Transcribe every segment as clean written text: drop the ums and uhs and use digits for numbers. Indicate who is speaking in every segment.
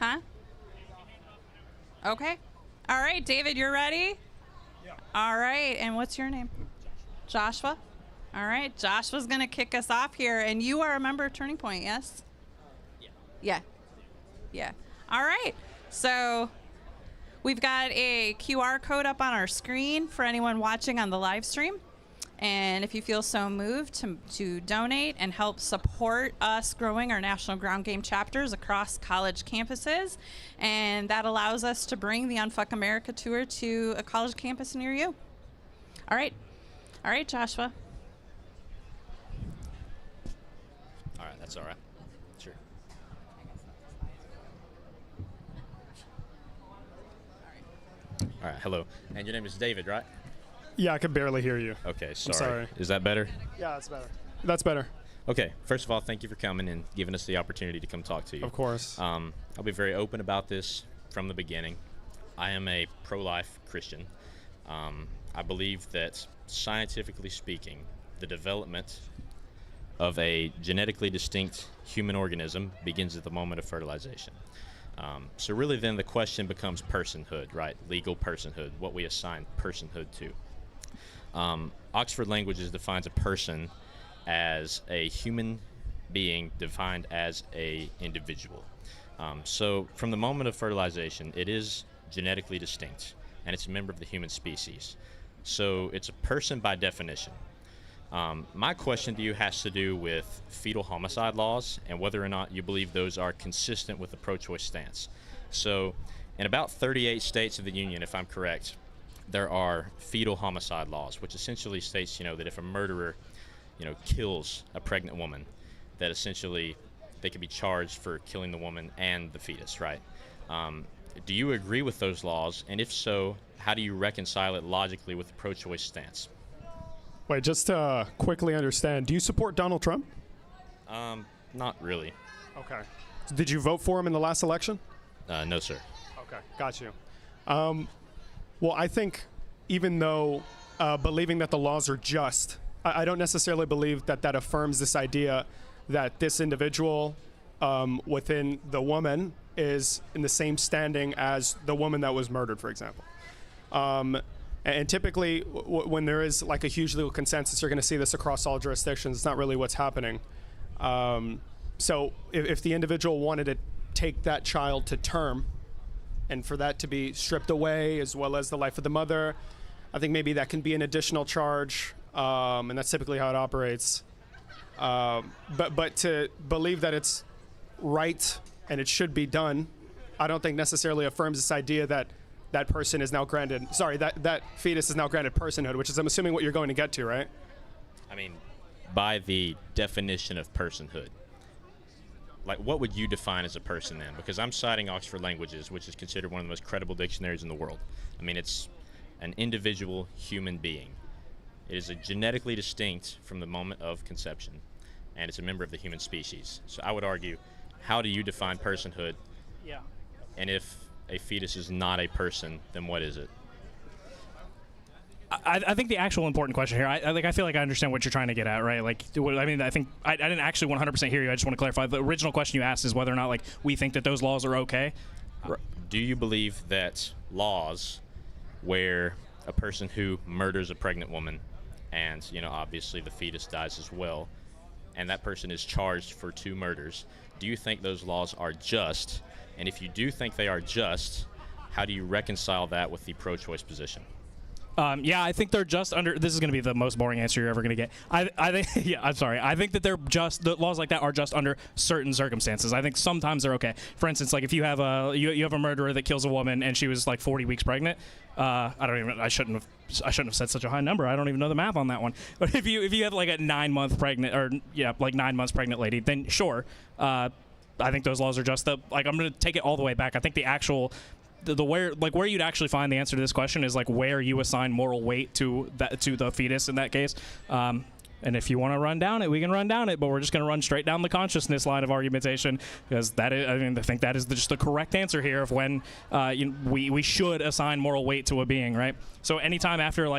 Speaker 1: Huh? Okay. All right, David, you're ready?
Speaker 2: Yeah.
Speaker 1: All right, and what's your name? Joshua. All right, Joshua's going to kick us off here, and you are a member of Turning Point, yes? Yeah. Yeah. All right. So we've got a QR code up on our screen for anyone watching on the live stream. And if you feel so moved to donate and help support us growing our National Ground Game chapters across college campuses, and that allows us to bring the Unfuck America Tour to a college campus near you. All right. All right, Joshua.
Speaker 3: All right, that's all right. Sure. All right, hello. And your name is David, right?
Speaker 2: Yeah, I can barely hear you.
Speaker 3: Okay, sorry.
Speaker 2: sorry.
Speaker 3: Is that better?
Speaker 2: Yeah, that's better. That's better.
Speaker 3: Okay, first of all, thank you for coming and giving us the opportunity to come talk to you.
Speaker 2: Of course.
Speaker 3: I'll be very open about this from the beginning. I am a pro-life Christian. I believe that, scientifically speaking, the development of a genetically distinct human organism begins at the moment of fertilization. So really then the question becomes personhood, right? Legal personhood, what we assign personhood to. Oxford Languages defines a person as a human being defined as a individual. So from the moment of fertilization, it is genetically distinct, and it's a member of the human species. So it's a person by definition. My question to you has to do with fetal homicide laws and whether or not you believe those are consistent with the pro-choice stance. So in about 38 states of the Union, if I'm correct, there are fetal homicide laws, which essentially states, that if a murderer, kills a pregnant woman, that essentially they could be charged for killing the woman and the fetus, right? Do you agree with those laws? And if so, how do you reconcile it logically with the pro-choice stance?
Speaker 2: Wait, just to quickly understand, do you support Donald Trump?
Speaker 3: Not really.
Speaker 2: Okay. Did you vote for him in the last election?
Speaker 3: No, sir.
Speaker 2: Okay, got you. Well, I think even though believing that the laws are just, I don't necessarily believe that that affirms this idea that this individual within the woman is in the same standing as the woman that was murdered, for example. And typically, when there is like a huge legal consensus, you're going to see this across all jurisdictions. It's not really what's happening. So if the individual wanted to take that child to term and for that to be stripped away as well as the life of the mother, I think maybe that can be an additional charge, and that's typically how it operates. But to believe that it's right and it should be done, I don't think necessarily affirms this idea that that person is now granted, that fetus is now granted personhood, which is, I'm assuming, what you're going to get to, right?
Speaker 3: I mean, by the definition of personhood, like what would you define as a person then? Because I'm citing Oxford Languages, which is considered one of the most credible dictionaries in the world. I mean, it's an individual human being. It is a genetically distinct from the moment of conception, and it's a member of the human species. So I would argue, how do you define personhood?
Speaker 2: Yeah.
Speaker 3: And if a fetus is not a person, then what is it?
Speaker 4: I think the actual important question here, I feel like I understand what you're trying to get at, right? Like, I mean, I think I didn't actually 100% hear you. I just want to clarify. The original question you asked is whether or not, like, we think that those laws are okay.
Speaker 3: Do you believe that laws where a person who murders a pregnant woman and, obviously the fetus dies as well, and that person is charged for 2 murders, do you think those laws are just? And if you do think they are just, how do you reconcile that with the pro-choice position?
Speaker 4: Yeah, I think they're just under. This is going to be the most boring answer you're ever going to get. I think. Yeah, I'm sorry. I think that they're just, the laws like that are just under certain circumstances. I think sometimes they're okay. For instance, like if you have you have a murderer that kills a woman and she was like 40 weeks pregnant. I shouldn't have said such a high number. I don't even know the math on that one. But if you have like a 9-month pregnant, or 9 months pregnant lady, then sure. I think those laws are just I'm going to take it all the way back. I think the actual. Where you'd actually find the answer to this question is like where you assign moral weight to the fetus in that case. And if you want to run down it, we can run down it, but we're just going to run straight down the consciousness line of argumentation, because that is, I think that is just the correct answer here of when we should assign moral weight to a being, right? So anytime after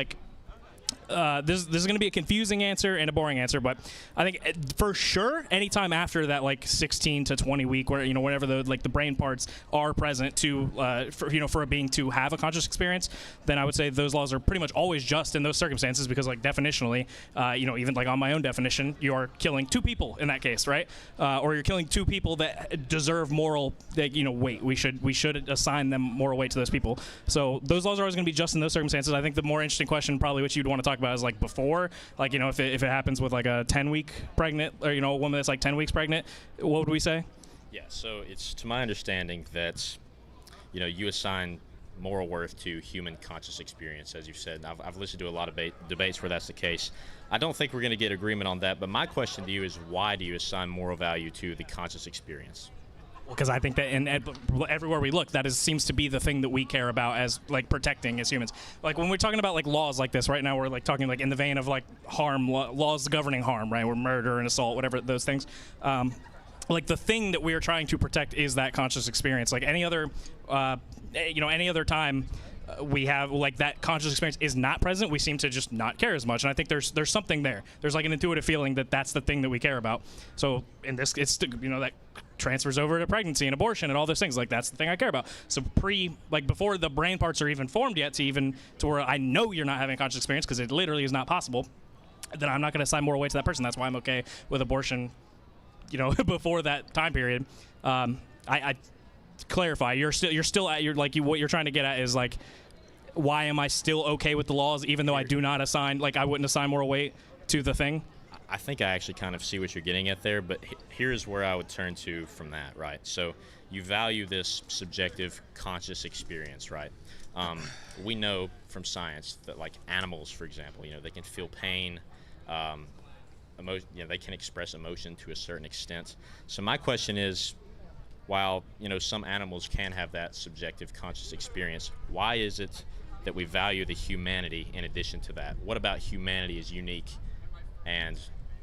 Speaker 4: this is going to be a confusing answer and a boring answer, but I think for sure, anytime after that, like 16 to 20 week, where whenever the brain parts are present to for a being to have a conscious experience, then I would say those laws are pretty much always just in those circumstances, because like definitionally, even like on my own definition, you are killing two people in that case, right? Or you're killing two people that deserve moral weight. We should assign them moral weight to those people. So those laws are always going to be just in those circumstances. I think the more interesting question, probably what you'd want to talk about, is like before, like if it happens with like a 10-week pregnant, or a woman that's like 10 weeks pregnant, what would we say?
Speaker 3: Yeah, so it's to my understanding that you assign moral worth to human conscious experience, as you said. I've listened to a lot of debates where that's the case. I don't think we're going to get agreement on that, but my question to you is, why do you assign moral value to the conscious experience?
Speaker 4: Because I think that everywhere we look, seems to be the thing that we care about as like protecting as humans. Like when we're talking about like laws like this right now, we're like talking like in the vein of like harm laws governing harm, right? Or murder and assault, whatever those things. Like the thing that we are trying to protect is that conscious experience. Like any other, any other time we have like that conscious experience is not present, we seem to just not care as much. And I think there's something there. There's like an intuitive feeling that that's the thing that we care about. So in this, it's that transfers over to pregnancy and abortion and all those things. Like that's the thing I care about. So before the brain parts are even formed yet, to where I know you're not having a conscious experience, because it literally is not possible, then I'm not going to assign moral weight to that person. That's why I'm okay with abortion, before that time period. I clarify, what you're trying to get at is like, why am I still okay with the laws even though I do not assign, like I wouldn't assign moral weight to the thing?
Speaker 3: I think I actually kind of see what you're getting at there, but here's where I would turn to from that, right? So you value this subjective conscious experience, right? We know from science that like animals, for example, they can feel pain, they can express emotion to a certain extent. So my question is, while some animals can have that subjective conscious experience, why is it that we value the humanity in addition to that? What about humanity is unique and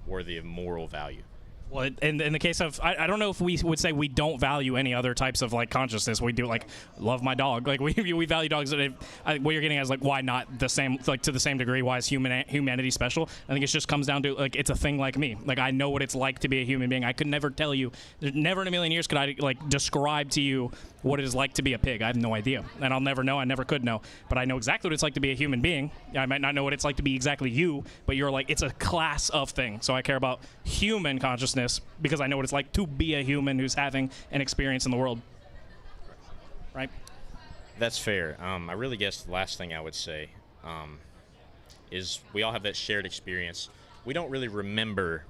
Speaker 3: worthy of moral value?
Speaker 4: Well, in the case of, I don't know if we would say we don't value any other types of like consciousness. We do, like love my dog. Like we value dogs. What you're getting at is like, why not the same, like to the same degree? Why is humanity special? I think it just comes down to like, it's a thing like me. Like I know what it's like to be a human being. I could never tell you, never in a million years could I like describe to you what it is like to be a pig. I have no idea, and I'll never know. I never could know, but I know exactly what it's like to be a human being. I might not know what it's like to be exactly you, but you're like, it's a class of thing. So I care about human consciousness because I know what it's like to be a human who's having an experience in the world. Right?
Speaker 3: That's fair. I really guess the last thing I would say is we all have that shared experience. We don't really remember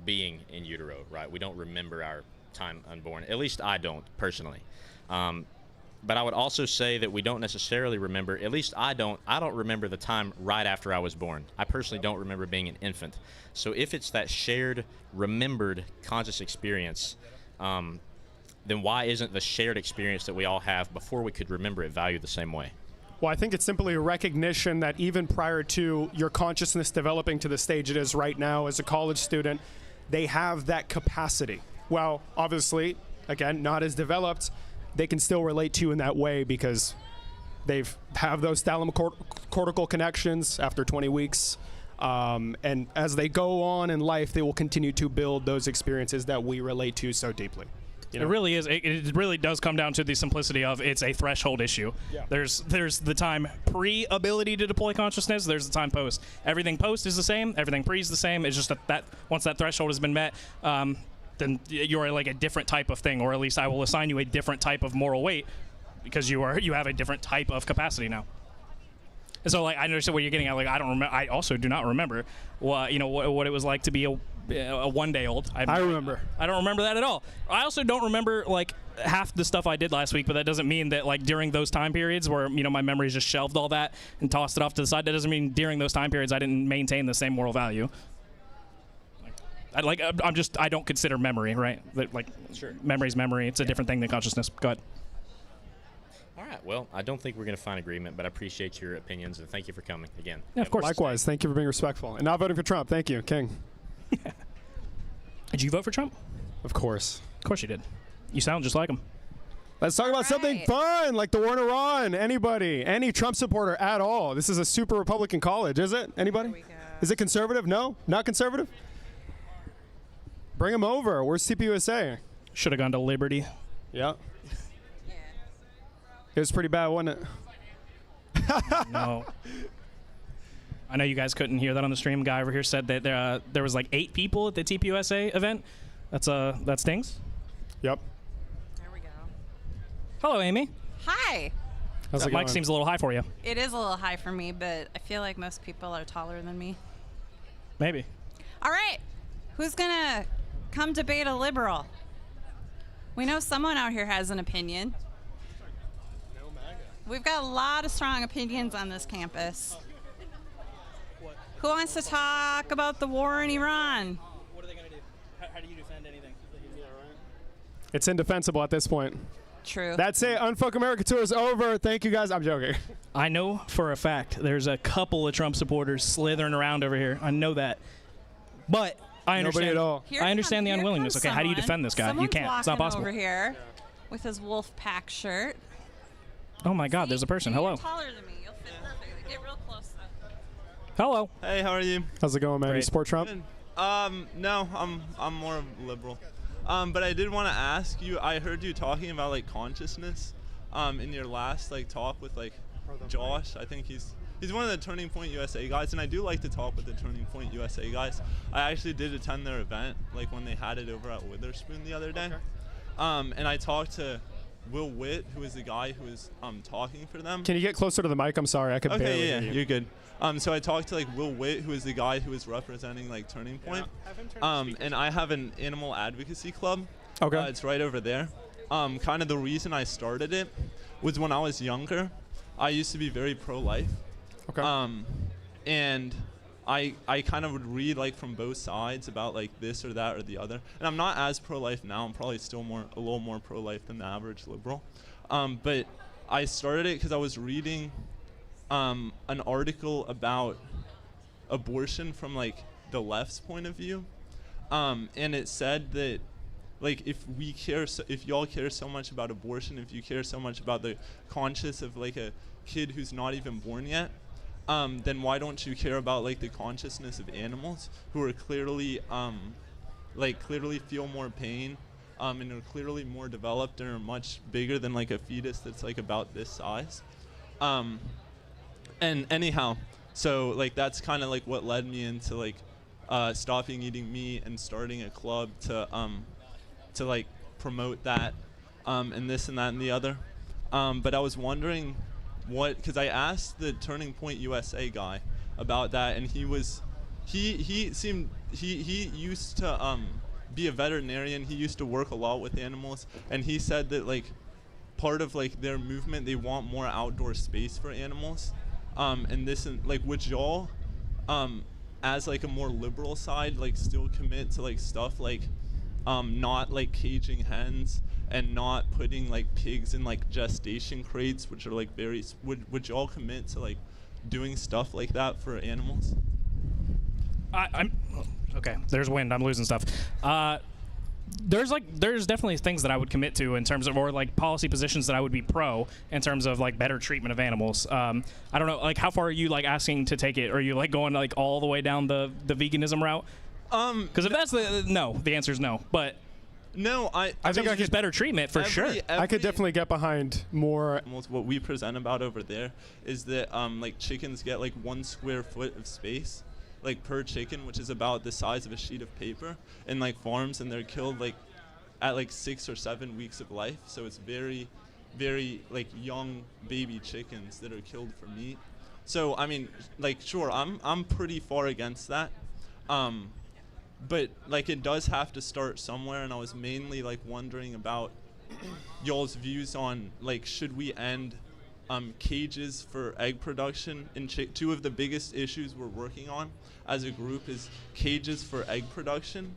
Speaker 3: being in utero, right? We don't remember our time unborn. At least I don't, personally. But I would also say that we don't necessarily remember, at least I don't remember the time right after I was born. I personally don't remember being an infant. So if it's that shared, remembered, conscious experience, then why isn't the shared experience that we all have before we could remember it valued the same way?
Speaker 2: Well, I think it's simply a recognition that even prior to your consciousness developing to the stage it is right now as a college student, they have that capacity. Well, obviously, again, not as developed, they can still relate to you in that way because they've have those thalamocortical connections after 20 weeks. And as they go on in life, they will continue to build those experiences that we relate to so deeply.
Speaker 4: It really is. It really does come down to the simplicity of it's a threshold issue.
Speaker 2: Yeah.
Speaker 4: There's the time pre-ability to deploy consciousness. There's the time post. Everything post is the same. Everything pre is the same. It's just that once that threshold has been met, then you're like a different type of thing, or at least I will assign you a different type of moral weight because you have a different type of capacity now. And so, like, I understand what you're getting at. Like, I don't remember. I also do not remember what it was like to be a one-day-old.
Speaker 2: I remember.
Speaker 4: I don't remember that at all. I also don't remember like half the stuff I did last week, but that doesn't mean that like during those time periods where my memories just shelved all that and tossed it off to the side. That doesn't mean during those time periods I didn't maintain the same moral value. I don't consider memory, right? Like,
Speaker 3: sure.
Speaker 4: Memory's memory. It's a different thing than consciousness. Go ahead.
Speaker 3: All right. Well, I don't think we're going to find agreement, but I appreciate your opinions, and thank you for coming again.
Speaker 4: Yeah, of course.
Speaker 2: Likewise. Thank you for being respectful. And not voting for Trump. Thank you, King.
Speaker 4: Did you vote for Trump?
Speaker 2: Of course.
Speaker 4: Of course you did. You sound just like him.
Speaker 2: Let's talk about something
Speaker 1: right.
Speaker 2: fun, like the war in Iran. Anybody? Any Trump supporter at all? This is a super Republican college, is it? Anybody?
Speaker 1: Here we go.
Speaker 2: Is it conservative? No? Not conservative? Bring them over. Where's CPUSA?
Speaker 4: Should have gone to Liberty.
Speaker 2: Yeah. It was pretty bad, wasn't it?
Speaker 4: No. I know you guys couldn't hear that on the stream. Guy over here said that there was like 8 people at the TPUSA event. That stings.
Speaker 2: Yep.
Speaker 1: There we go.
Speaker 4: Hello, Amy.
Speaker 1: Hi.
Speaker 2: How's
Speaker 4: That
Speaker 2: it
Speaker 4: mic
Speaker 2: going?
Speaker 4: seems a little high for you.
Speaker 1: It is a little high for me, but I feel like most people are taller than me.
Speaker 4: Maybe.
Speaker 1: All right. Who's going to come debate a liberal? We know someone out here has an opinion. We've got a lot of strong opinions on this campus. Who wants to talk about the war in Iran?
Speaker 4: What are they going to do? How do you defend anything?
Speaker 2: It's indefensible at this point.
Speaker 1: True.
Speaker 2: That's it. Unfuck America tour is over. Thank you, guys. I'm joking.
Speaker 4: I know for a fact there's a couple of Trump supporters slithering around over here. I know that. But I understand.
Speaker 2: Nobody at all.
Speaker 1: Here
Speaker 4: I understand the
Speaker 1: here
Speaker 4: unwillingness.
Speaker 1: comes
Speaker 4: Okay, how do you
Speaker 1: someone.
Speaker 4: defend this guy? You
Speaker 1: Someone's
Speaker 4: can't. It's not
Speaker 1: walking
Speaker 4: possible.
Speaker 1: over here with his wolf pack shirt.
Speaker 4: Oh my God, there's a person.
Speaker 1: You're
Speaker 4: Hello.
Speaker 1: taller than me. You'll fit perfectly. Get real close.
Speaker 4: Hello.
Speaker 5: Hey, how are you?
Speaker 2: How's it going, man? You
Speaker 4: Great.
Speaker 2: support Trump?
Speaker 5: Good. No, I'm more liberal. But I did want to ask you. I heard you talking about like consciousness, in your last like talk with like Josh. I think he's one of the Turning Point USA guys, and I do like to talk with the Turning Point USA guys. I actually did attend their event, like when they had it over at Witherspoon the other day. And I talked to Will Witt, who is the guy who is talking for them.
Speaker 2: Can you get closer to the mic? I'm sorry. I could barely
Speaker 5: Okay,
Speaker 2: hear
Speaker 5: yeah,
Speaker 2: you.
Speaker 5: you're good. So I talked to like Will Witt, who is the guy who is representing like Turning Point. And I have an animal advocacy club.
Speaker 2: Okay.
Speaker 5: It's right over there. Kind of the reason I started it was when I was younger, I used to be very pro-life.
Speaker 2: Okay.
Speaker 5: And I kind of would read like from both sides about like this or that or the other. And I'm not as pro-life now. I'm probably still a little more pro-life than the average liberal. But I started it because I was reading an article about abortion from like the left's point of view, and it said that like if y'all care so much about abortion, if you care so much about the conscience of like a kid who's not even born yet, then why don't you care about like the consciousness of animals who are clearly clearly feel more pain, and are clearly more developed and are much bigger than like a fetus that's like about this size. And anyhow, so like that's kind of like what led me into like stopping eating meat and starting a club to like promote that, and this and that and the other. But I was wondering because I asked the Turning Point USA guy about that, and he used to be a veterinarian. He used to work a lot with animals, and he said that like part of like their movement, they want more outdoor space for animals. And this and like would y'all as like a more liberal side like still commit to like stuff like not like caging hens and not putting like pigs in like gestation crates, which are like would y'all commit to like doing stuff like that for animals?
Speaker 4: I'm okay. There's wind. I'm losing stuff. There's definitely things that I would commit to in terms of, or like policy positions that I would be pro in terms of like better treatment of animals. I don't know, like how far are you like asking to take it? Are you like going like all the way down the veganism route? Because if that's the answer is no. But
Speaker 5: no, I
Speaker 2: think I
Speaker 4: just
Speaker 2: could
Speaker 4: better treatment for sure.
Speaker 2: I could definitely get behind more.
Speaker 5: What we present about over there is that like chickens get like 1 square foot of space like per chicken, which is about the size of a sheet of paper in like farms, and they're killed like at like 6 or 7 weeks of life. So it's very, very like young baby chickens that are killed for meat. So I mean, like sure, I'm pretty far against that. But like it does have to start somewhere, and I was mainly like wondering about y'all's views on like should we end cages for egg production in two of the biggest issues we're working on as a group is cages for egg production,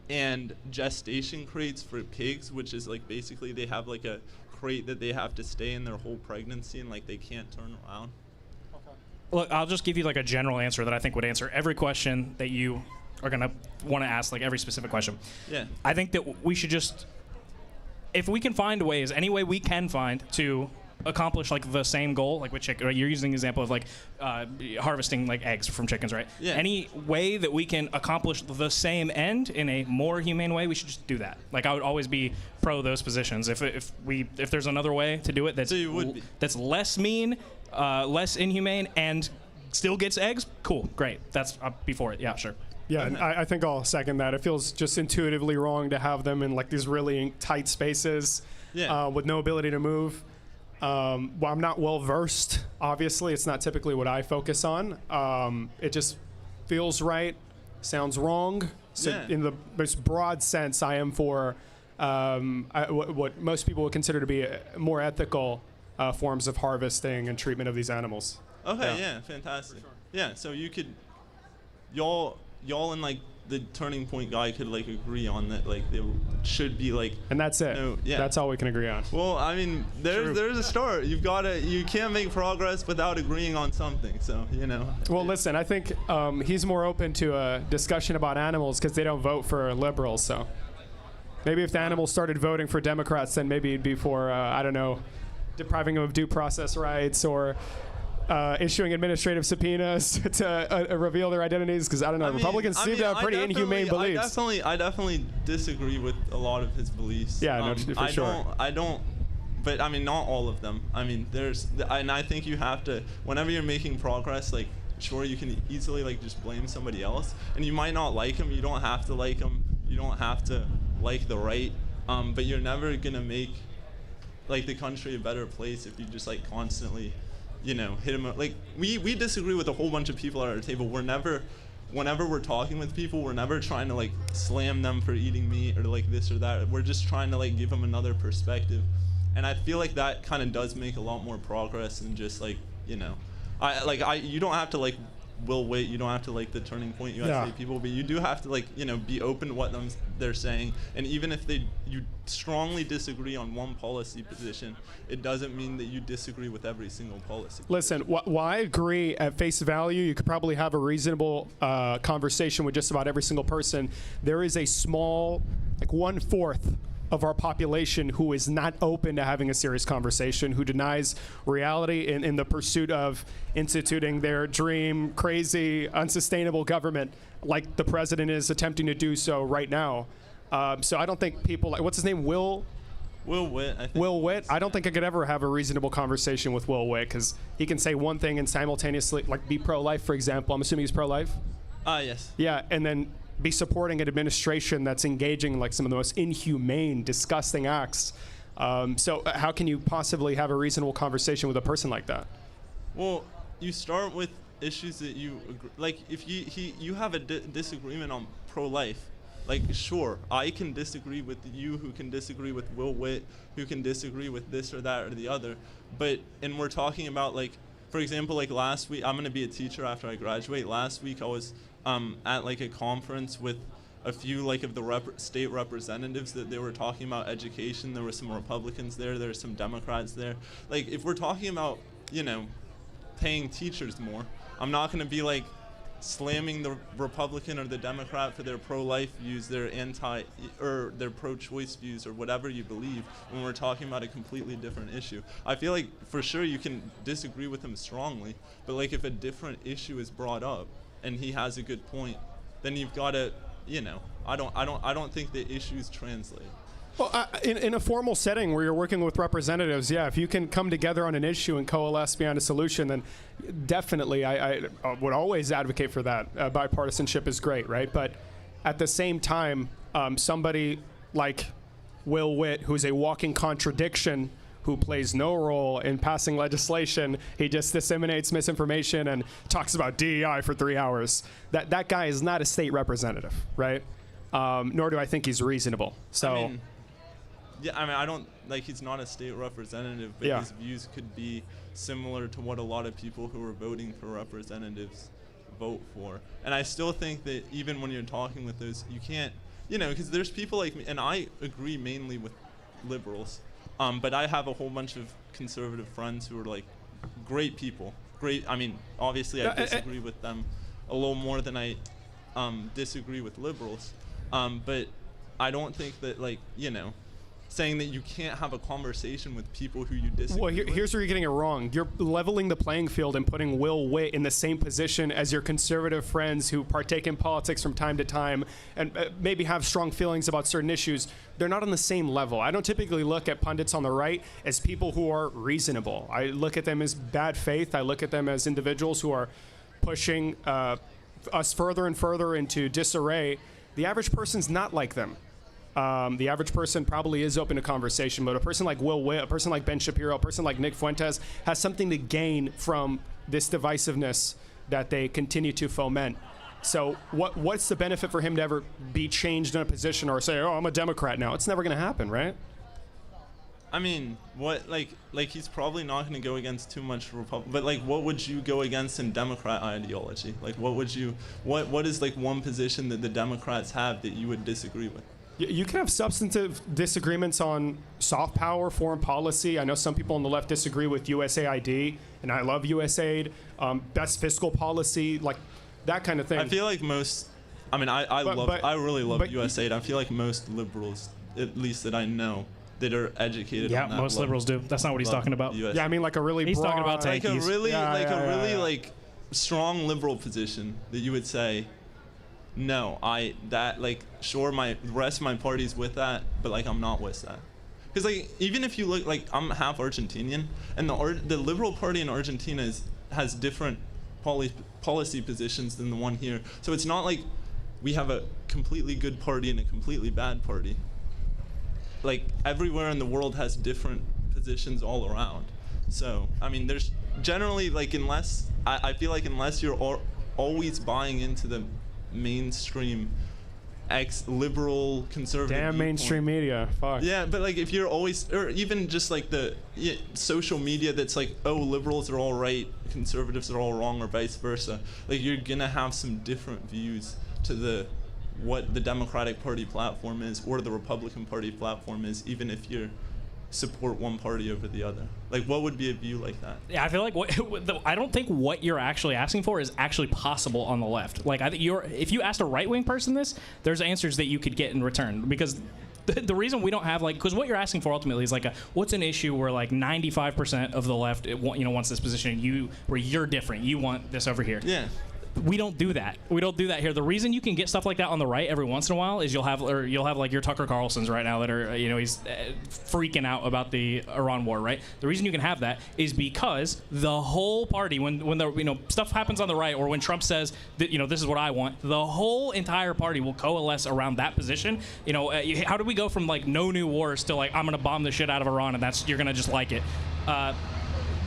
Speaker 5: and gestation crates for pigs, which is like basically they have like a crate that they have to stay in their whole pregnancy and like they can't turn around.
Speaker 4: Look, I'll just give you like a general answer that I think would answer every question that you are gonna want to ask, like every specific question.
Speaker 5: Yeah.
Speaker 4: I think that we should just if we can find ways, any way we can find to accomplish like the same goal, like with chicken, right? You're using the example of like harvesting like eggs from chickens, right?
Speaker 5: Yeah.
Speaker 4: Any way that we can accomplish the same end in a more humane way, we should just do that. Like I would always be pro those positions. If there's another way to do it that's
Speaker 5: So you would be.
Speaker 4: that's less mean, less inhumane, and still gets eggs, cool, great. I'll be for it. Yeah, sure.
Speaker 2: Yeah, and I think I'll second that. It feels just intuitively wrong to have them in like these really tight spaces with no ability to move. Well, I'm not well versed. Obviously, it's not typically what I focus on. It just feels right, sounds wrong. So in the most broad sense, I am for what most people would consider to be more ethical forms of harvesting and treatment of these animals.
Speaker 5: Okay, yeah, fantastic. Sure. Yeah, so you could, y'all and like the Turning Point guy could like agree on that, like there should be like.
Speaker 2: And that's it.
Speaker 5: No, yeah.
Speaker 2: That's all we can agree on.
Speaker 5: Well, I mean, there's a start. You can't make progress without agreeing on something. So
Speaker 2: Well, listen, I think he's more open to a discussion about animals because they don't vote for liberals. So maybe if the animals started voting for Democrats, then maybe it'd be for I don't know, depriving them of due process rights or. Issuing administrative subpoenas to reveal their identities, because I don't know, Republicans seem to have pretty inhumane beliefs.
Speaker 5: I definitely disagree with a lot of his beliefs.
Speaker 2: Yeah, no, for sure.
Speaker 5: I don't, but I mean, not all of them. I mean, and I think you have to, whenever you're making progress, like, sure, you can easily like just blame somebody else, and you might not like them. You don't have to like them. You don't have to like the right. But you're never gonna make like the country a better place if you just like constantly. Hit them. Like we disagree with a whole bunch of people at our table. Whenever we're talking with people, we're never trying to like slam them for eating meat or like this or that. We're just trying to like give them another perspective, and I feel like that kind of does make a lot more progress than just like you don't have to like Will Witt, you don't have to like the Turning Point USA people, but you do have to like be open to what they're saying, and even if you strongly disagree on one policy position, it doesn't mean that you disagree with every single policy.
Speaker 2: Listen, while I agree at face value, you could probably have a reasonable conversation with just about every single person. There is a small, like 1/4 of our population who is not open to having a serious conversation, who denies reality in the pursuit of instituting their dream, crazy, unsustainable government like the president is attempting to do so right now. So I don't think people like, what's his name, Will
Speaker 5: Witt, I think.
Speaker 2: Will Witt. I don't think I could ever have a reasonable conversation with Will Witt because he can say one thing and simultaneously, like, be pro-life, for example. I'm assuming he's pro-life?
Speaker 5: Yes.
Speaker 2: Yeah, and then be supporting an administration that's engaging in like some of the most inhumane, disgusting acts. So how can you possibly have a reasonable conversation with a person like that?
Speaker 5: Well, you start with issues that you agree, like if you have a disagreement on pro-life. Like, sure, I can disagree with you, who can disagree with Will Witt, who can disagree with this or that or the other. And we're talking about, like, for example, like last week, I'm going to be a teacher after I graduate. Last week I was at like a conference with a few like of the state representatives that they were talking about education. There were some Republicans there were some Democrats there. Like, if we're talking about, paying teachers more, I'm not going to be like slamming the Republican or the Democrat for their pro-life views, their their pro-choice views, or whatever you believe, when we're talking about a completely different issue. I feel like for sure you can disagree with him strongly, but like if a different issue is brought up and he has a good point, then you've got to, I don't think the issues translate.
Speaker 2: Well, in a formal setting where you're working with representatives, if you can come together on an issue and coalesce behind a solution, then definitely I would always advocate for that. Bipartisanship is great, right? But at the same time, somebody like Will Witt, who's a walking contradiction, who plays no role in passing legislation, he just disseminates misinformation and talks about DEI for 3 hours. That guy is not a state representative, right? Nor do I think he's reasonable. So.
Speaker 5: I don't, like, he's not a state representative, but his views could be similar to what a lot of people who are voting for representatives vote for. And I still think that even when you're talking with those, you can't, because there's people like me, and I agree mainly with liberals, but I have a whole bunch of conservative friends who are, like, great people. Obviously I disagree with them a little more than I disagree with liberals, but I don't think that, like, saying that you can't have a conversation with people who you disagree
Speaker 2: Well,
Speaker 5: with.
Speaker 2: here's where you're getting it wrong. You're leveling the playing field and putting Will Witt in the same position as your conservative friends who partake in politics from time to time and maybe have strong feelings about certain issues. They're not on the same level. I don't typically look at pundits on the right as people who are reasonable. I look at them as bad faith. I look at them as individuals who are pushing us further and further into disarray. The average person's not like them. The average person probably is open to conversation, but a person like Will Witt, a person like Ben Shapiro, a person like Nick Fuentes has something to gain from this divisiveness that they continue to foment. So what's the benefit for him to ever be changed in a position or say, oh, I'm a Democrat now? It's never going to happen, right?
Speaker 5: I mean, what like he's probably not going to go against too much Republican, but like what would you go against in Democrat ideology? Like what is like one position that the Democrats have that you would disagree with?
Speaker 2: You can have substantive disagreements on soft power, foreign policy. I know some people on the left disagree with USAID, and I love USAID. Best fiscal policy, like that kind of thing.
Speaker 5: I feel like I really love USAID. I feel like most liberals, at least that I know, that are educated.
Speaker 4: Yeah,
Speaker 5: on that
Speaker 4: most
Speaker 5: level,
Speaker 4: liberals do. That's not what he's talking about.
Speaker 5: USAID.
Speaker 2: Yeah, I mean like a really
Speaker 4: He's
Speaker 2: broad,
Speaker 4: talking about
Speaker 5: like a
Speaker 4: tankies.
Speaker 5: really like strong liberal position that you would say, no, sure, the rest of my party's with that, but like I'm not with that. Because like even if you look, like I'm half Argentinian, and the Liberal Party in Argentina has different policy positions than the one here. So it's not like we have a completely good party and a completely bad party. Like everywhere in the world has different positions all around. So I mean, there's generally like I feel like unless you're always buying into the mainstream ex-liberal conservative
Speaker 2: damn mainstream media. Fuck.
Speaker 5: Yeah, but like if you're always, or even just like the social media that's like, oh, liberals are all right, conservatives are all wrong, or vice versa, like you're gonna have some different views to what the Democratic Party platform is or the Republican Party platform is, even if you support one party over the other. Like what would be a view like that?
Speaker 4: Yeah, I feel like I don't think what you're actually asking for is actually possible on the left. Like I think if you asked a right-wing person this, there's answers that you could get in return, because the reason we don't have because what you're asking for ultimately is what's an issue where like 95% of the left wants this position, where you're different, you want this over here.
Speaker 5: Yeah.
Speaker 4: We don't do that. We don't do that here. The reason you can get stuff like that on the right every once in a while is you'll have like your Tucker Carlsons right now that are he's freaking out about the Iran war, right? The reason you can have that is because the whole party, when the stuff happens on the right, or when Trump says that this is what I want, the whole entire party will coalesce around that position. How do we go from like no new wars to like I'm gonna bomb the shit out of Iran and you're gonna just like it?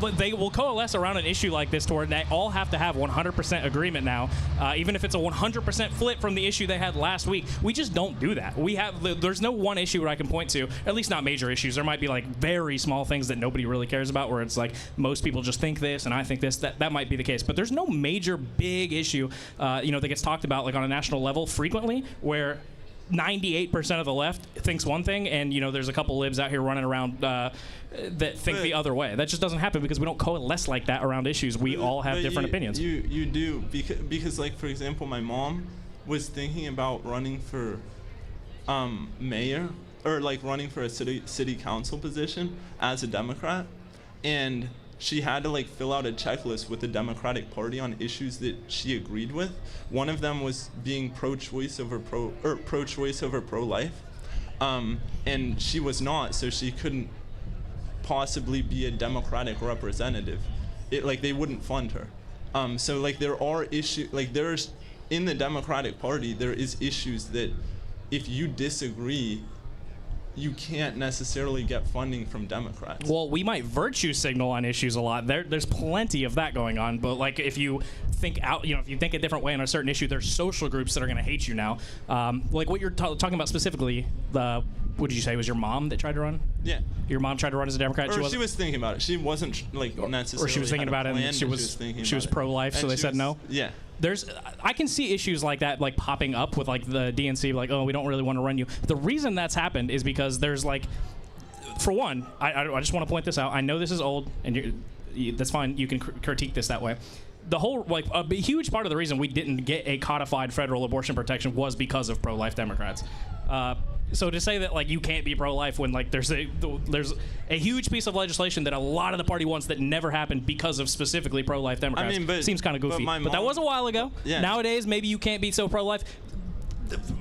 Speaker 4: But they will coalesce around an issue like this to where they all have to have 100% agreement now, even if it's a 100% flip from the issue they had last week. We just don't do that. There's no one issue where I can point to, at least not major issues. There might be like very small things that nobody really cares about, where it's like most people just think this and I think this. That might be the case, but there's no major big issue, that gets talked about like on a national level frequently, where 98% of the left thinks one thing, and there's a couple libs out here running around that think the other way. That just doesn't happen because we don't coalesce like that around issues. We all have different opinions.
Speaker 5: You do, because like for example, my mom was thinking about running for mayor, or like running for a city council position as a Democrat, and she had to like fill out a checklist with the Democratic Party on issues that she agreed with. One of them was being pro-choice over pro-life, and she was not, so she couldn't possibly be a Democratic representative. They wouldn't fund her. So like there are issues, like there's in the Democratic Party there is issues that if you disagree, you can't necessarily get funding from Democrats.
Speaker 4: Well, we might virtue signal on issues a lot. There's plenty of that going on. But like if you think if you think a different way on a certain issue, there's social groups that are going to hate you now. Like what you're talking about specifically, what did you say was your mom that tried to run?
Speaker 5: Yeah.
Speaker 4: Your mom tried to run as a Democrat?
Speaker 5: Or she was thinking about it. She wasn't like necessarily.
Speaker 4: Or she was thinking about it and she was pro-life, so they said no?
Speaker 5: Yeah.
Speaker 4: I can see issues like that like popping up with like the DNC, like, oh, we don't really want to run you. The reason that's happened is because there's like, for one, I just want to point this out. I know this is old, and that's fine. You can critique this that way. The whole, like, a huge part of the reason we didn't get a codified federal abortion protection was because of pro-life Democrats. So to say that like you can't be pro-life when like there's a huge piece of legislation that a lot of the party wants that never happened because of specifically pro-life Democrats seems kind of goofy. But that was a while ago.
Speaker 5: Yeah.
Speaker 4: Nowadays, maybe you can't be so pro-life.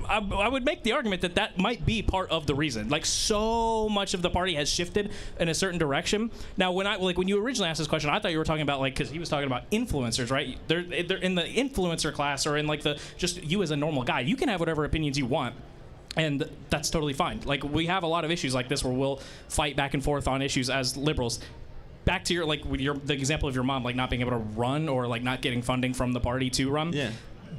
Speaker 4: I would make the argument that that might be part of the reason. Like, so much of the party has shifted in a certain direction. Now, when you originally asked this question, I thought you were talking about like, because he was talking about influencers, right? They're in the influencer class, or in like the just you as a normal guy. You can have whatever opinions you want. And that's totally fine. Like, we have a lot of issues like this where we'll fight back and forth on issues as liberals. Back to the example of your mom, like not being able to run or like not getting funding from the party to run.
Speaker 5: Yeah.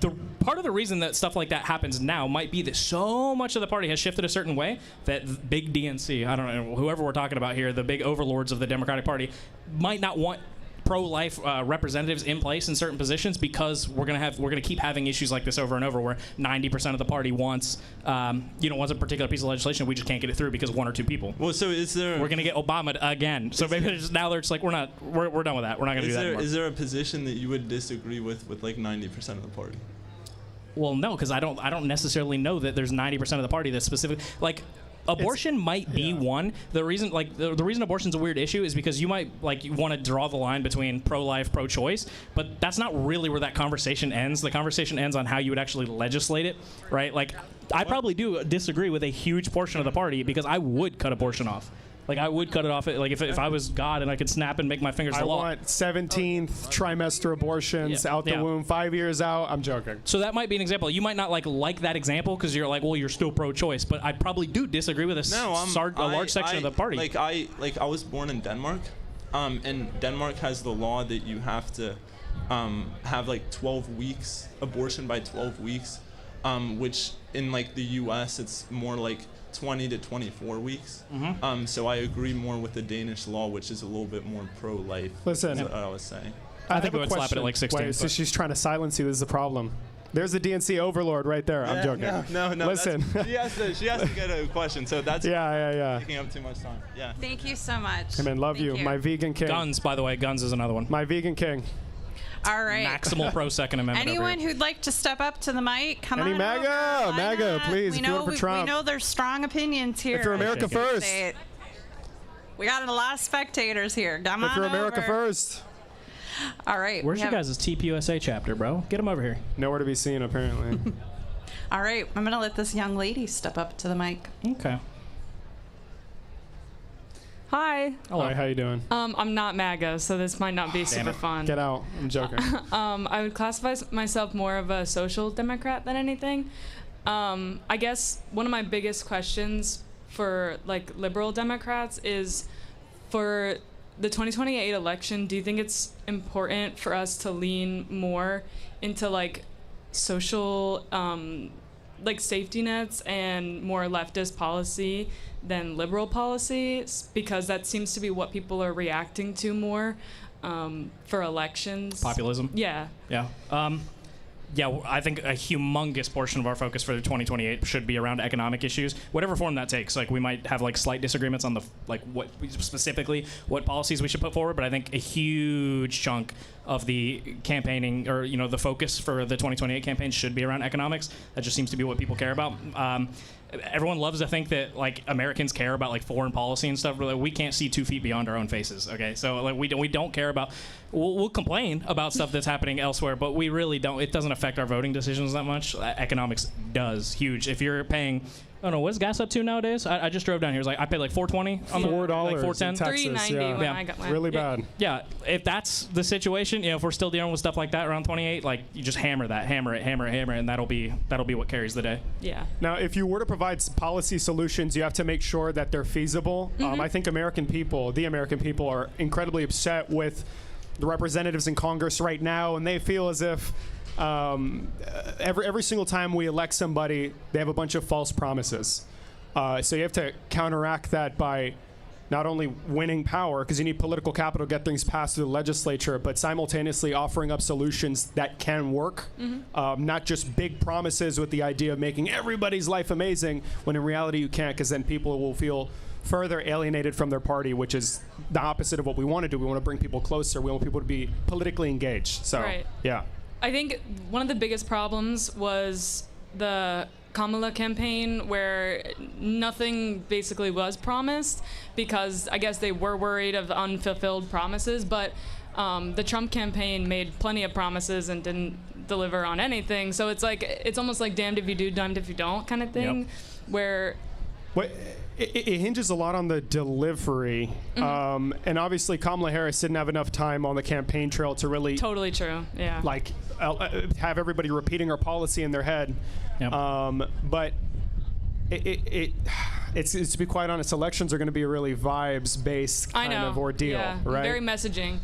Speaker 4: The part of the reason that stuff like that happens now might be that so much of the party has shifted a certain way that big DNC, I don't know, whoever we're talking about here, the big overlords of the Democratic Party, might not want pro-life representatives in place in certain positions because we're gonna keep having issues like this over and over where 90% of the party wants wants a particular piece of legislation. We just can't get it through because one or two people.
Speaker 5: Well, so we're
Speaker 4: gonna get Obama again. So maybe now they're just like we're done with that. We're not gonna do that anymore.
Speaker 5: Is there a position that you would disagree with like 90% of the party?
Speaker 4: Well, no, because I don't necessarily know that there's 90% of the party that's specific. Like, abortion might be one. The reason, the reason abortion's a weird issue is because you might you want to draw the line between pro-life, pro-choice, but that's not really where that conversation ends. The conversation ends on how you would actually legislate it, right? Like, I probably do disagree with a huge portion of the party because I would cut abortion off. Like, I would cut it off. Like, if I was God and I could snap and make my fingers the law.
Speaker 2: I want 17th trimester abortions out the womb, 5 years out. I'm joking.
Speaker 4: So that might be an example. You might not like that example because you're like, well, you're still pro-choice. But I probably do disagree with a large section of the party.
Speaker 5: I was born in Denmark, and Denmark has the law that you have to have 12 weeks, abortion by 12 weeks, which in the U.S. it's more like 20 to 24 weeks.
Speaker 4: Mm-hmm.
Speaker 5: So I agree more with the Danish law, which is a little bit more pro-life.
Speaker 2: Listen,
Speaker 5: that's what I was saying.
Speaker 4: I think we would slap it at 16.
Speaker 2: Wait, so she's trying to silence you. This is the problem. There's the DNC overlord right there. I'm joking.
Speaker 5: No.
Speaker 2: Listen.
Speaker 5: She has to get a question, so that's taking up too much time. Yeah.
Speaker 1: Thank you so much.
Speaker 2: Hey man, love you. My vegan king.
Speaker 4: Guns, by the way. Guns is another one.
Speaker 2: My vegan king.
Speaker 1: All right.
Speaker 4: Maximal pro Second Amendment.
Speaker 1: Anyone who'd like to step up to the mic, come on.
Speaker 2: Any MAGA?
Speaker 1: Over.
Speaker 2: MAGA, please.
Speaker 1: We
Speaker 2: if you vote for Trump.
Speaker 1: We know there's strong opinions here.
Speaker 2: If you're America first.
Speaker 1: We got a lot of spectators here. Come on
Speaker 2: If you're America
Speaker 1: over.
Speaker 2: first.
Speaker 1: All right.
Speaker 4: Where's your guys' TPUSA chapter, bro? Get them over here.
Speaker 2: Nowhere to be seen, apparently.
Speaker 1: All right. I'm going to let this young lady step up to the mic.
Speaker 4: Okay.
Speaker 6: Hi.
Speaker 4: Hello.
Speaker 2: Hi, how you doing?
Speaker 6: I'm not MAGA, so this might not be super fun.
Speaker 2: Get out. I'm joking.
Speaker 6: I would classify myself more of a social democrat than anything. I guess one of my biggest questions for liberal Democrats is for the 2028 election, do you think it's important for us to lean more into social safety nets and more leftist policy than liberal policy, because that seems to be what people are reacting to more for elections?
Speaker 4: Populism?
Speaker 6: Yeah.
Speaker 4: Yeah. I think a humongous portion of our focus for the 2028 should be around economic issues, whatever form that takes. We might have slight disagreements on what policies we should put forward, but I think a huge chunk of the campaigning or the focus for the 2028 campaign should be around economics. That just seems to be what people care about. Everyone loves to think that Americans care about foreign policy and stuff, but we can't see 2 feet beyond our own faces. Okay, so we don't care about. We'll complain about stuff that's happening elsewhere, but we really don't. It doesn't affect our voting decisions that much. Economics does huge. If you're paying, I don't know, what's gas up to nowadays? I just drove down here. It was I paid $4.20 on the
Speaker 2: $4,
Speaker 4: $4.10.
Speaker 6: $3.90 when I got mine.
Speaker 2: Really bad.
Speaker 4: Yeah, if that's the situation, if we're still dealing with stuff like that around 28, you just hammer it, and that'll be what carries the day.
Speaker 6: Yeah.
Speaker 2: Now, if you were to provide policy solutions, you have to make sure that they're feasible. I think the American people are incredibly upset with the representatives in Congress right now, and they feel as if every single time we elect somebody, they have a bunch of false promises. So you have to counteract that by not only winning power, because you need political capital to get things passed through the legislature, but simultaneously offering up solutions that can work, not just big promises with the idea of making everybody's life amazing, when in reality you can't, because then people will feel further alienated from their party, which is the opposite of what we want to do. We want to bring people closer. We want people to be politically engaged. So,
Speaker 6: right.
Speaker 2: Yeah.
Speaker 6: I think one of the biggest problems was the Kamala campaign where nothing basically was promised because I guess they were worried of unfulfilled promises, but the Trump campaign made plenty of promises and didn't deliver on anything. So it's almost like damned if you do, damned if you don't kind of thing.
Speaker 4: Yep.
Speaker 6: Where
Speaker 2: it hinges a lot on the delivery. And obviously Kamala Harris didn't have enough time on the campaign trail to really
Speaker 6: totally true. Yeah.
Speaker 2: like have everybody repeating her policy in their head.
Speaker 4: Yep.
Speaker 2: But it's to be quite honest, elections are going to be a really vibes-based kind of ordeal,
Speaker 6: yeah.
Speaker 2: right?
Speaker 6: Very messaging.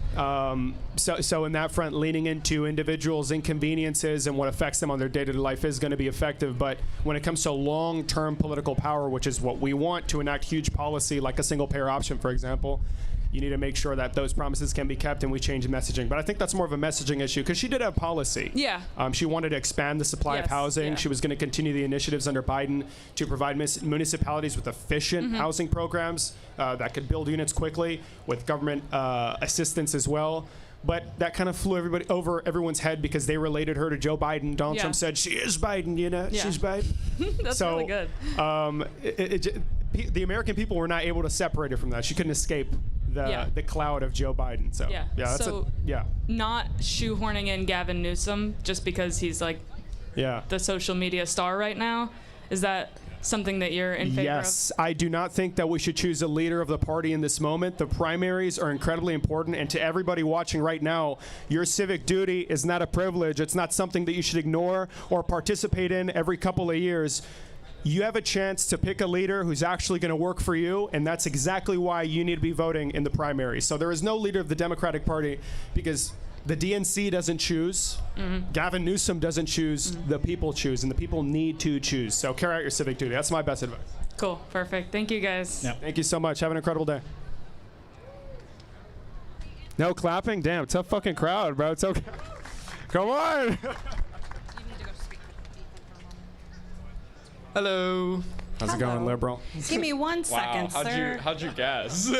Speaker 2: So in that front, leaning into individuals' inconveniences and what affects them on their day-to-day life is going to be effective. But when it comes to long-term political power, which is what we want to enact huge policy like a single-payer option, for example, you need to make sure that those promises can be kept and we change the messaging. But I think that's more of a messaging issue because she did have policy.
Speaker 6: Yeah.
Speaker 2: She wanted to expand the supply of
Speaker 6: Yes,
Speaker 2: housing.
Speaker 6: yeah.
Speaker 2: She was going to continue the initiatives under Biden to provide municipalities with efficient housing programs that could build units quickly with government assistance as well. But that kind of flew over everyone's head because they related her to Joe Biden. Donald
Speaker 6: Yeah.
Speaker 2: Trump said, she is Biden, you know,
Speaker 6: Yeah.
Speaker 2: she's Biden.
Speaker 6: That's
Speaker 2: So,
Speaker 6: really good.
Speaker 2: The American people were not able to separate her from that. She couldn't escape the cloud of Joe Biden. So
Speaker 6: Yeah.
Speaker 2: that's
Speaker 6: So- Not shoehorning in Gavin Newsom just because he's like
Speaker 2: yeah.
Speaker 6: the social media star right now. Is that something that you're in favor
Speaker 2: Yes, I do not think that we should choose a leader of the party in this moment. The primaries are incredibly important, and to everybody watching right now, your civic duty is not a privilege. It's not something that you should ignore or participate in every couple of years. You have a chance to pick a leader who's actually going to work for you, and that's exactly why you need to be voting in the primaries. So there is no leader of the Democratic Party because the DNC doesn't choose. Gavin Newsom doesn't choose. The people choose, and the people need to choose. So carry out your civic duty. That's my best advice.
Speaker 6: of? Cool. Perfect. Thank you guys.
Speaker 4: Yeah.
Speaker 2: Thank you so much. Have an incredible day. No clapping? Damn, tough fucking crowd, bro. It's okay. Come on.
Speaker 7: Hello.
Speaker 2: How's it going, liberal?
Speaker 1: Give me 1 second, sir.
Speaker 7: How'd you guess?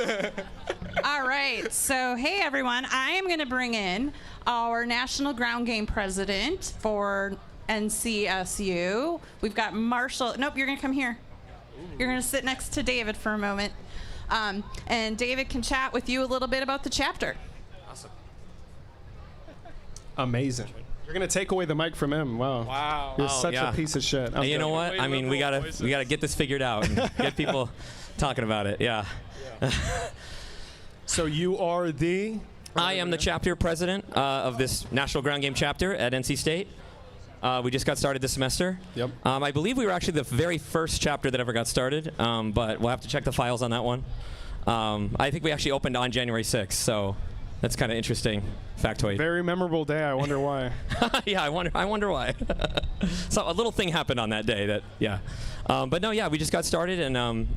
Speaker 1: All right. So, hey, everyone. I am going to bring in our National Ground Game President for NCSU. We've got Marshall. Nope, you're going to come here. You're going to sit next to David for a moment. And David can chat with you a little bit about the chapter.
Speaker 2: Amazing. You're going to take away the mic from him. Wow.
Speaker 7: Wow.
Speaker 2: You're
Speaker 8: Oh,
Speaker 2: such
Speaker 8: yeah.
Speaker 2: a piece of shit. I'm
Speaker 8: And you know
Speaker 2: joking.
Speaker 8: what?
Speaker 7: Way
Speaker 8: I mean, we
Speaker 7: liberal
Speaker 8: gotta
Speaker 7: voices.
Speaker 8: get this figured out and get people talking about it. Yeah.
Speaker 2: So you are the...
Speaker 8: I am the chapter president of this National Ground Game chapter at NC State. We just got started this semester.
Speaker 2: Yep.
Speaker 8: I believe we were actually the very first chapter that ever got started, but we'll have to check the files on that one. I think we actually opened on January 6th, so that's kind of interesting factoid.
Speaker 2: Very memorable day. I wonder why.
Speaker 8: Yeah, I wonder why. So a little thing happened on that day that, yeah. But no, yeah, we just got started, and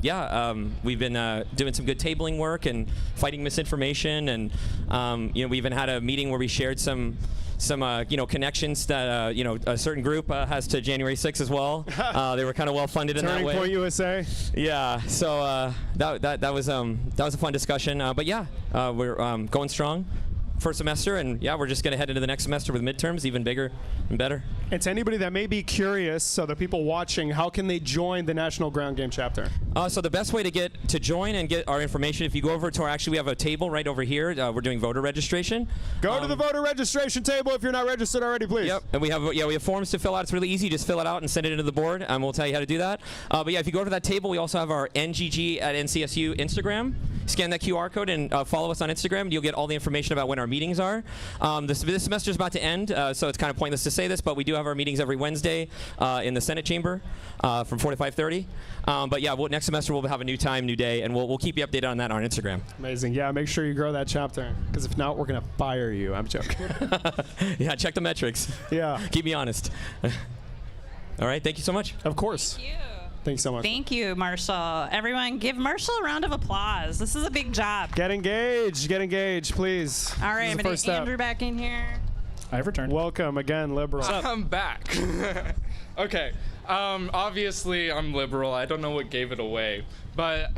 Speaker 8: we've been doing some good tabling work and fighting misinformation, and we even had a meeting where we shared some connections that a certain group has to January 6th as well. They were kind of well funded in that
Speaker 2: Turning
Speaker 8: way.
Speaker 2: Point USA.
Speaker 8: Yeah, so that was a fun discussion. But yeah, we're going strong. First semester, and yeah, we're just going to head into the next semester with midterms, even bigger and better.
Speaker 2: And to anybody that may be curious, so the people watching, how can they join the National Ground Game chapter?
Speaker 8: So the best way to join and get our information, if you go over to we have a table right over here. We're doing voter registration.
Speaker 2: Go to the voter registration table if you're not registered already, please.
Speaker 8: Yep, and we have forms to fill out. It's really easy. Just fill it out and send it into the board, and we'll tell you how to do that. But yeah, if you go to that table, we also have our NGG at NCSU Instagram. Scan that QR code and follow us on Instagram, and you'll get all the information about when our meetings are. This semester is about to end, so it's kind of pointless to say this, but we do have our meetings every Wednesday in the Senate chamber from 4 to 5:30. But yeah, next semester we'll have a new time, new day, and we'll keep you updated on that on Instagram.
Speaker 2: Amazing. Yeah, make sure you grow that chapter, because if not, we're going to fire you. I'm joking.
Speaker 8: Yeah, check the metrics.
Speaker 2: Yeah.
Speaker 8: Keep me honest. All right, thank you so much.
Speaker 2: Of course.
Speaker 1: Thank you.
Speaker 2: Thanks so much.
Speaker 1: Thank you, Marshall. Everyone, give Marshall a round of applause. This is a big job.
Speaker 2: Get engaged, please.
Speaker 1: All right, I'm
Speaker 2: This is the
Speaker 1: going
Speaker 2: first
Speaker 1: to
Speaker 2: step.
Speaker 1: Andrew back in here.
Speaker 4: I've returned.
Speaker 2: Welcome again, liberal.
Speaker 7: I'm back. Okay. Obviously, I'm liberal. I don't know what gave it away. But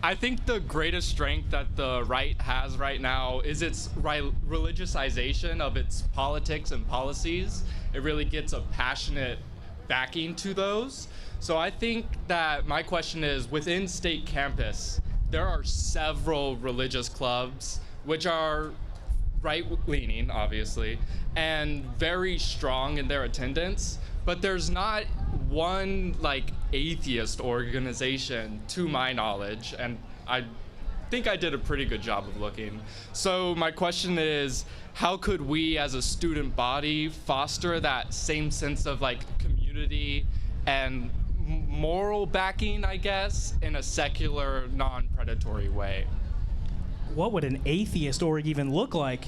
Speaker 7: I think the greatest strength that the right has right now is its religiousization of its politics and policies. It really gets a passionate backing to those. So I think that my question is, within state campus, there are several religious clubs which are right-leaning, obviously, and very strong in their attendance, but there's not one like atheist organization to my knowledge, and I think I did a pretty good job of looking. So my question is, how could we as a student body foster that same sense of like community and moral backing, I guess, in a secular, non-predatory way?
Speaker 4: What would an atheist org even look like?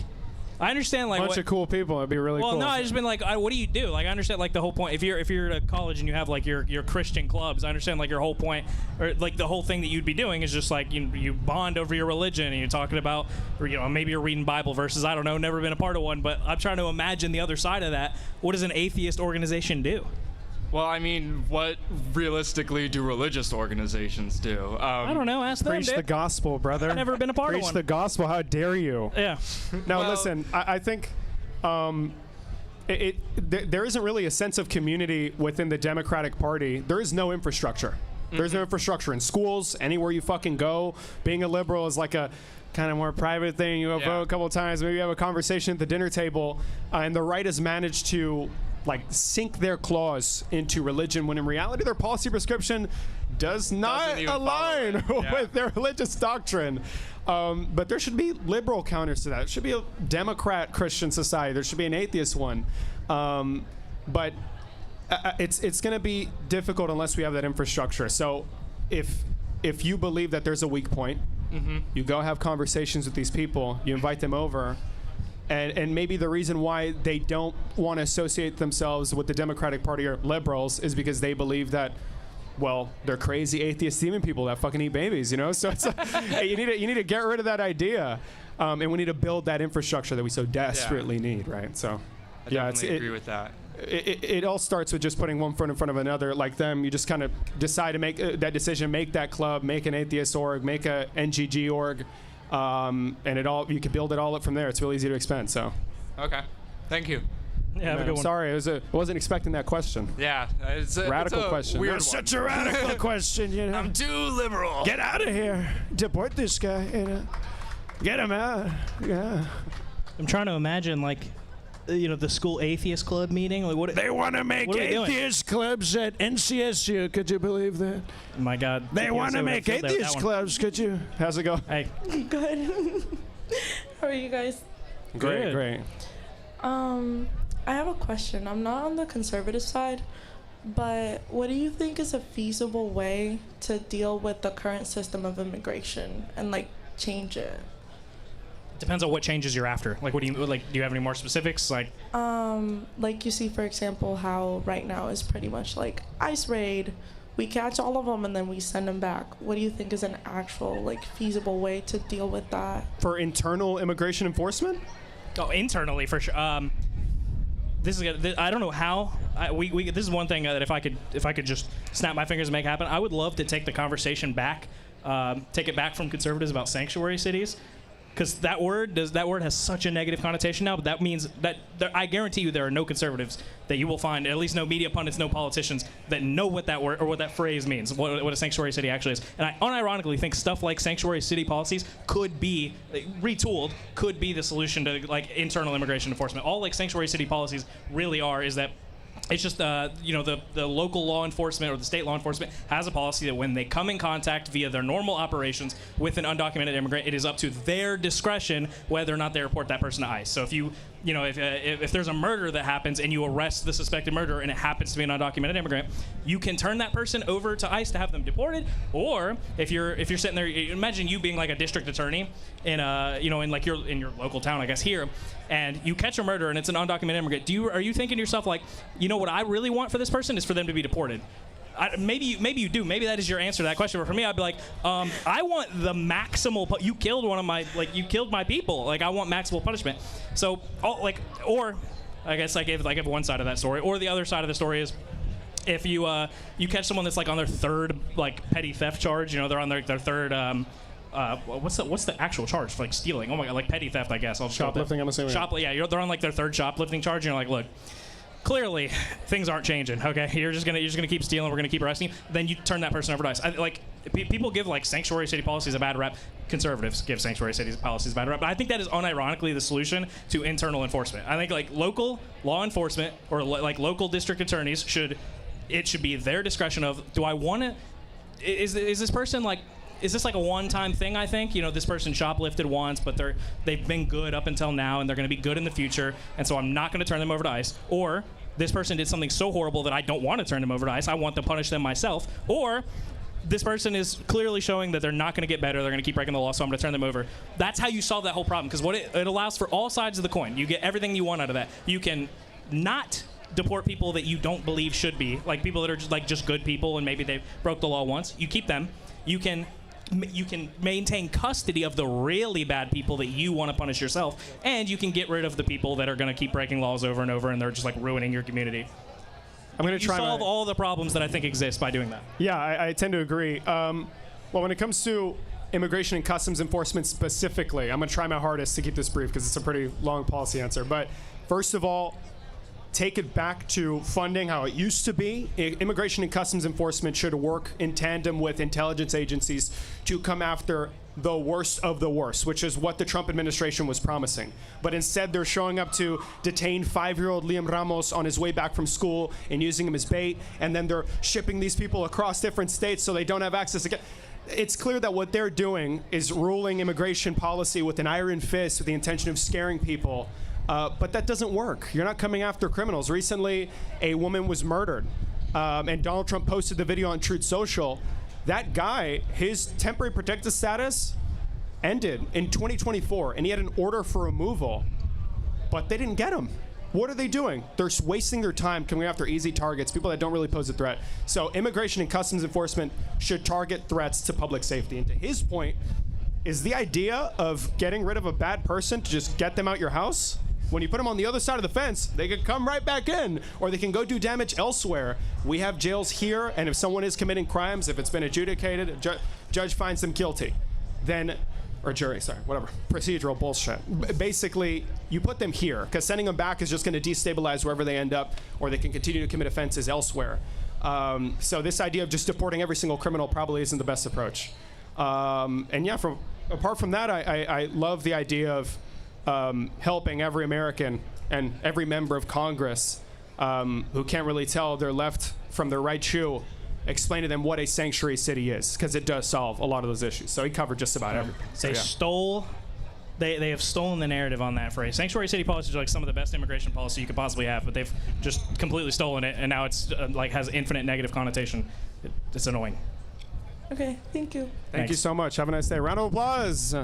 Speaker 4: I understand, like,
Speaker 2: Bunch of cool people. It'd be really cool.
Speaker 4: Well, no, I just been like, what do you do? Like, I understand, like, the whole point. If you're at college and you have like your Christian clubs, I understand, like, your whole point, or like the whole thing that you'd be doing is just like you bond over your religion and you're talking about, or maybe you're reading Bible verses. I don't know, never been a part of one, but I'm trying to imagine the other side of that. What does an atheist organization do?
Speaker 7: Well, I mean, what realistically do religious organizations do?
Speaker 4: I don't know. Ask them.
Speaker 2: Preach the gospel, brother.
Speaker 4: I've never been a part of one.
Speaker 2: Preach the gospel. How dare you?
Speaker 4: Yeah.
Speaker 2: Now,
Speaker 7: Well-
Speaker 2: listen, I think there isn't really a sense of community within the Democratic Party. There is no infrastructure. There's no infrastructure in schools, anywhere you fucking go. Being a liberal is like a kind of more private thing. You vote a couple of times, maybe you have a conversation at the dinner table, and the right has managed to like sink their claws into religion when in reality their policy prescription does not
Speaker 7: Doesn't even
Speaker 2: align
Speaker 7: follow it. Yeah.
Speaker 2: with their religious doctrine. But there should be liberal counters to that. There should be a Democrat Christian society. There should be an atheist one. But it's going to be difficult unless we have that infrastructure. So if you believe that there's a weak point, you go have conversations with these people, you invite them over, and maybe the reason why they don't want to associate themselves with the Democratic Party or liberals is because they believe that, well, they're crazy atheist demon people that fucking eat babies, So it's hey, you need to get rid of that idea, and we need to build that infrastructure that we so desperately need, right? So,
Speaker 7: I definitely agree with that.
Speaker 2: It all starts with just putting one foot in front of another. Like them, you just kind of decide to make that decision, make that club, make an atheist org, make a NGG org, and you can build it all up from there. It's really easy to expand. So,
Speaker 7: Okay. Thank you.
Speaker 4: Yeah, have a good
Speaker 2: I'm
Speaker 4: one.
Speaker 2: sorry, I wasn't expecting that question.
Speaker 7: Yeah. It's a
Speaker 2: Radical
Speaker 7: it's a
Speaker 2: question.
Speaker 7: Weird
Speaker 2: That's
Speaker 7: one.
Speaker 2: such a radical question.
Speaker 7: I'm too liberal.
Speaker 2: Get out of here! Deport this guy. Get him out. Yeah.
Speaker 4: I'm trying to imagine, like, the school atheist club meeting. Like, what
Speaker 9: They want to make
Speaker 4: What are we doing?
Speaker 9: atheist clubs at NCSU. Could you believe that?
Speaker 4: Oh my God.
Speaker 9: They want to make atheist clubs. Could you?
Speaker 2: How's it go?
Speaker 4: Hey,
Speaker 10: Good. How are you guys?
Speaker 2: Great, great.
Speaker 10: I have a question. I'm not on the conservative side, but what do you think is a feasible way to deal with the current system of immigration and like change it?
Speaker 4: depends on what changes you're after. Like, what do you like? Do you have any more specifics? Like
Speaker 10: you see, for example, how right now is pretty much like ICE raid. We catch all of them and then we send them back. What do you think is an actual, like, feasible way to deal with that?
Speaker 2: For internal immigration enforcement?
Speaker 4: Oh, internally for sure. This is I don't know how. This is one thing that if I could just snap my fingers and make it happen, I would love to take the conversation back, take it back from conservatives about sanctuary cities. Because that word has such a negative connotation now, but that means that I guarantee you there are no conservatives that you will find, at least no media pundits, no politicians, that know what that word or what that phrase means, what a sanctuary city actually is. And I unironically think stuff like sanctuary city policies could be retooled, could be the solution to like internal immigration enforcement. All like sanctuary city policies really are is that it's just the local law enforcement or the state law enforcement has a policy that when they come in contact via their normal operations with an undocumented immigrant, it is up to their discretion whether or not they report that person to ICE. So if there's a murder that happens and you arrest the suspected murderer and it happens to be an undocumented immigrant, you can turn that person over to ICE to have them deported. Or if you're sitting there, imagine you being like a district attorney in your local town, I guess here, and you catch a murderer and it's an undocumented immigrant. Are you thinking to yourself like, what I really want for this person is for them to be deported? Maybe you do. Maybe that is your answer to that question. But for me, I'd be like, I want the maximal. You killed you killed my people. Like, I want maximal punishment. So, or I guess I give one side of that story. Or the other side of the story is, if you catch someone that's like on their third petty theft charge. They're on their third. What's the actual charge for stealing? Oh my god, petty theft, I guess.
Speaker 2: Shoplifting, I'm assuming.
Speaker 4: They're on their third shoplifting charge. And you're like, look, clearly things aren't changing. Okay, you're just gonna keep stealing. We're gonna keep arresting you. Then you turn that person over to ICE. People give like sanctuary city policies a bad rap. Conservatives give sanctuary city policies a bad rap. But I think that is unironically the solution to internal enforcement. I think like local law enforcement or like local district attorneys should be their discretion of, do I want to? Is this person like? Is this like a one-time thing? I think this person shoplifted once, but they've been good up until now, and they're going to be good in the future, and so I'm not going to turn them over to ICE. Or this person did something so horrible that I don't want to turn them over to ICE. I want to punish them myself. Or this person is clearly showing that they're not going to get better. They're going to keep breaking the law, so I'm going to turn them over. That's how you solve that whole problem, because what it allows for all sides of the coin. You get everything you want out of that. You can not deport people that you don't believe should be, like people that are just good people and maybe they broke the law once. You keep them. You can maintain custody of the really bad people that you want to punish yourself, and you can get rid of the people that are going to keep breaking laws over and over, and they're just like ruining your community.
Speaker 2: I'm going to try
Speaker 4: solve all the problems that I think exist by doing that.
Speaker 2: Yeah, I tend to agree. Well, when it comes to immigration and customs enforcement specifically, I'm going to try my hardest to keep this brief because it's a pretty long policy answer. But first of all, take it back to funding how it used to be. Immigration and customs enforcement should work in tandem with intelligence agencies to come after the worst of the worst, which is what the Trump administration was promising. But instead, they're showing up to detain 5-year-old Liam Ramos on his way back from school and using him as bait, and then they're shipping these people across different states so they don't have access to get. It's clear that what they're doing is ruling immigration policy with an iron fist with the intention of scaring people. But that doesn't work. You're not coming after criminals. Recently, a woman was murdered, and Donald Trump posted the video on Truth Social. That guy, his temporary protected status ended in 2024, and he had an order for removal, but they didn't get him. What are they doing? They're wasting their time coming after easy targets, people that don't really pose a threat. So immigration and customs enforcement should target threats to public safety. And to his point, is the idea of getting rid of a bad person to just get them out your house? When you put them on the other side of the fence, they could come right back in, or they can go do damage elsewhere. We have jails here, and if someone is committing crimes, if it's been adjudicated, judge finds them guilty, then, or jury, sorry, whatever, procedural bullshit. Basically, you put them here, because sending them back is just going to destabilize wherever they end up, or they can continue to commit offenses elsewhere. So this idea of just deporting every single criminal probably isn't the best approach. And yeah, apart from that, I love the idea of helping every American and every member of Congress who can't really tell their left from their right shoe, explain to them what a sanctuary city is, because it does solve a lot of those issues. So he covered just about everything. They have stolen the narrative on that phrase. Sanctuary city policies are like some of the best immigration policy you could possibly have, but they've just completely stolen it, and now it's has infinite negative connotation. It's annoying.
Speaker 10: Okay, thank you.
Speaker 2: Thank you so much. Have a nice day. Round of applause.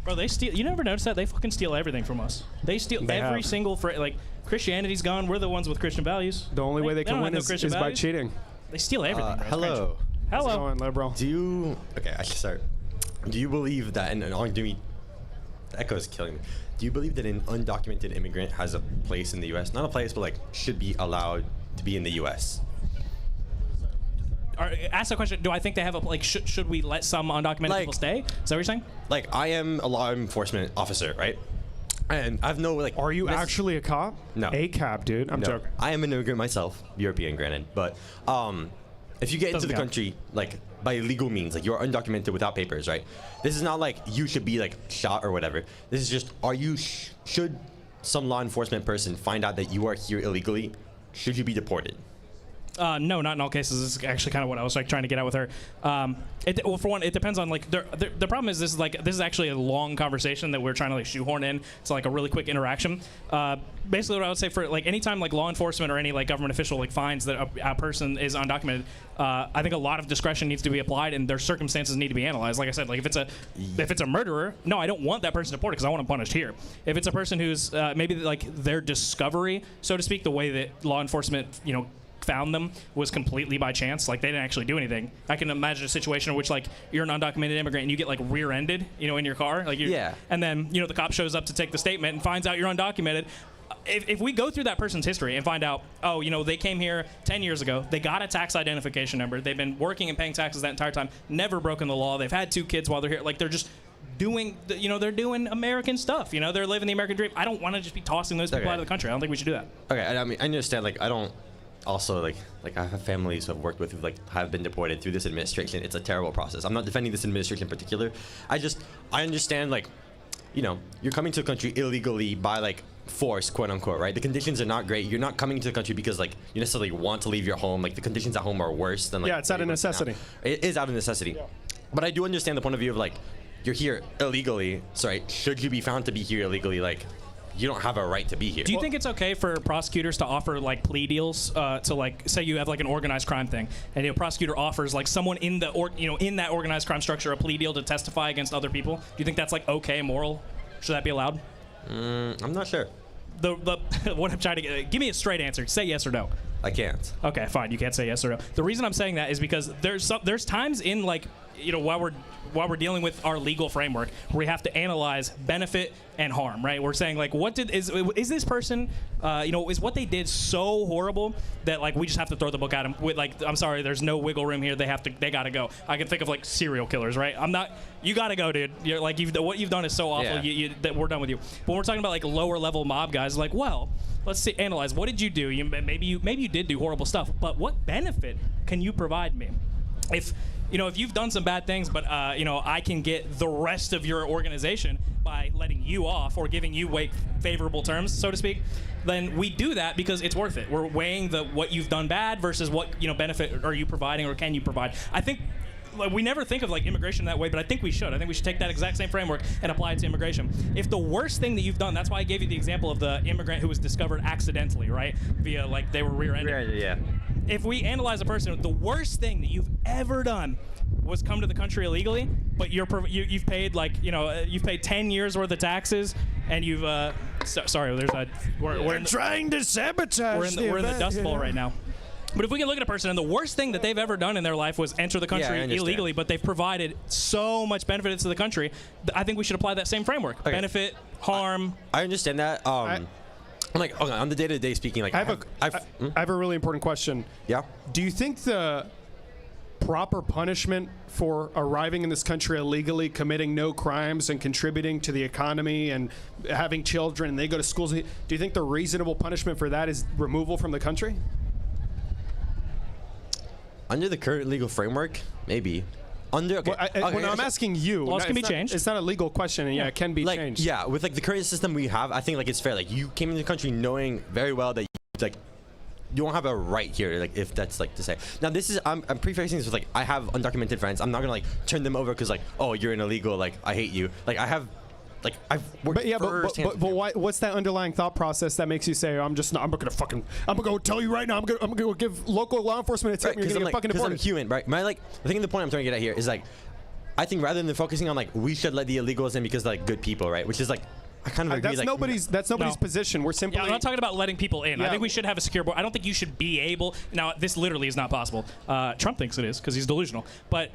Speaker 4: Bro, they steal. You never noticed that? They fucking steal everything from us. They steal every single Christianity's gone. We're the ones with Christian values.
Speaker 2: The only way they can win is by cheating.
Speaker 4: They steal everything.
Speaker 11: Hello.
Speaker 2: How's it going, liberal?
Speaker 11: I should start. Do you believe that the echo is killing me. Do you believe that an undocumented immigrant has a place in the U.S.? Not a place, but should be allowed to be in the U.S.?
Speaker 4: Ask the question. Do I think they have a should we let some undocumented people stay? Is that what you're saying?
Speaker 11: I am a law enforcement officer, right? And I've no
Speaker 2: Are you actually a cop?
Speaker 11: No.
Speaker 2: A cop, dude. I'm joking.
Speaker 11: I am an immigrant myself, European, granted. But if you get into the country by legal means, you're undocumented without papers, right? This is not you should be shot or whatever. This is just should some law enforcement person find out that you are here illegally, should you be deported?
Speaker 4: No, not in all cases. This is actually kind of what I was trying to get at with her. Well, for one, it depends on the problem is this is actually a long conversation that we're trying to shoehorn in. It's a really quick interaction. Basically, what I would say for anytime law enforcement or any government official finds that a person is undocumented, I think a lot of discretion needs to be applied and their circumstances need to be analyzed. Like I said, if it's a murderer, no, I don't want that person deported because I want him punished here. If it's a person who's maybe their discovery, so to speak, the way that law enforcement found them was completely by chance. They didn't actually do anything. I can imagine a situation in which you're an undocumented immigrant and you get rear-ended, in your car. And then the cop shows up to take the statement and finds out you're undocumented. If we go through that person's history and find out, they came here 10 years ago, they got a tax identification number, they've been working and paying taxes that entire time, never broken the law, they've had 2 kids while they're here, they're just doing, they're doing American stuff. They're living the American dream. I don't want to just be tossing those people out of the country. I don't think we should do that.
Speaker 11: Okay, I mean, I understand. Like, I don't. Also, like I have families who I've worked with who have been deported through this administration. It's a terrible process. I'm not defending this administration in particular. I understand, like, you're coming to a country illegally by force, quote unquote, right? The conditions are not great. You're not coming to the country because you necessarily want to leave your home. Like, the conditions at home are worse than
Speaker 2: it's out of necessity.
Speaker 11: It is out of necessity. Yeah. But I do understand the point of view of you're here illegally. Sorry, should you be found to be here illegally, you don't have a right to be here.
Speaker 4: Do you think it's okay for prosecutors to offer plea deals to say you have an organized crime thing, and a prosecutor offers someone in the in that organized crime structure a plea deal to testify against other people? Do you think that's okay, moral? Should that be allowed?
Speaker 11: I'm not sure.
Speaker 4: The what I'm trying to get, give me a straight answer. Say yes or no.
Speaker 11: I can't.
Speaker 4: Okay, fine. You can't say yes or no. The reason I'm saying that is because there's times in while we're dealing with our legal framework where we have to analyze benefit and harm, right? We're saying is this person, is what they did so horrible that we just have to throw the book at them with I'm sorry, there's no wiggle room here. They gotta go. I can think of serial killers, right? You gotta go, dude. You're what you've done is so awful.
Speaker 11: Yeah.
Speaker 4: That we're done with you. But when we're talking about lower level mob guys, well, let's analyze. What did you do? Maybe you did do horrible stuff, but what benefit can you provide me? If you've done some bad things, but I can get the rest of your organization by letting you off or giving you favorable terms, so to speak, then we do that because it's worth it. We're weighing what you've done bad versus what benefit are you providing or can you provide. I think we never think of immigration that way, but I think we should. I think we should take that exact same framework and apply it to immigration. If the worst thing that you've done, that's why I gave you the example of the immigrant who was discovered accidentally, right? Via they were rear-ended.
Speaker 11: Yeah.
Speaker 4: If we analyze a person, the worst thing that you've ever done was come to the country illegally, but you've paid you've paid 10 years worth of taxes, and you've sorry, there's a we're
Speaker 9: trying to sabotage.
Speaker 4: We're in the Dust Bowl right now. But if we can look at a person and the worst thing that they've ever done in their life was enter the country illegally, but they've provided so much benefit to the country, I think we should apply that same framework. Okay. Benefit, harm.
Speaker 11: I understand that. On the day-to-day speaking,
Speaker 2: I have a really important question.
Speaker 11: Yeah.
Speaker 2: Do you think the proper punishment for arriving in this country illegally, committing no crimes, and contributing to the economy and having children, and they go to schools, do you think the reasonable punishment for that is removal from the country?
Speaker 11: Under the current legal framework, maybe.
Speaker 2: When I'm asking you,
Speaker 4: laws can be changed.
Speaker 2: It's not a legal question, and it can be changed.
Speaker 11: Yeah, with the current system we have, I think it's fair. You came into the country knowing very well that you don't have a right here, if that's to say. Now this is I'm prefacing this with I have undocumented friends. I'm not gonna turn them over because oh, you're an illegal, I hate you. I have I've worked
Speaker 2: but what's that underlying thought process that makes you say, I'm gonna go tell you right now, I'm gonna give local law enforcement a tip, and you're gonna get fucking deported.
Speaker 11: Because I'm human, right? I think the point I'm trying to get at here is I think rather than focusing on we should let the illegals in because they're good people, right? Which is I kind of agree.
Speaker 2: That's nobody's position. We're simply.
Speaker 4: I'm not talking about letting people in. I think we should have a secure border. I don't think you should be able. Now, this literally is not possible. Trump thinks it is because he's delusional. But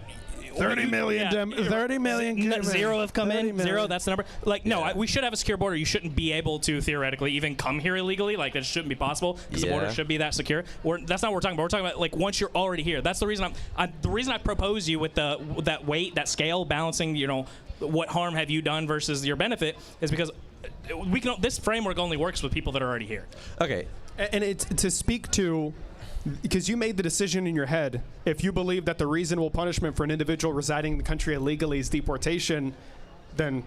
Speaker 9: 30 million.
Speaker 4: Zero have come in. Zero. That's the number. We should have a secure border. You shouldn't be able to theoretically even come here illegally. That shouldn't be possible because the border should be that secure. That's not what we're talking about. We're talking about once you're already here. That's the reason the reason I propose you with that weight, that scale, balancing. What harm have you done versus your benefit is because this framework only works with people that are already here.
Speaker 11: Okay.
Speaker 2: And it's to speak to, because you made the decision in your head, if you believe that the reasonable punishment for an individual residing in the country illegally is deportation, then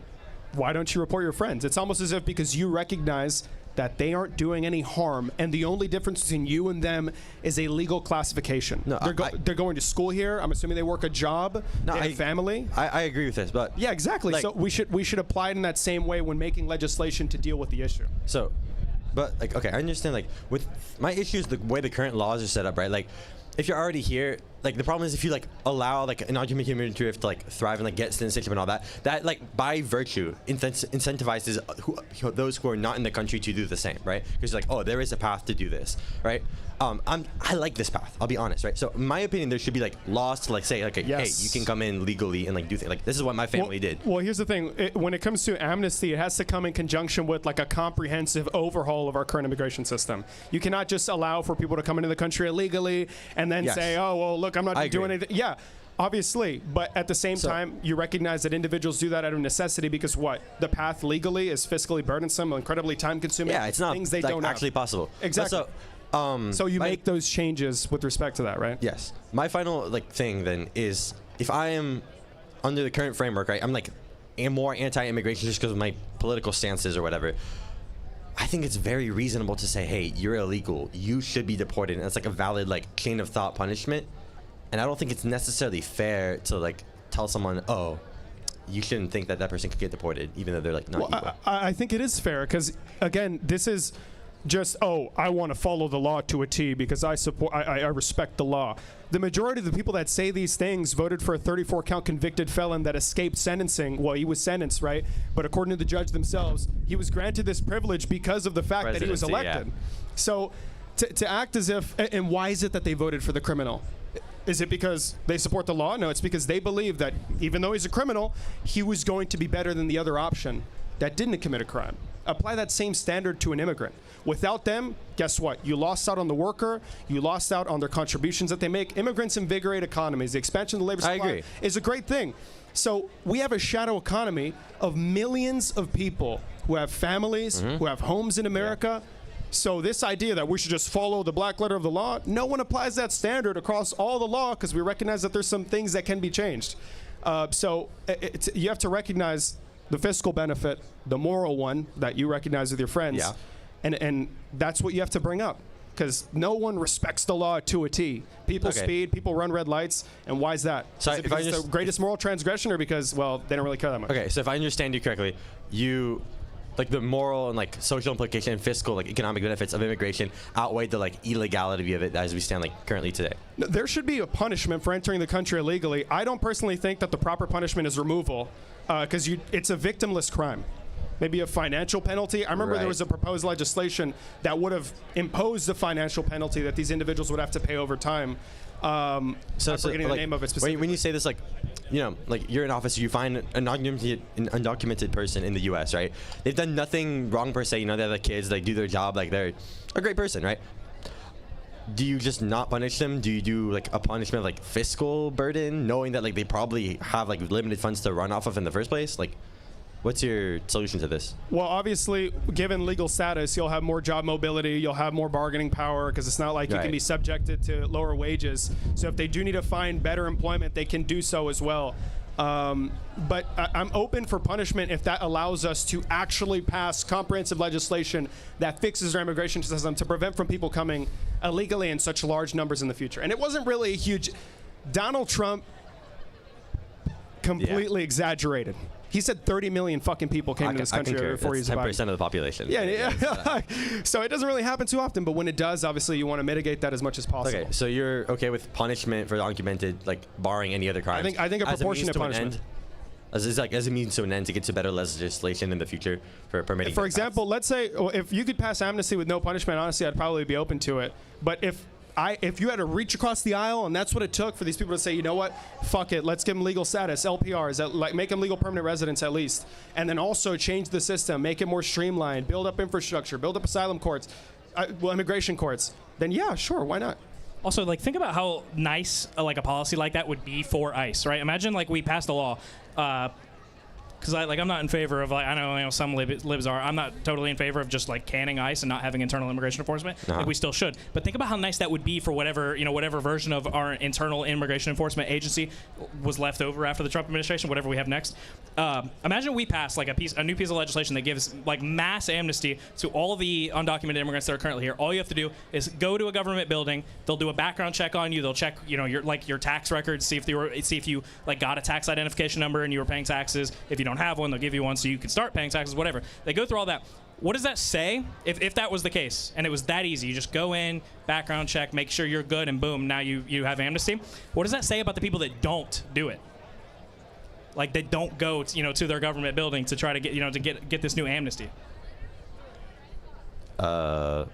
Speaker 2: why don't you report your friends? It's almost as if because you recognize that they aren't doing any harm, and the only difference between you and them is a legal classification. No, they're going to school here. I'm assuming they work a job. They have a family.
Speaker 11: I agree with this, but
Speaker 2: yeah, exactly. So we should apply it in that same way when making legislation to deal with the issue.
Speaker 11: So, but okay, I understand. With my issue is the way the current laws are set up, right? If you're already here, the problem is if you allow an undocumented immigrant to thrive and get citizenship and all that by virtue incentivizes those who are not in the country to do the same, right? Because oh, there is a path to do this, right? I like this path. I'll be honest, right? So in my opinion, there should be laws to say hey, you can come in legally and do things. This is what my family did.
Speaker 2: Well, here's the thing. When it comes to amnesty, it has to come in conjunction with a comprehensive overhaul of our current immigration system. You cannot just allow for people to come into the country illegally and then say, oh, well, look, I'm not doing anything. Yeah. Obviously, but at the same time, you recognize that individuals do that out of necessity because what? The path legally is fiscally burdensome, incredibly time-consuming.
Speaker 11: Yeah, it's not
Speaker 2: things they
Speaker 11: like,
Speaker 2: don't
Speaker 11: actually
Speaker 2: have.
Speaker 11: possible.
Speaker 2: Exactly. So you make those changes with respect to that, right?
Speaker 11: Yes. My final thing then is if I am under the current framework, right? I'm more anti-immigration just because of my political stances or whatever. I think it's very reasonable to say, hey, you're illegal. You should be deported. And it's a valid chain of thought punishment. And I don't think it's necessarily fair to tell someone, oh, you shouldn't think that person could get deported, even though they're not equal.
Speaker 2: I think it is fair because, again, this is just, I want to follow the law to a T because I respect the law. The majority of the people that say these things voted for a 34-count convicted felon that escaped sentencing. Well, he was sentenced, right? But according to the judge themselves, he was granted this privilege because of the fact that he was elected. Yeah. So to act as if, and why is it that they voted for the criminal? Is it because they support the law? No, it's because they believe that even though he's a criminal, he was going to be better than the other option that didn't commit a crime. Apply that same standard to an immigrant. Without them, guess what? You lost out on the worker. You lost out on their contributions that they make. Immigrants invigorate economies. The expansion of the labor supply is a great thing. So we have a shadow economy of millions of people who have families, who have homes in America. Yeah. So this idea that we should just follow the black letter of the law, no one applies that standard across all the law because we recognize that there's some things that can be changed. So you have to recognize the fiscal benefit, the moral one that you recognize with your friends, and that's what you have to bring up because no one respects the law to a T. People speed, people run red lights, and why is that?
Speaker 11: So
Speaker 2: is it because it's the greatest moral transgression or because, well, they don't really care that much?
Speaker 11: Okay, so if I understand you correctly, you... the moral and social implication and fiscal economic benefits of immigration outweigh the illegality of it as we stand currently today.
Speaker 2: There should be a punishment for entering the country illegally. I don't personally think that the proper punishment is removal because it's a victimless crime. Maybe a financial penalty. I remember there was a proposed legislation that would have imposed a financial penalty that these individuals would have to pay over time. I'm forgetting the name of it specifically.
Speaker 11: When you say this, you're in office, you find an undocumented person in the U.S., right? They've done nothing wrong per se. They have kids, they do their job, they're a great person, right? Do you just not punish them? Do you do a punishment fiscal burden, knowing that they probably have limited funds to run off of in the first place? What's your solution to this?
Speaker 2: Well, obviously, given legal status, you'll have more job mobility, you'll have more bargaining power because it's not like you can be subjected to lower wages. So if they do need to find better employment, they can do so as well. But I'm open for punishment if that allows us to actually pass comprehensive legislation that fixes our immigration system to prevent from people coming illegally in such large numbers in the future. And it wasn't really a huge... Donald Trump completely exaggerated. He said 30 million fucking people came to this country over 4 years.
Speaker 11: 10% of the population.
Speaker 2: Yeah. So it doesn't really happen too often, but when it does, obviously you want to mitigate that as much as possible.
Speaker 11: Okay, so you're okay with punishment for the undocumented, barring any other crimes?
Speaker 2: I think a proportionate punishment.
Speaker 11: As a means to an end to get to better legislation in the future for permitting.
Speaker 2: For example, let's say if you could pass amnesty with no punishment, honestly, I'd probably be open to it. But if you had to reach across the aisle and that's what it took for these people to say, you know what, fuck it, let's give them legal status, LPRs, make them legal permanent residents at least, and then also change the system, make it more streamlined, build up infrastructure, build up asylum courts, immigration courts, then yeah, sure, why not?
Speaker 4: Also, think about how nice a policy like that would be for ICE, right? Imagine we passed a law. Because I'm not in favor of I know some libs are. I'm not totally in favor of just canning ICE and not having internal immigration enforcement. We still should. But think about how nice that would be for whatever version of our internal immigration enforcement agency was left over after the Trump administration, whatever we have next. Imagine we pass a new piece of legislation that gives mass amnesty to all the undocumented immigrants that are currently here. All you have to do is go to a government building. They'll do a background check on you. They'll check your tax records, see if you got a tax identification number and you were paying taxes. If you don't have one, they'll give you one so you can start paying taxes, whatever. They go through all that. What does that say if that was the case and it was that easy? You just go in, background check, make sure you're good, and boom, now you have amnesty. What does that say about the people that don't do it? They don't go to their government building to try to get this new amnesty.
Speaker 11: I'm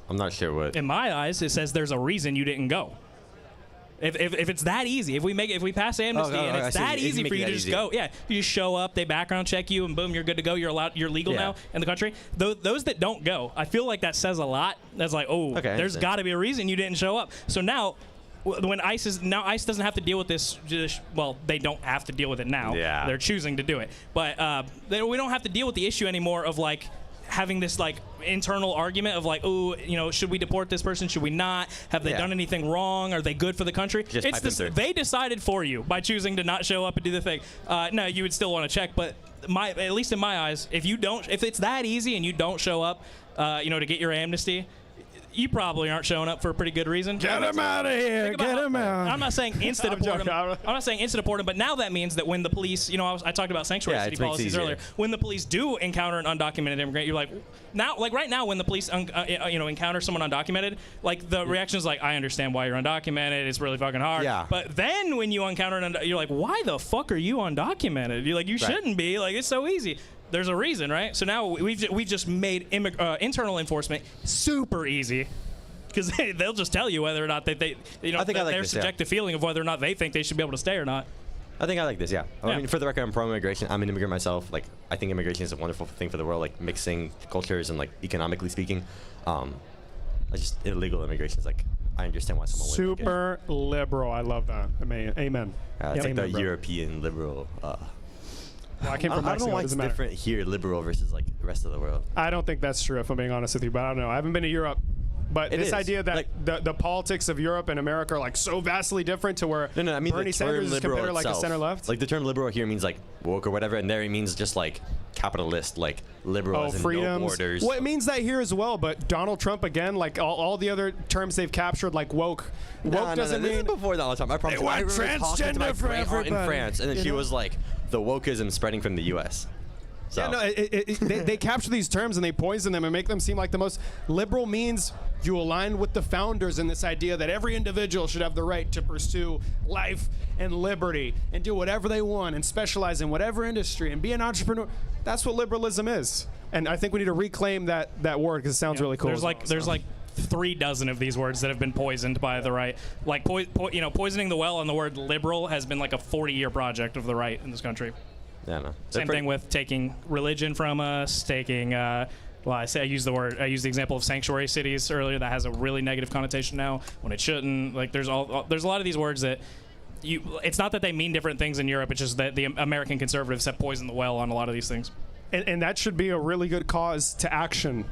Speaker 11: not sure what.
Speaker 4: In my eyes, it says there's a reason you didn't go. If it's that easy, if we pass amnesty and it's that easy for you to just go, you just show up, they background check you, and boom, you're good to go. You're legal now in the country. Those that don't go, I feel like that says a lot. That's there's got to be a reason you didn't show up. So now, when ICE doesn't have to deal with this. Well, they don't have to deal with it now.
Speaker 11: Yeah.
Speaker 4: They're choosing to do it, but we don't have to deal with the issue anymore of like having this like internal argument of like, oh, should we deport this person? Should we not? Have they done anything wrong? Are they good for the country?
Speaker 11: Just pipe them through.
Speaker 4: They decided for you by choosing to not show up and do the thing. No, you would still want to check, but at least in my eyes, if it's that easy and you don't show up, to get your amnesty, you probably aren't showing up for a pretty good reason.
Speaker 9: Get him out of here. Get him out.
Speaker 4: I'm not saying instant deport him. I'm not saying instant deport him, but now that means that when the police, I talked about sanctuary city policies earlier. When the police do encounter an undocumented immigrant, you're like, right now, when the police, encounter someone undocumented, like the reaction is like, I understand why you're undocumented. It's really fucking hard.
Speaker 11: Yeah.
Speaker 4: But then when you encounter you're like, why the fuck are you undocumented? You're like, you shouldn't be. Like, it's so easy. There's a reason, right? So now we've just made internal enforcement super easy, because they'll just tell you whether or not they're subject to feeling of whether or not they think they should be able to stay or not.
Speaker 11: I think I like this, yeah. I mean, for the record, I'm pro-immigration. I'm an immigrant myself. Like, I think immigration is a wonderful thing for the world, like mixing cultures and like economically speaking. Illegal immigration is like, I understand why someone would.
Speaker 2: Super liberal. I love that. Amen.
Speaker 11: It's like the European liberal.
Speaker 2: Well, I came from Mexico.
Speaker 11: I don't know why it's different here, liberal versus like the rest of the world.
Speaker 2: I don't think that's true, if I'm being honest with you, but I don't know. I haven't been to Europe. But this idea that the politics of Europe and America are like so vastly different to where
Speaker 11: I mean
Speaker 2: Bernie Sanders is compared like a center left.
Speaker 11: Like the term liberal here means like woke or whatever, and there it means just like capitalist, like liberal as in no borders.
Speaker 2: Well, it means that here as well, but Donald Trump again, like all the other terms they've captured, like woke. Woke doesn't mean.
Speaker 11: This is before Donald Trump. I promise.
Speaker 9: They want transgender for everybody
Speaker 11: in France, and then she was like, the wokeism spreading from the U.S. So.
Speaker 2: Yeah, no, they capture these terms and they poison them and make them seem like the most liberal means you align with the founders in this idea that every individual should have the right to pursue life and liberty and do whatever they want and specialize in whatever industry and be an entrepreneur. That's what liberalism is. And I think we need to reclaim that word because it sounds really cool.
Speaker 4: There's like 3 dozen of these words that have been poisoned by the right. Like poisoning the well on the word liberal has been like a 40-year project of the right in this country.
Speaker 11: Yeah, no.
Speaker 4: Same thing with taking religion from us, taking. I used the example of sanctuary cities earlier. That has a really negative connotation now when it shouldn't. Like there's a lot of these words that it's not that they mean different things in Europe. It's just that the American conservatives have poisoned the well on a lot of these things.
Speaker 2: And that should be a really good cause to action.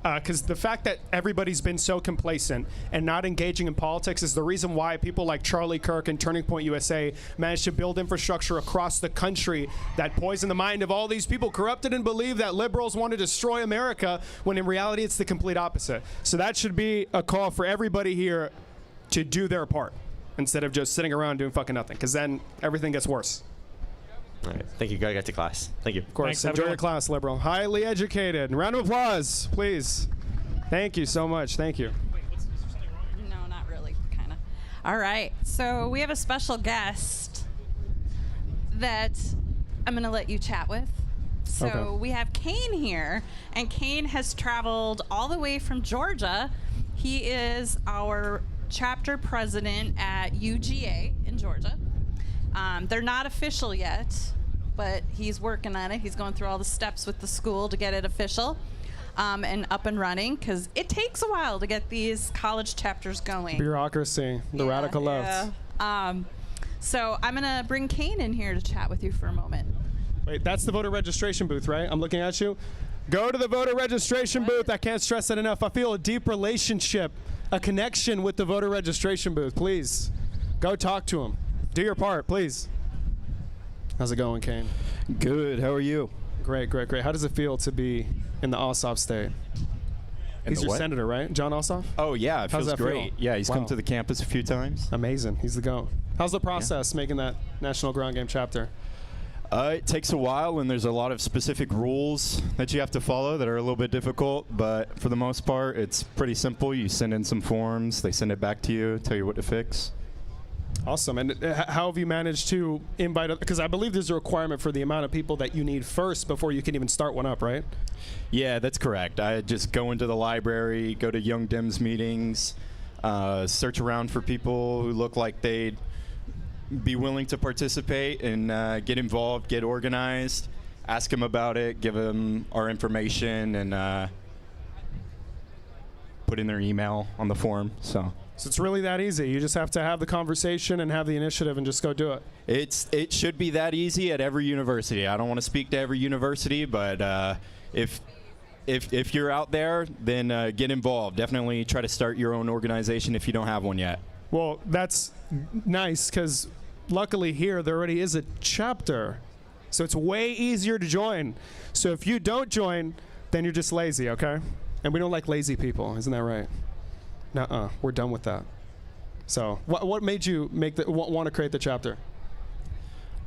Speaker 2: Because the fact that everybody's been so complacent and not engaging in politics is the reason why people like Charlie Kirk and Turning Point USA managed to build infrastructure across the country that poisoned the mind of all these people corrupted and believe that liberals want to destroy America when in reality it's the complete opposite. So that should be a call for everybody here to do their part instead of just sitting around doing fucking nothing, because then everything gets worse.
Speaker 11: All right. Thank you. Gotta get to class. Thank you.
Speaker 2: Of course. Thanks, enjoy the class, liberal. Highly educated. Round of applause, please. Thank you so much. Thank you.
Speaker 1: No, not really. Kind of. All right. So we have a special guest that I'm going to let you chat with. So we have Kane here, and Kane has traveled all the way from Georgia. He is our chapter president at UGA in Georgia. They're not official yet, but he's working on it. He's going through all the steps with the school to get it official and up and running, because it takes a while to get these college chapters going.
Speaker 2: Bureaucracy, the radical left.
Speaker 1: So I'm going to bring Kane in here to chat with you for a moment.
Speaker 2: Wait, that's the voter registration booth, right? I'm looking at you. Go to the voter registration booth. I can't stress that enough. I feel a deep relationship, a connection with the voter registration booth. Please, go talk to them. Do your part, please. How's it going, Kane?
Speaker 12: Good. How are you?
Speaker 2: Great. How does it feel to be in the Ossoff state? He's your senator, right? John Ossoff?
Speaker 12: Oh, yeah. It feels great.
Speaker 2: Feel?
Speaker 12: Yeah, he's come to the campus a few times.
Speaker 2: Amazing. He's the GOAT. How's the process making that National Ground Game chapter?
Speaker 12: It takes a while, and there's a lot of specific rules that you have to follow that are a little bit difficult, but for the most part, it's pretty simple. You send in some forms, they send it back to you, tell you what to fix.
Speaker 2: Awesome. And how have you managed to invite, because I believe there's a requirement for the amount of people that you need first before you can even start one up, right?
Speaker 12: Yeah, that's correct. I just go into the library, go to Young Dems meetings, search around for people who look like they'd be willing to participate and get involved, get organized, ask them about it, give them our information, and put in their email on the form. So
Speaker 2: So it's really that easy. You just have to have the conversation and have the initiative and just go do it.
Speaker 12: It should be that easy at every university. I don't want to speak to every university, but if you're out there, then get involved. Definitely try to start your own organization if you don't have one yet.
Speaker 2: Well, that's nice because luckily here there already is a chapter. So it's way easier to join. So if you don't join, then you're just lazy, okay? And we don't like lazy people, isn't that right? Nuh-uh, we're done with that. So what made you want to create the chapter?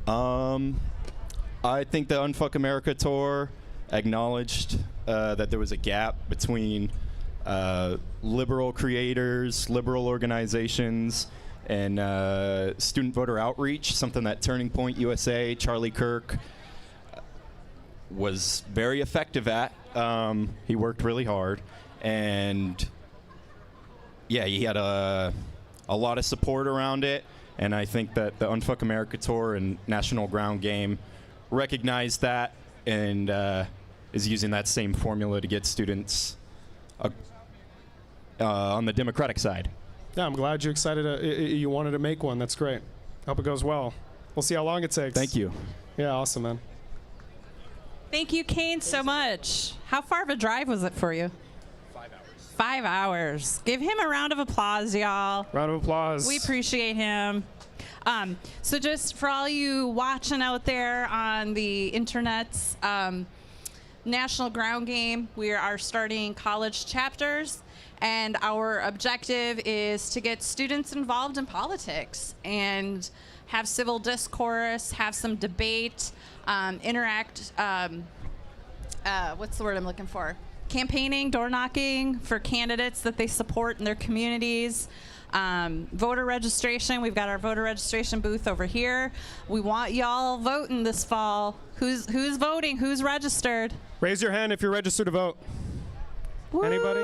Speaker 12: I think the Unfuck America tour acknowledged that there was a gap between liberal creators, liberal organizations, and student voter outreach, something that Turning Point USA, Charlie Kirk, was very effective at. He worked really hard, and yeah, he had a lot of support around it, and I think that the Unfuck America tour and National Ground Game recognized that and is using that same formula to get students on the Democratic side.
Speaker 2: Yeah, I'm glad you you wanted to make one. That's great. Hope it goes well. We'll see how long it takes.
Speaker 12: Thank you.
Speaker 2: Yeah, awesome, man.
Speaker 1: Thank you, Kane, so much. How far of a drive was it for you? 5 hours. Give him a round of applause, y'all.
Speaker 2: Round of applause.
Speaker 1: We appreciate him. So just for all you watching out there on the internets, National Ground Game, we are starting college chapters, and our objective is to get students involved in politics and have civil discourse, have some debate, interact, what's the word I'm looking for? Campaigning, door knocking for candidates that they support in their communities. Voter registration, we've got our voter registration booth over here. We want y'all voting this fall. Who's voting? Who's registered?
Speaker 2: Raise your hand if you're registered to vote.
Speaker 1: Woo!
Speaker 2: Anybody?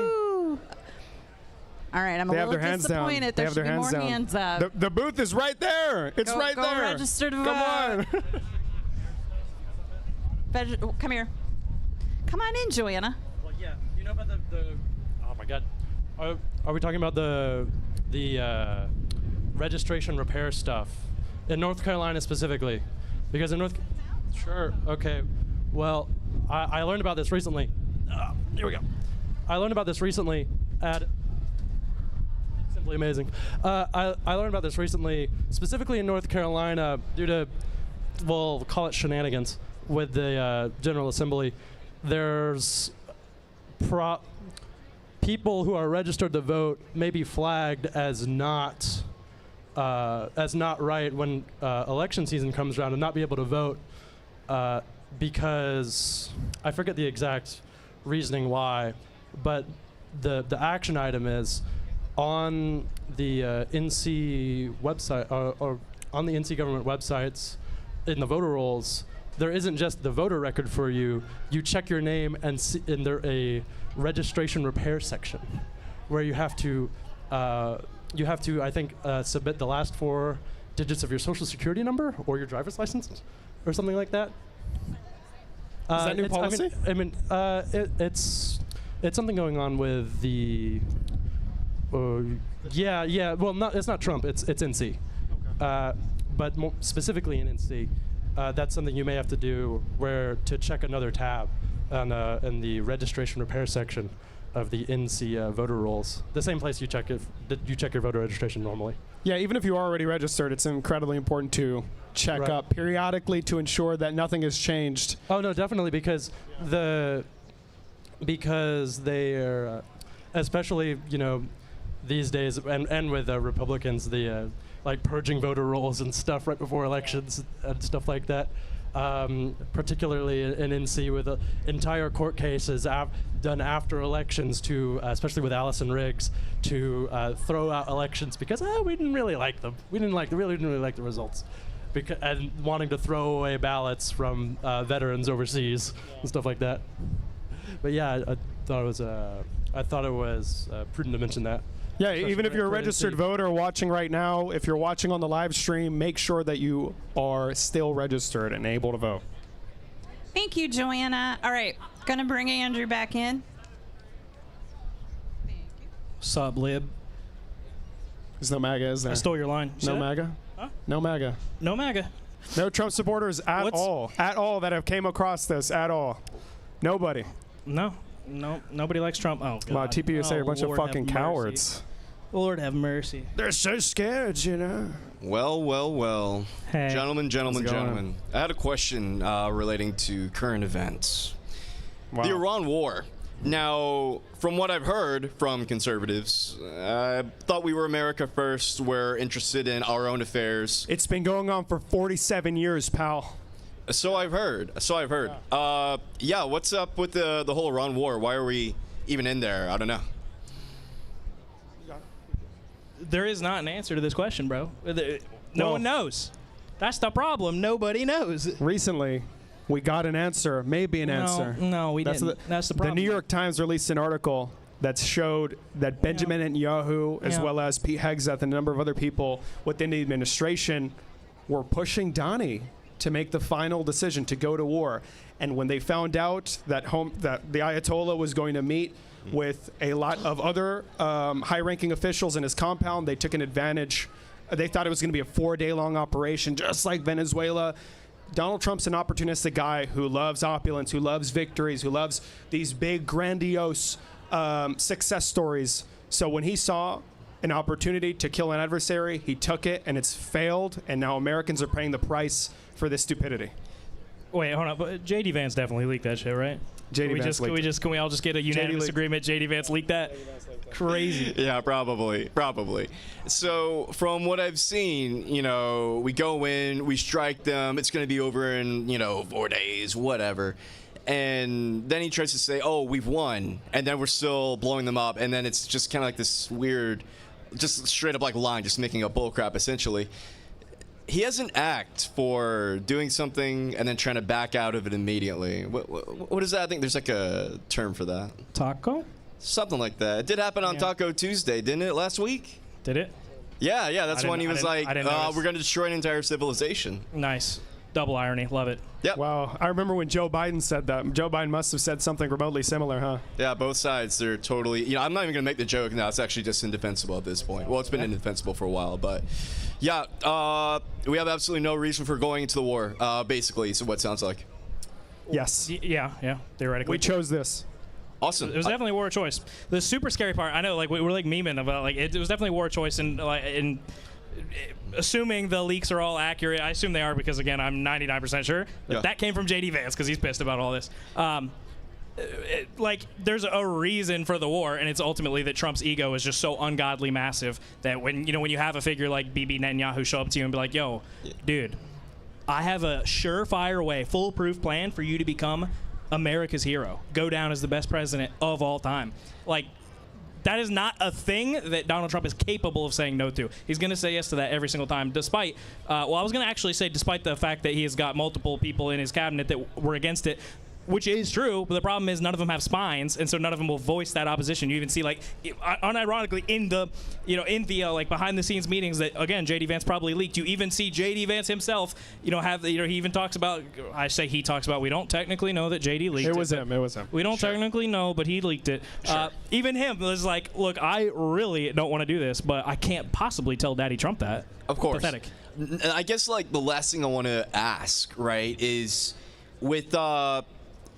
Speaker 1: All right, I'm
Speaker 2: They
Speaker 1: a
Speaker 2: have
Speaker 1: little
Speaker 2: their hands down.
Speaker 1: disappointed.
Speaker 2: They
Speaker 1: There
Speaker 2: have
Speaker 1: should
Speaker 2: their
Speaker 1: be
Speaker 2: hands
Speaker 1: more
Speaker 2: down.
Speaker 1: hands up.
Speaker 2: The booth is right there. It's
Speaker 1: Go-
Speaker 2: right
Speaker 1: go
Speaker 2: there.
Speaker 1: register to
Speaker 2: Come
Speaker 1: vote.
Speaker 2: on.
Speaker 1: Come here. Come on in, Joanna.
Speaker 13: Well, yeah, you know about the oh my God, are we talking about the registration repair stuff in North Carolina specifically? Because in sure, okay, well, I learned about this recently. Here we go. I learned about this recently at Simply Amazing. I learned about this recently, specifically in North Carolina, due to, we'll call it shenanigans with the General Assembly. There's people who are registered to vote may be flagged as not right when election season comes around and not be able to vote because I forget the exact reasoning why, but the action item is on the NC website or on the NC government websites in the voter rolls. There isn't just the voter record for you. You check your name and there's a registration repair section where you have to I think submit the last 4 digits of your social security number or your driver's license or something like that.
Speaker 2: Is that new policy?
Speaker 13: It's something going on with the yeah. Well, it's not Trump. It's NC, but more specifically in NC. That's something you may have to do to check another tab in the registration repair section of the NC voter rolls. The same place you check your voter registration normally.
Speaker 2: Yeah, even if you are already registered, it's incredibly important to check up periodically to ensure that nothing has changed.
Speaker 13: Oh no, definitely, because they are, especially these days, and with Republicans, the like purging voter rolls and stuff right before elections and stuff like that. Particularly in NC with entire court cases done after elections to, especially with Allison Riggs, to throw out elections because we didn't really like them. We didn't really like the results, and wanting to throw away ballots from veterans overseas and stuff like that. But yeah, I thought it was prudent to mention that.
Speaker 2: Yeah, even if you're a registered voter watching right now, if you're watching on the live stream, make sure that you are still registered and able to vote.
Speaker 1: Thank you, Joanna. All right, gonna bring Andrew back in.
Speaker 14: Sup, Lib?
Speaker 2: There's no MAGA, is there?
Speaker 4: I stole your line. You
Speaker 2: No
Speaker 4: see that?
Speaker 2: MAGA?
Speaker 4: Huh?
Speaker 2: No MAGA.
Speaker 4: No MAGA.
Speaker 2: No Trump supporters at all that have came across this at all. Nobody.
Speaker 4: No, nobody likes Trump. Oh, God.
Speaker 2: Wow, TPUSA are a bunch of
Speaker 4: Lord have
Speaker 2: fucking
Speaker 4: mercy.
Speaker 2: cowards.
Speaker 4: Lord have mercy.
Speaker 2: They're so scared, you know.
Speaker 14: Well.
Speaker 4: Hey.
Speaker 14: Gentlemen.
Speaker 2: How's it going?
Speaker 14: I had a question relating to current events.
Speaker 2: Wow.
Speaker 14: The Iran war. Now, from what I've heard from conservatives, I thought we were America first. We're interested in our own affairs.
Speaker 2: It's been going on for 47 years, pal.
Speaker 14: So I've heard. Yeah, what's up with the whole Iran war? Why are we even in there? I don't know.
Speaker 4: There is not an answer to this question, bro. No one knows. That's the problem. Nobody knows.
Speaker 2: Recently, we got an answer, maybe an answer.
Speaker 4: No, we didn't. That's the problem.
Speaker 2: The New York Times released an article that showed that Benjamin Netanyahu, as well as Pete Hegseth and a number of other people within the administration, were pushing Donnie to make the final decision to go to war. And when they found out that the Ayatollah was going to meet with a lot of other high-ranking officials in his compound, they took an advantage. They thought it was going to be a 4-day-long operation, just like Venezuela. Donald Trump's an opportunistic guy who loves opulence, who loves victories, who loves these big, grandiose success stories. So when he saw an opportunity to kill an adversary, he took it, and it's failed, and now Americans are paying the price for this stupidity.
Speaker 4: Wait, hold on. But JD Vance definitely leaked that shit, right? Can we all just get a unanimous agreement? JD Vance leaked that? Crazy.
Speaker 14: Yeah, probably. So from what I've seen, we go in, we strike them. It's going to be over in 4 days, whatever. And then he tries to say, "Oh, we've won," and then we're still blowing them up. And then it's just kind of like this weird, just straight up like line, just making up bullcrap essentially. He has an act for doing something and then trying to back out of it immediately. What is that? I think there's like a term for that.
Speaker 4: Taco?
Speaker 14: Something like that. It did happen on Taco Tuesday, didn't it, last week?
Speaker 4: Did it?
Speaker 14: Yeah. That's when he was like, we're going to destroy an entire civilization.
Speaker 4: Nice. Double irony. Love it.
Speaker 14: Yep.
Speaker 2: Wow. I remember when Joe Biden said that. Joe Biden must have said something remotely similar, huh?
Speaker 14: Yeah, both sides. They're totally... I'm not even going to make the joke now. It's actually just indefensible at this point. Well, it's been indefensible for a while, but... Yeah, we have absolutely no reason for going into the war, basically, is what it sounds like.
Speaker 2: Yes.
Speaker 4: Yeah, theoretically.
Speaker 2: We chose this.
Speaker 14: Awesome.
Speaker 4: It was definitely a war of choice. The super scary part, I know, like, we're like memeing about, like, it was definitely a war of choice, and assuming the leaks are all accurate, I assume they are because, again, I'm 99% sure that came from JD Vance because he's pissed about all this. There's a reason for the war, and it's ultimately that Trump's ego is just so ungodly massive that when you have a figure like Bibi Netanyahu show up to you and be like, "Yo, dude, I have a surefire way, foolproof plan for you to become America's hero, go down as the best president of all time," like. That is not a thing that Donald Trump is capable of saying no to. He's going to say yes to that every single time, despite, I was going to actually say despite the fact that he has got multiple people in his cabinet that were against it, which is true, but the problem is none of them have spines, and so none of them will voice that opposition. You even see, like, unironically in the, like behind the scenes meetings that, again, JD Vance probably leaked. You even see JD Vance himself, he even talks about. I say he talks about. We don't technically know that JD leaked it.
Speaker 2: It was him.
Speaker 4: We don't technically know, but he leaked it.
Speaker 14: Sure.
Speaker 4: Even him was like, look, I really don't want to do this, but I can't possibly tell Daddy Trump that.
Speaker 14: Of course.
Speaker 4: Pathetic.
Speaker 14: I guess like the last thing I want to ask, right, is with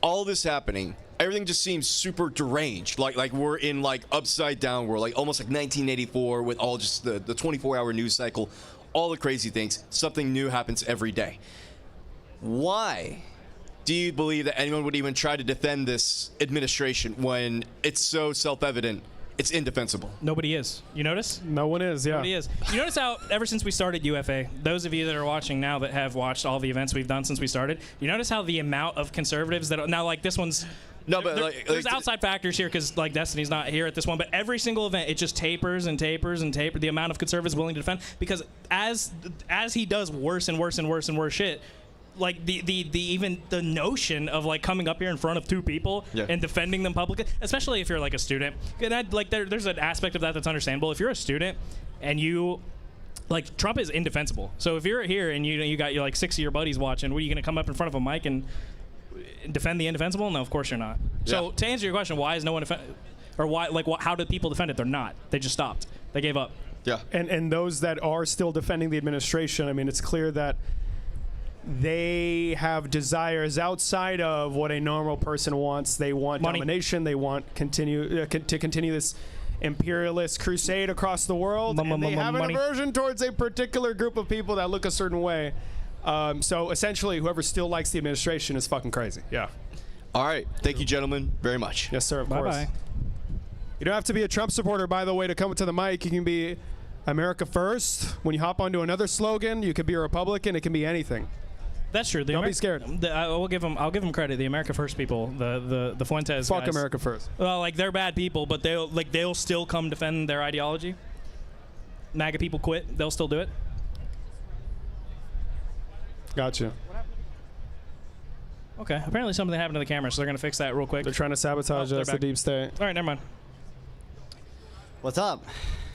Speaker 14: all this happening, everything just seems super deranged. Like we're in like upside down world, like almost like 1984 with all just the 24-hour news cycle, all the crazy things. Something new happens every day. Why do you believe that anyone would even try to defend this administration when it's so self-evident it's indefensible?
Speaker 4: Nobody is. You notice?
Speaker 2: No one is, yeah.
Speaker 4: Nobody is. You notice how ever since we started UFA, those of you that are watching now that have watched all the events we've done since we started, you notice how the amount of conservatives that now, like this one's...
Speaker 14: No, but
Speaker 4: there's outside factors here because like Destiny's not here at this one, but every single event it just tapers and tapers and tapers. The amount of conservatives willing to defend, because as he does worse and worse and worse and worse shit, like the even the notion of like coming up here in front of two people and defending them publicly, especially if you're like a student, and there's an aspect of that that's understandable. If you're a student and you like, Trump is indefensible. So if you're here and you got like 6 of your buddies watching, what are you going to come up in front of a mic and defend the indefensible? No, of course you're not. So to answer your question, why is no one how do people defend it? They're not. They just stopped. They gave up.
Speaker 14: Yeah.
Speaker 2: And those that are still defending the administration, I mean, it's clear that they have desires outside of what a normal person wants. They want
Speaker 4: Money.
Speaker 2: domination. They want to continue this imperialist crusade across the world. And they have an
Speaker 4: Money.
Speaker 2: aversion towards a particular group of people that look a certain way. So essentially, whoever still likes the administration is fucking crazy. Yeah.
Speaker 14: All right. Thank you, gentlemen, very much.
Speaker 2: Yes, sir. Of course.
Speaker 4: Bye-bye.
Speaker 2: You don't have to be a Trump supporter, by the way, to come to the mic. You can be America First. When you hop onto another slogan, you could be a Republican. It can be anything.
Speaker 4: That's true.
Speaker 2: Don't be scared.
Speaker 4: I'll give them credit. The America First people, the Fuentes
Speaker 2: Fuck
Speaker 4: guys.
Speaker 2: America First.
Speaker 4: Well, like they're bad people, but they'll still come defend their ideology. MAGA people quit. They'll still do it.
Speaker 2: Gotcha.
Speaker 4: Okay. Apparently something happened to the camera, so they're gonna fix that real quick.
Speaker 2: They're trying to sabotage us, the
Speaker 4: back.
Speaker 2: deep state.
Speaker 4: All right, never mind.
Speaker 15: What's up?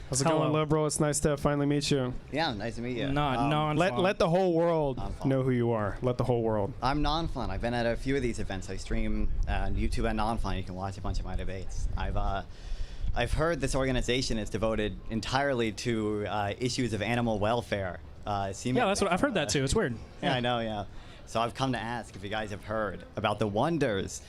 Speaker 2: How's it going, liberal? It's nice to finally meet you.
Speaker 15: Yeah, nice to meet you.
Speaker 2: Let the whole world know who you are. Let the whole world.
Speaker 15: I'm Non-Fun. I've been at a few of these events. I stream on YouTube at Non-Fun. You can watch a bunch of my debates. I've heard this organization is devoted entirely to issues of animal welfare.
Speaker 4: Yeah, that's what I've heard that too. It's weird.
Speaker 15: Yeah, I know. Yeah. So I've come to ask if you guys have heard about the wonders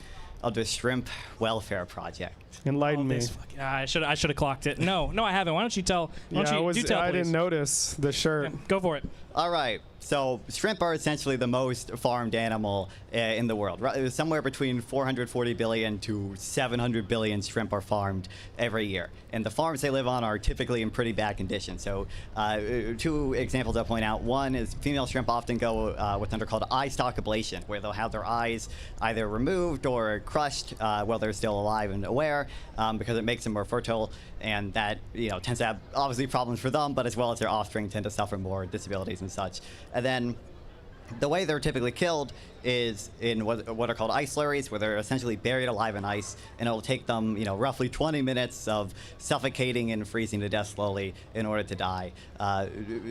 Speaker 15: of the Shrimp Welfare Project.
Speaker 2: Enlighten me.
Speaker 4: I should have clocked it. No, I haven't. Why don't you tell?
Speaker 2: I didn't notice the shirt.
Speaker 4: Yeah, go for it.
Speaker 15: All right. So shrimp are essentially the most farmed animal in the world. Somewhere between 440 billion to 700 billion shrimp are farmed every year. And the farms they live on are typically in pretty bad condition. So two examples I'll point out. One is female shrimp often go what's called eye stalk ablation, where they'll have their eyes either removed or crushed while they're still alive and aware, because it makes them more fertile. And that tends to have obviously problems for them, but as well as their offspring tend to suffer more disabilities and such. And then the way they're typically killed is in what are called ice slurries, where they're essentially buried alive in ice, and it'll take them roughly 20 minutes of suffocating and freezing to death slowly in order to die.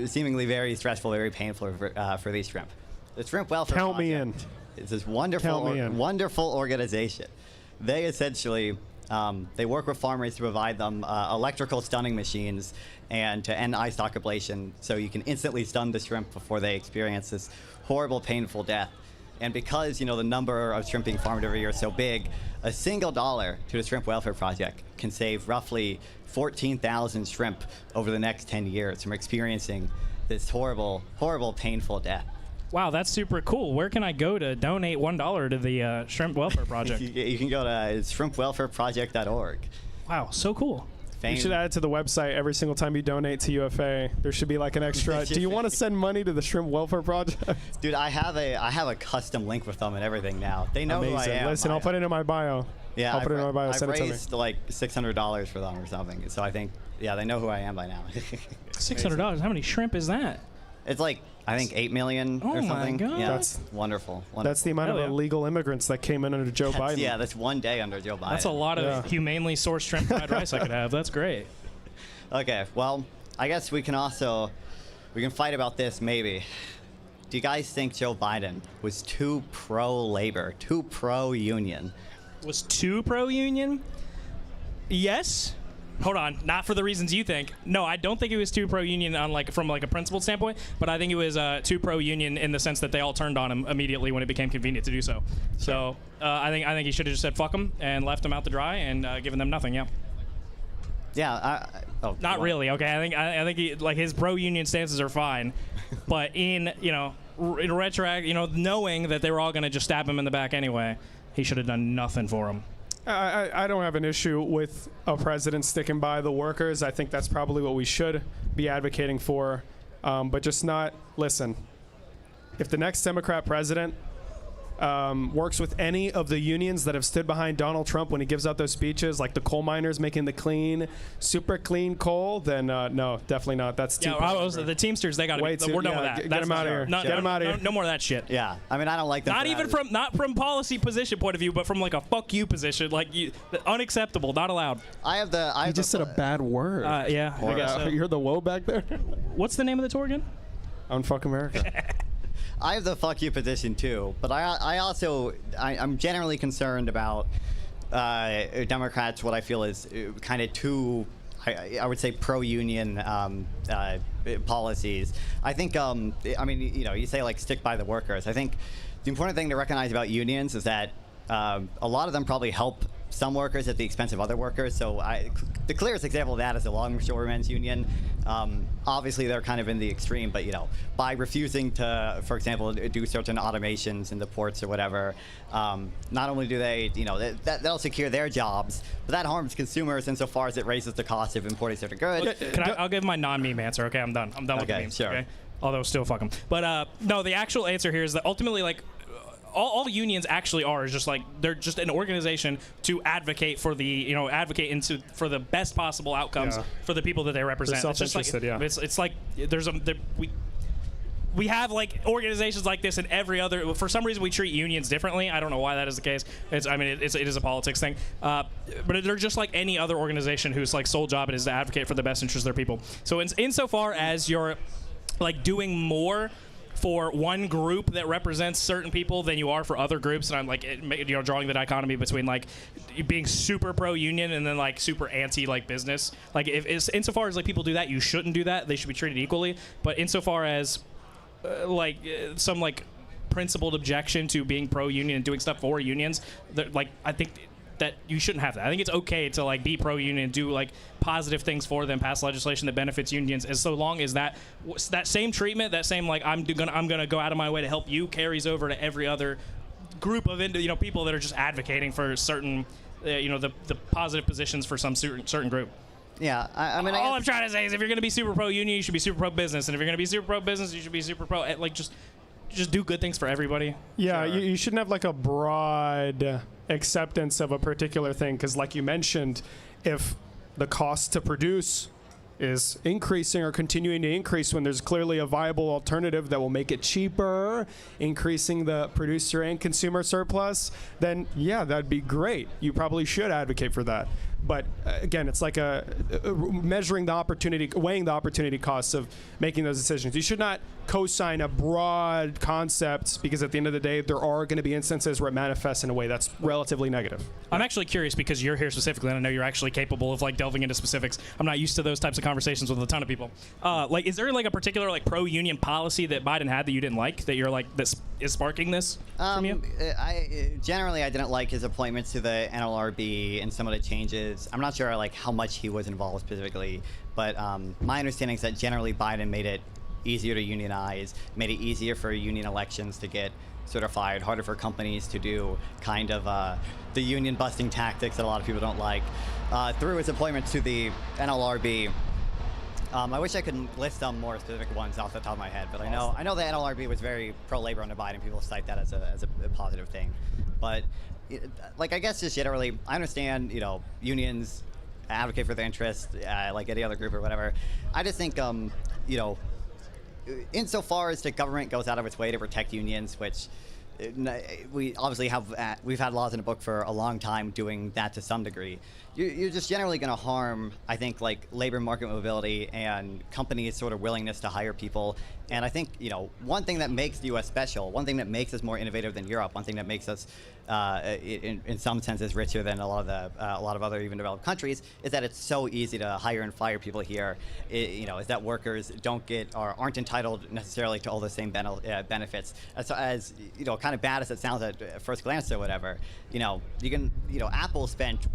Speaker 15: Seemingly very stressful, very painful for these shrimp. The Shrimp Welfare
Speaker 2: Count me
Speaker 15: Project
Speaker 2: in.
Speaker 15: is this wonderful organization. They essentially they work with farmers to provide them electrical stunning machines and to end eye stalk ablation, so you can instantly stun the shrimp before they experience this horrible, painful death. And because the number of shrimp being farmed every year is so big, a single dollar to the Shrimp Welfare Project can save roughly 14,000 shrimp over the next 10 years from experiencing this horrible, horrible, painful death.
Speaker 4: Wow, that's super cool. Where can I go to donate $1 to the Shrimp Welfare Project?
Speaker 15: You can go to shrimpwelfareproject.org.
Speaker 4: Wow, so cool.
Speaker 2: You should add it to the website every single time you donate to UFA. There should be like an extra. Do you want to send money to the Shrimp Welfare Project?
Speaker 15: Dude, I have a custom link with them and everything now. They know who I am.
Speaker 2: Listen, I'll put it in my bio.
Speaker 15: Yeah,
Speaker 2: I'll put it in my bio.
Speaker 15: I've
Speaker 2: Send it to me.
Speaker 15: raised like $600 for them or something. So I think, they know who I am by now.
Speaker 4: $600. How many shrimp is that?
Speaker 15: It's like, I think 8 million or something.
Speaker 4: Oh my God.
Speaker 15: Yeah,
Speaker 2: That's
Speaker 15: wonderful.
Speaker 2: That's the amount of illegal immigrants that came in under Joe Biden.
Speaker 15: Yeah, that's one day under Joe Biden.
Speaker 4: That's a lot of humanely sourced shrimp fried rice I could have. That's great.
Speaker 15: Okay, well, I guess we can fight about this maybe. Do you guys think Joe Biden was too pro-labor, too pro-union?
Speaker 4: Was too pro-union? Yes. Hold on, not for the reasons you think. No, I don't think he was too pro-union from a principled standpoint, but I think he was too pro-union in the sense that they all turned on him immediately when it became convenient to do so. So I think he should have just said fuck him and left them out to dry and given them nothing. Yeah.
Speaker 15: Yeah.
Speaker 4: Not really. Okay. I think he, his pro-union stances are fine, but in retroact, knowing that they were all going to just stab him in the back anyway, he should have done nothing for him.
Speaker 2: I don't have an issue with a president sticking by the workers. I think that's probably what we should be advocating for, but just not listen. If the next Democrat president works with any of the unions that have stood behind Donald Trump when he gives out those speeches, like the coal miners making the super clean coal, then no, definitely not. That's too.
Speaker 4: Yeah, the Teamsters, they got to. We're done with that.
Speaker 2: Get them out of here. Get them out of here.
Speaker 4: No more of that shit.
Speaker 15: Yeah, I mean, I don't like that.
Speaker 4: Not from policy position point of view, but from a fuck you position, unacceptable, not allowed.
Speaker 2: You just said a bad word.
Speaker 4: Yeah, I guess so.
Speaker 2: You're the woe back there.
Speaker 4: What's the name of the tour again?
Speaker 2: Unfuck America.
Speaker 15: I have the fuck you position too, but I'm generally concerned about Democrats. What I feel is kind of too, I would say pro-union policies. I think, I mean, you say like stick by the workers. I think the important thing to recognize about unions is that a lot of them probably help some workers at the expense of other workers. So the clearest example of that is the Longshoremen's Union. Obviously, they're kind of in the extreme, but by refusing to, for example, do certain automations in the ports or whatever, not only do they, that'll secure their jobs, but that harms consumers insofar as it raises the cost of importing certain goods.
Speaker 4: I'll give my non-meme answer. Okay, I'm done. I'm done with the memes.
Speaker 15: Sure.
Speaker 4: Okay? Although still fuck them. But no, the actual answer here is that ultimately, like, all unions actually are is just like they're just an organization to advocate for the for the best possible outcomes for the people that they represent. It's just like it's like we have like organizations like this in every other. For some reason, we treat unions differently. I don't know why that is the case. It is a politics thing. But they're just like any other organization whose like sole job it is to advocate for the best interests of their people. So insofar as you're like doing more for one group that represents certain people than you are for other groups, and I'm like, drawing the dichotomy between like being super pro-union and then like super anti like business. Like insofar as like people do that, you shouldn't do that. They should be treated equally. But insofar as some like principled objection to being pro-union and doing stuff for unions, like I think that you shouldn't have that. I think it's okay to like be pro-union and do like positive things for them, pass legislation that benefits unions, as so long as that same treatment, that same like I'm gonna go out of my way to help you carries over to every other group of people that are just advocating for certain the positive positions for some certain group.
Speaker 15: Yeah, I mean,
Speaker 4: all I'm trying to say is if you're gonna be super pro-union, you should be super pro-business, and if you're gonna be super pro-business, you should be super pro like just do good things for everybody.
Speaker 2: Yeah, sure. You shouldn't have like a broad acceptance of a particular thing, because like you mentioned, if the cost to produce is increasing or continuing to increase when there's clearly a viable alternative that will make it cheaper, increasing the producer and consumer surplus, then yeah, that'd be great. You probably should advocate for that. But again, it's like measuring the opportunity, weighing the opportunity costs of making those decisions. You should not co-sign a broad concept, because at the end of the day, there are going to be instances where it manifests in a way that's relatively negative.
Speaker 4: I'm actually curious, because you're here specifically, and I know you're actually capable of like delving into specifics. I'm not used to those types of conversations with a ton of people. Like, is there like a particular like pro-union policy that Biden had that you didn't like, that you're like that is sparking this from you?
Speaker 15: I didn't like his appointments to the NLRB and some of the changes. I'm not sure like how much he was involved specifically, but my understanding is that generally Biden made it easier to unionize, made it easier for union elections to get certified, harder for companies to do kind of the union busting tactics that a lot of people don't like. Through his appointment to the NLRB, I wish I could list some more specific ones off the top of my head, but I know the NLRB was very pro-labor under Biden. People cite that as a positive thing, but like I guess just generally, I understand unions advocate for their interests like any other group or whatever. I just think insofar as the government goes out of its way to protect unions, which we obviously have, we've had laws in the book for a long time doing that to some degree. You're just generally going to harm, I think, like labor market mobility and companies' sort of willingness to hire people. And I think, one thing that makes the U.S. special, one thing that makes us more innovative than Europe, one thing that makes us, in some senses, richer than a lot of other even developed countries, is that it's so easy to hire and fire people here. Is that workers don't get or aren't entitled necessarily to all the same benefits. As kind of bad as it sounds at first glance or whatever, Apple spent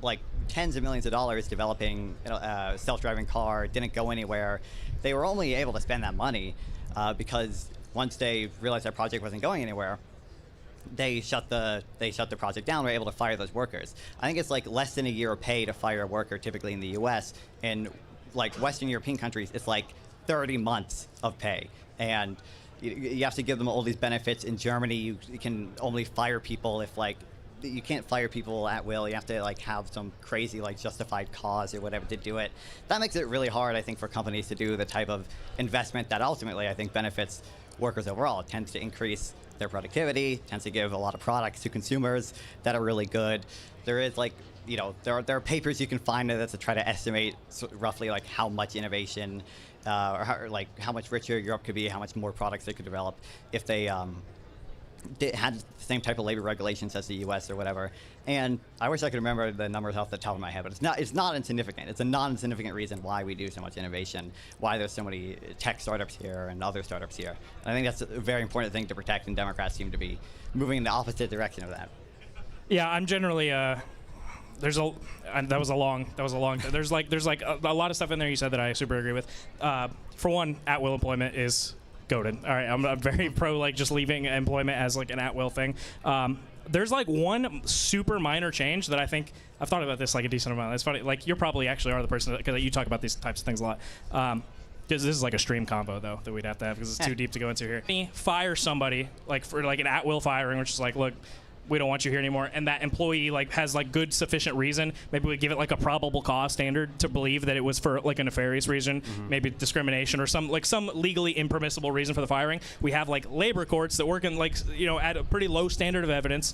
Speaker 15: like tens of millions of dollars developing a self-driving car, didn't go anywhere. They were only able to spend that money because once they realized that project wasn't going anywhere, they shut the project down. Were able to fire those workers. I think it's like less than a year of pay to fire a worker typically in the U.S. In like Western European countries, it's like 30 months of pay, and you have to give them all these benefits. In Germany, you can only fire people if like you can't fire people at will. You have to like have some crazy like justified cause or whatever to do it. That makes it really hard, I think, for companies to do the type of investment that ultimately I think benefits workers overall. It tends to increase their productivity, tends to give a lot of products to consumers that are really good. There is like, there are papers you can find that to try to estimate roughly like how much innovation or how much richer Europe could be, how much more products they could develop if they had the same type of labor regulations as the U.S. or whatever. And I wish I could remember the numbers off the top of my head, but it's not insignificant. It's a non-insignificant reason why we do so much innovation, why there's so many tech startups here and other startups here. And I think that's a very important thing to protect, and Democrats seem to be moving in the opposite direction of that.
Speaker 4: Yeah, I'm generally there's a and that was a long there's like a lot of stuff in there you said that I super agree with. For one, at-will employment is goated. All right, I'm very pro like just leaving employment as like an at-will thing. There's like one super minor change that I think I've thought about this like a decent amount. It's funny, like you're probably actually are the person because you talk about these types of things a lot. Because this is like a stream combo though that we'd have to have because it's too deep to go into here. Fire somebody like for like an at-will firing, which is like, look, we don't want you here anymore, and that employee like has like good sufficient reason. Maybe we give it like a probable cause standard to believe that it was for like a nefarious reason, maybe discrimination or some legally impermissible reason for the firing. We have like labor courts that work in like at a pretty low standard of evidence.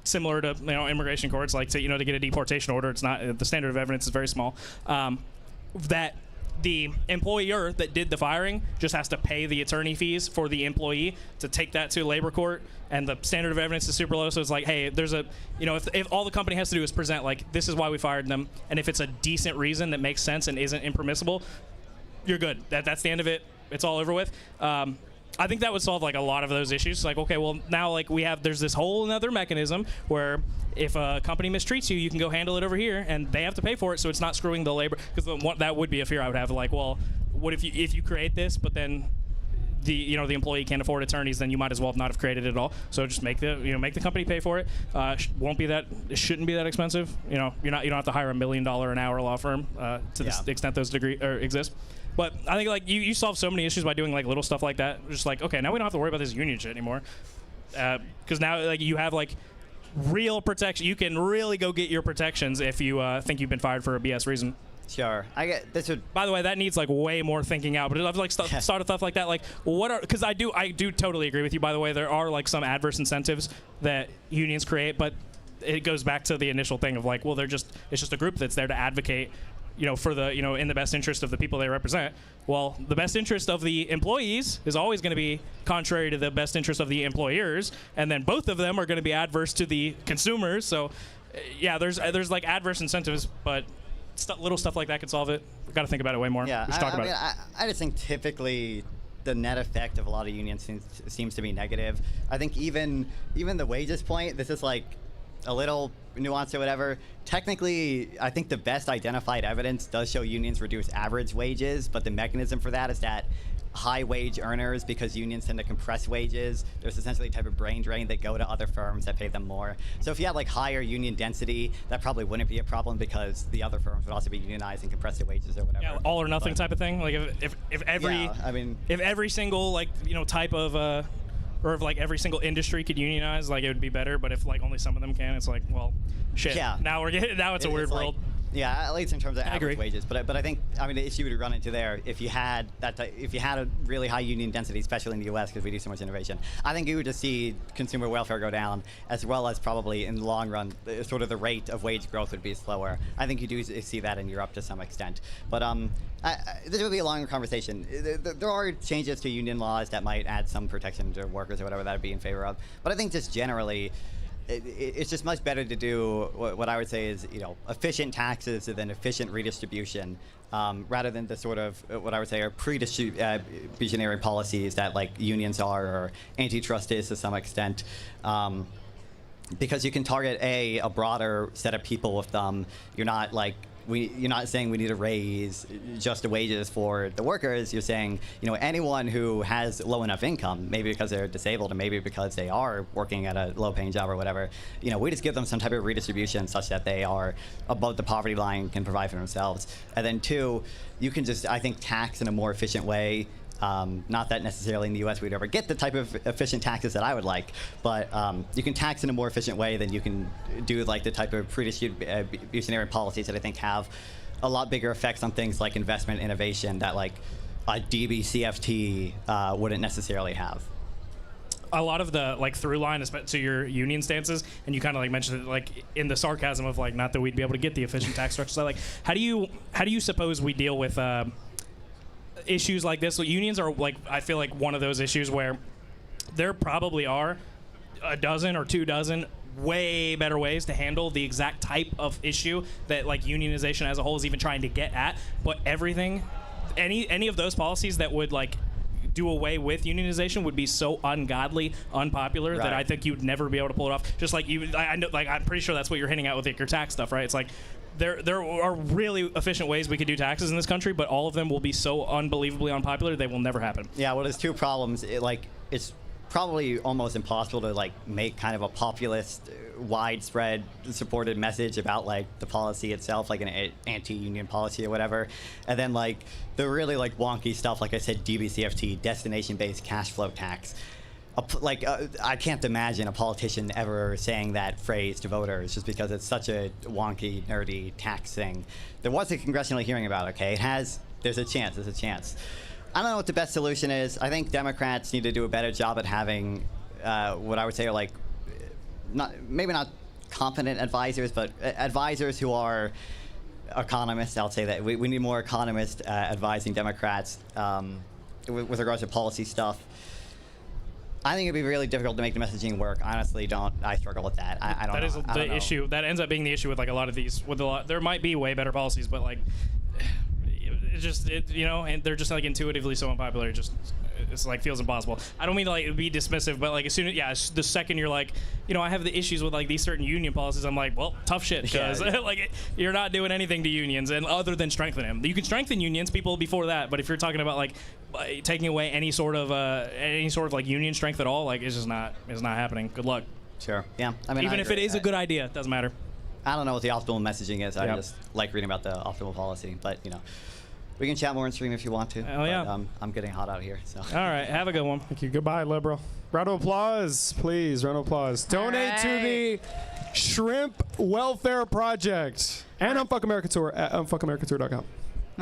Speaker 4: Similar to immigration courts, like to to get a deportation order, it's not the standard of evidence is very small. That the employer that did the firing just has to pay the attorney fees for the employee to take that to labor court, and the standard of evidence is super low. So it's like, hey, there's a, if all the company has to do is present like this is why we fired them, and if it's a decent reason that makes sense and isn't impermissible, you're good. That's the end of it. It's all over with. I think that would solve like a lot of those issues. Like, okay, well now like there's this whole another mechanism where if a company mistreats you, you can go handle it over here, and they have to pay for it, so it's not screwing the labor. Because that would be a fear I would have. Like, well, what if you create this, but then the employee can't afford attorneys, then you might as well not have created it at all. So just make the company pay for it. It shouldn't be that expensive. You don't have to hire $1 million an hour law firm to the extent those exist. But I think like you solve so many issues by doing like little stuff like that. Just like, okay, now we don't have to worry about this union shit anymore. Because now like you have like real protection. You can really go get your protections if you think you've been fired for a BS reason.
Speaker 15: Sure, I get this.
Speaker 4: By the way, that needs like way more thinking out. But I've like started stuff like that. Like, because I do totally agree with you. By the way, there are like some adverse incentives that unions create, but it goes back to the initial thing of like, well, it's just a group that's there to advocate, for the in the best interest of the people they represent. Well, the best interest of the employees is always going to be contrary to the best interest of the employers, and then both of them are going to be adverse to the consumers. So, yeah, there's like adverse incentives, but little stuff like that could solve it. We've got to think about it way more.
Speaker 15: Yeah,
Speaker 4: we should talk about it.
Speaker 15: I just think typically the net effect of a lot of unions seems to be negative. I think even the wages point, this is like a little nuance or whatever. Technically, I think the best identified evidence does show unions reduce average wages, but the mechanism for that is that high wage earners, because unions tend to compress wages, there's essentially a type of brain drain that go to other firms that pay them more. So if you had like higher union density, that probably wouldn't be a problem because the other firms would also be unionized and compress the wages or whatever.
Speaker 4: Yeah, all or nothing type of thing. Like if every single like type of or if like every single industry could unionize, like it would be better. But if like only some of them can, it's like, well, shit.
Speaker 15: Yeah.
Speaker 4: Now it's a weird world.
Speaker 15: Yeah, at least in terms of average wages. But I think the issue would run into there if you had a really high union density, especially in the U.S. because we do so much innovation. I think you would just see consumer welfare go down, as well as probably in the long run, sort of the rate of wage growth would be slower. I think you do see that in Europe to some extent. But this would be a longer conversation. There are changes to union laws that might add some protection to workers or whatever that I'd be in favor of. But I think just generally, it's just much better to do what I would say is efficient taxes and then efficient redistribution, rather than the sort of what I would say are pre-distributionary policies that like unions are or antitrust is to some extent, because you can target a broader set of people with them. You're not saying we need to raise just the wages for the workers. You're saying, anyone who has low enough income, maybe because they're disabled and maybe because they are working at a low-paying job or whatever, we just give them some type of redistribution such that they are above the poverty line, can provide for themselves. And then two, you can just, I think, tax in a more efficient way. Not that necessarily in the U.S. we'd ever get the type of efficient taxes that I would like, but you can tax in a more efficient way than you can do like the type of pre-distributionary policies that I think have a lot bigger effects on things like investment innovation that like a DBCFT wouldn't necessarily have.
Speaker 4: A lot of the like through line to your union stances, and you kind of like mentioned it like in the sarcasm of like not that we'd be able to get the efficient tax structure. So like how do you suppose we deal with issues like this? So unions are like, I feel like one of those issues where there probably are a dozen or 2 dozen way better ways to handle the exact type of issue that like unionization as a whole is even trying to get at. But everything, any of those policies that would like do away with unionization would be so ungodly, unpopular that I think you'd never be able to pull it off. Just like I know, like I'm pretty sure that's what you're hinting at with like, your tax stuff, right? It's like there are really efficient ways we could do taxes in this country, but all of them will be so unbelievably unpopular they will never happen.
Speaker 15: Yeah, well, there's 2 problems. It's probably almost impossible to like make kind of a populist, widespread supported message about like the policy itself, like an anti-union policy or whatever, and then like the really like wonky stuff, like I said, DBCFT, destination-based cash flow tax. I can't imagine a politician ever saying that phrase to voters just because it's such a wonky, nerdy tax thing. There was a congressional hearing about it, okay? There's a chance. I don't know what the best solution is. I think Democrats need to do a better job at having what I would say are like, maybe not competent advisors, but advisors who are economists. I'll say that. We need more economists advising Democrats with regards to policy stuff. I think it'd be really difficult to make the messaging work. Honestly, I struggle with that. I don't know.
Speaker 4: That is the issue. That ends up being the issue with like a lot of these. There might be way better policies, but like, and they're just like intuitively so unpopular. It's like feels impossible. I don't mean to like be dismissive, but like the second you're like, I have the issues with like these certain union policies, I'm like, well, tough shit, because like you're not doing anything to unions, and other than strengthen them. You can strengthen unions, people before that, but if you're talking about like taking away any sort of like union strength at all, like it's not happening. Good luck.
Speaker 15: Sure. Yeah. I mean,
Speaker 4: even if it is a good idea, it doesn't matter.
Speaker 15: I don't know what the optimal messaging is. I just like reading about the optimal policy, but we can chat more on stream if you want to.
Speaker 4: Oh, yeah.
Speaker 15: But, I'm getting hot out here. So.
Speaker 4: All right. Have a good one.
Speaker 2: Thank you. Goodbye, liberal. Round of applause, please. Round of applause. Donate to the Shrimp Welfare Project and Unfuck America Tour at unfuckamericaTour.com.
Speaker 1: All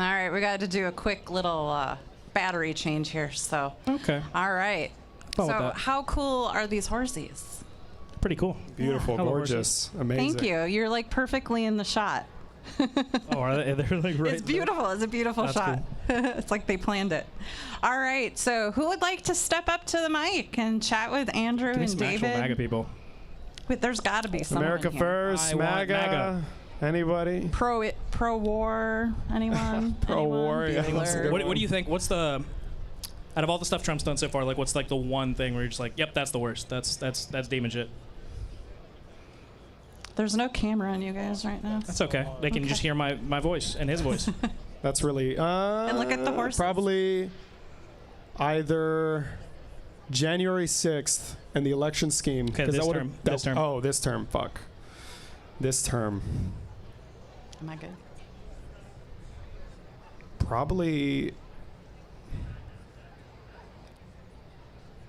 Speaker 1: right. We got to do a quick little battery change here. So.
Speaker 4: Okay.
Speaker 1: All right.
Speaker 4: So
Speaker 1: how cool are these horsies?
Speaker 4: Pretty cool.
Speaker 2: Beautiful.
Speaker 4: Yeah.
Speaker 2: Gorgeous. Amazing.
Speaker 1: Thank you. You're like perfectly in the shot.
Speaker 4: Oh, are they? They're like right.
Speaker 1: It's beautiful. It's a beautiful shot. Cool. It's like they planned it. All right. So who would like to step up to the mic and chat with Andrew and David?
Speaker 4: Actual MAGA people.
Speaker 1: Wait, there's got to be someone
Speaker 2: America
Speaker 1: in here.
Speaker 2: First, MAGA. Anybody?
Speaker 1: Pro-war. Anyone?
Speaker 2: Pro-war. Yeah.
Speaker 4: What do you think? What's the out of all the stuff Trump's done so far? Like, what's like the one thing where you're just like, yep, that's the worst. That's demon shit.
Speaker 1: There's no camera on you guys right now.
Speaker 4: That's okay. They can just hear my voice and his voice.
Speaker 2: That's really.
Speaker 1: And look at the horses.
Speaker 2: Probably either January 6th and the election scheme.
Speaker 4: Okay, this term.
Speaker 2: Oh, this term. Fuck. This term.
Speaker 1: Am I good?
Speaker 2: Probably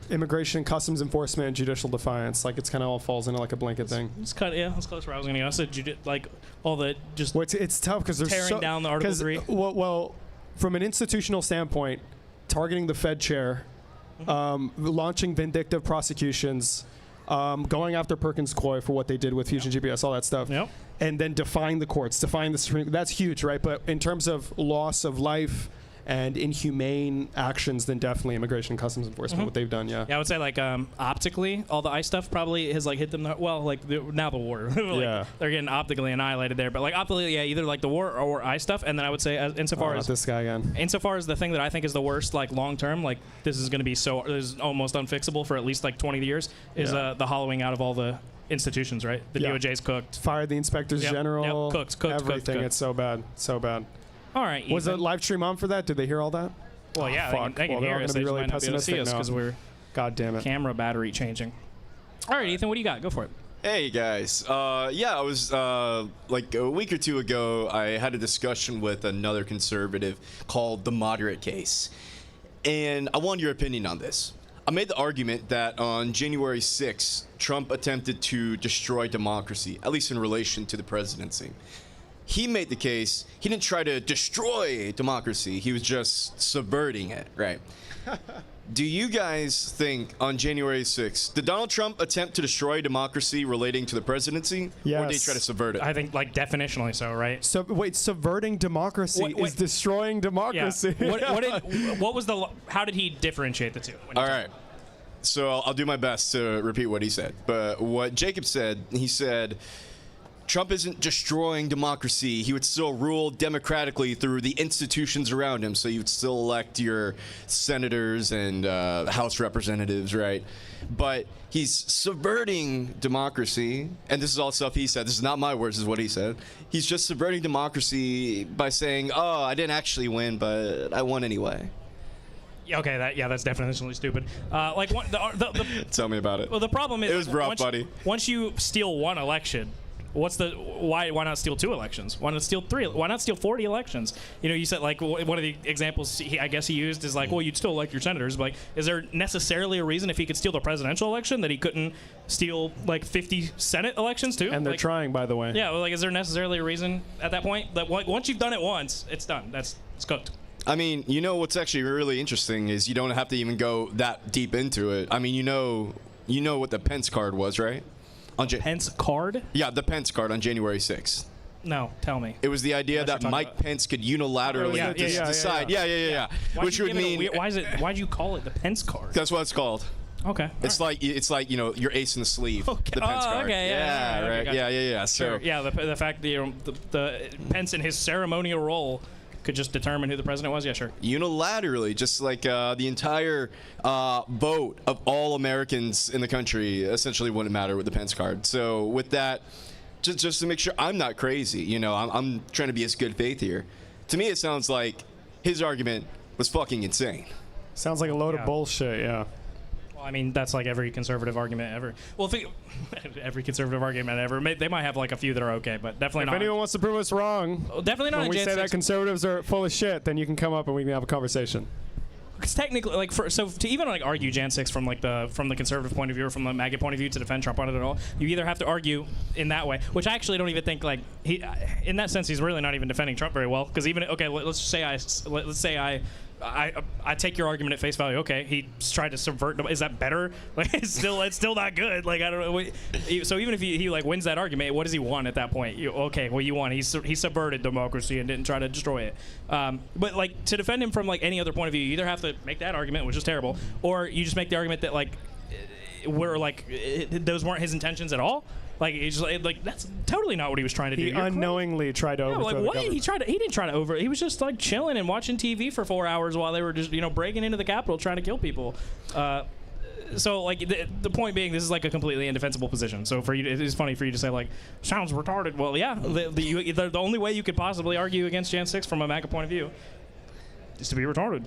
Speaker 2: immigration, customs enforcement, and judicial defiance. Like, it's kind of all falls into like a blanket thing.
Speaker 4: It's kind of, that's close where I was going to go. I said like all the just.
Speaker 2: Well, it's tough because there's
Speaker 4: tearing down the Article 3.
Speaker 2: Well, from an institutional standpoint, targeting the Fed chair, launching vindictive prosecutions, going after Perkins Coie for what they did with Fusion GPS, all that stuff.
Speaker 4: Yep.
Speaker 2: And then defying the courts, defying the Supreme. That's huge, right? But in terms of loss of life and inhumane actions, then definitely immigration, customs enforcement, what they've done, yeah.
Speaker 4: Yeah, I would say like optically, all the ICE stuff probably has like hit them. Now the war, like, they're getting optically annihilated there. But like optically, yeah, either like the war or ICE stuff. And then I would say, insofar as
Speaker 2: this guy again,
Speaker 4: insofar as the thing that I think is the worst, like long term, like this is going to be this is almost unfixable for at least like 20 years, is the hollowing out of all the institutions, right? The DOJ's cooked.
Speaker 2: Fired the inspectors general.
Speaker 4: Cooked.
Speaker 2: Everything.
Speaker 4: Cooked.
Speaker 2: It's so bad. So bad.
Speaker 4: All right.
Speaker 2: Was the live stream on for that? Did they hear all that?
Speaker 4: Well, yeah, they can hear us. They just might not be able to see us because we're
Speaker 2: God damn it.
Speaker 4: Camera battery changing. All right, Ethan, what do you got? Go for it.
Speaker 14: Hey guys, I was like a week or two ago, I had a discussion with another conservative called the Moderate Case, and I want your opinion on this. I made the argument that on January 6th, Trump attempted to destroy democracy, at least in relation to the presidency. He made the case, he didn't try to destroy democracy, he was just subverting it, right? Do you guys think on January 6th, did Donald Trump attempt to destroy democracy relating to the presidency?
Speaker 2: Yes.
Speaker 14: Or did he try to subvert it?
Speaker 4: I think, like, definitionally so, right?
Speaker 2: So, wait, subverting democracy is destroying democracy.
Speaker 4: Yeah. What was how did he differentiate the two?
Speaker 14: All right. So I'll do my best to repeat what he said. But what Jacob said, he said, Trump isn't destroying democracy. He would still rule democratically through the institutions around him. So you'd still elect your senators and House representatives, right? But he's subverting democracy. And this is all stuff he said. This is not my words, this is what he said. He's just subverting democracy by saying, oh, I didn't actually win, but I won anyway.
Speaker 4: Yeah, okay, that's definitionally stupid.
Speaker 14: Tell me about it.
Speaker 4: Well, the problem is
Speaker 14: it was rough, buddy.
Speaker 4: Once you steal one election, why not steal 2 elections? Why not steal 3? Why not steal 40 elections? You said like one of the examples I guess he used is like, well, you'd still elect your senators, but like, is there necessarily a reason if he could steal the presidential election that he couldn't steal like 50 Senate elections too?
Speaker 2: And they're trying, by the way.
Speaker 4: Yeah, well, like, is there necessarily a reason at that point that once you've done it once, it's done? It's cooked.
Speaker 14: I mean, what's actually really interesting is you don't have to even go that deep into it. I mean, you know what the Pence card was, right?
Speaker 4: Pence card?
Speaker 14: Yeah, the Pence card on January 6th.
Speaker 4: No, tell me.
Speaker 14: It was the idea that Mike Pence could unilaterally decide. Yeah. Which would mean.
Speaker 4: Why'd you call it the Pence card?
Speaker 14: That's what it's called.
Speaker 4: Okay.
Speaker 14: It's like your ace in the sleeve.
Speaker 4: Okay.
Speaker 14: The Pence card.
Speaker 4: Okay. Yeah.
Speaker 14: Right.
Speaker 4: Okay,
Speaker 14: Yeah.
Speaker 4: Sure.
Speaker 14: So.
Speaker 4: Yeah. The fact that the Pence in his ceremonial role could just determine who the president was. Yeah. Sure.
Speaker 14: Unilaterally, just like the entire vote of all Americans in the country essentially wouldn't matter with the Pence card. So with that. Just to make sure I'm not crazy, I'm trying to be as good faith here. To me, it sounds like his argument was fucking insane.
Speaker 2: Sounds like a load of bullshit, yeah.
Speaker 4: Well, I mean, that's like every conservative argument ever. Well, every conservative argument ever. They might have like a few that are okay, but definitely not.
Speaker 2: If anyone wants to prove us wrong,
Speaker 4: definitely not.
Speaker 2: When we say that conservatives are full of shit, then you can come up and we can have a conversation.
Speaker 4: Because technically, like, to even like argue Jan 6 from the conservative point of view or from the MAGA point of view to defend Trump on it at all, you either have to argue in that way, which I actually don't even think like in that sense he's really not even defending Trump very well. Because even let's say I take your argument at face value. Okay, he tried to subvert. Is that better? Like, it's still not good. Like, I don't know. So even if he like wins that argument, what does he want at that point? You won. He subverted democracy and didn't try to destroy it. But like to defend him from like any other point of view, you either have to make that argument, which is terrible, or you just make the argument that like those weren't his intentions at all. Like he's like that's totally not what he was trying to do.
Speaker 2: He unknowingly tried to overthrow the government.
Speaker 4: He didn't try to he was just like chilling and watching TV for 4 hours while they were just breaking into the Capitol trying to kill people. So like the point being, this is like a completely indefensible position. So for you, it's funny for you to say like sounds retarded. Well, yeah, the only way you could possibly argue against Jan 6 from a MAGA point of view is to be retarded.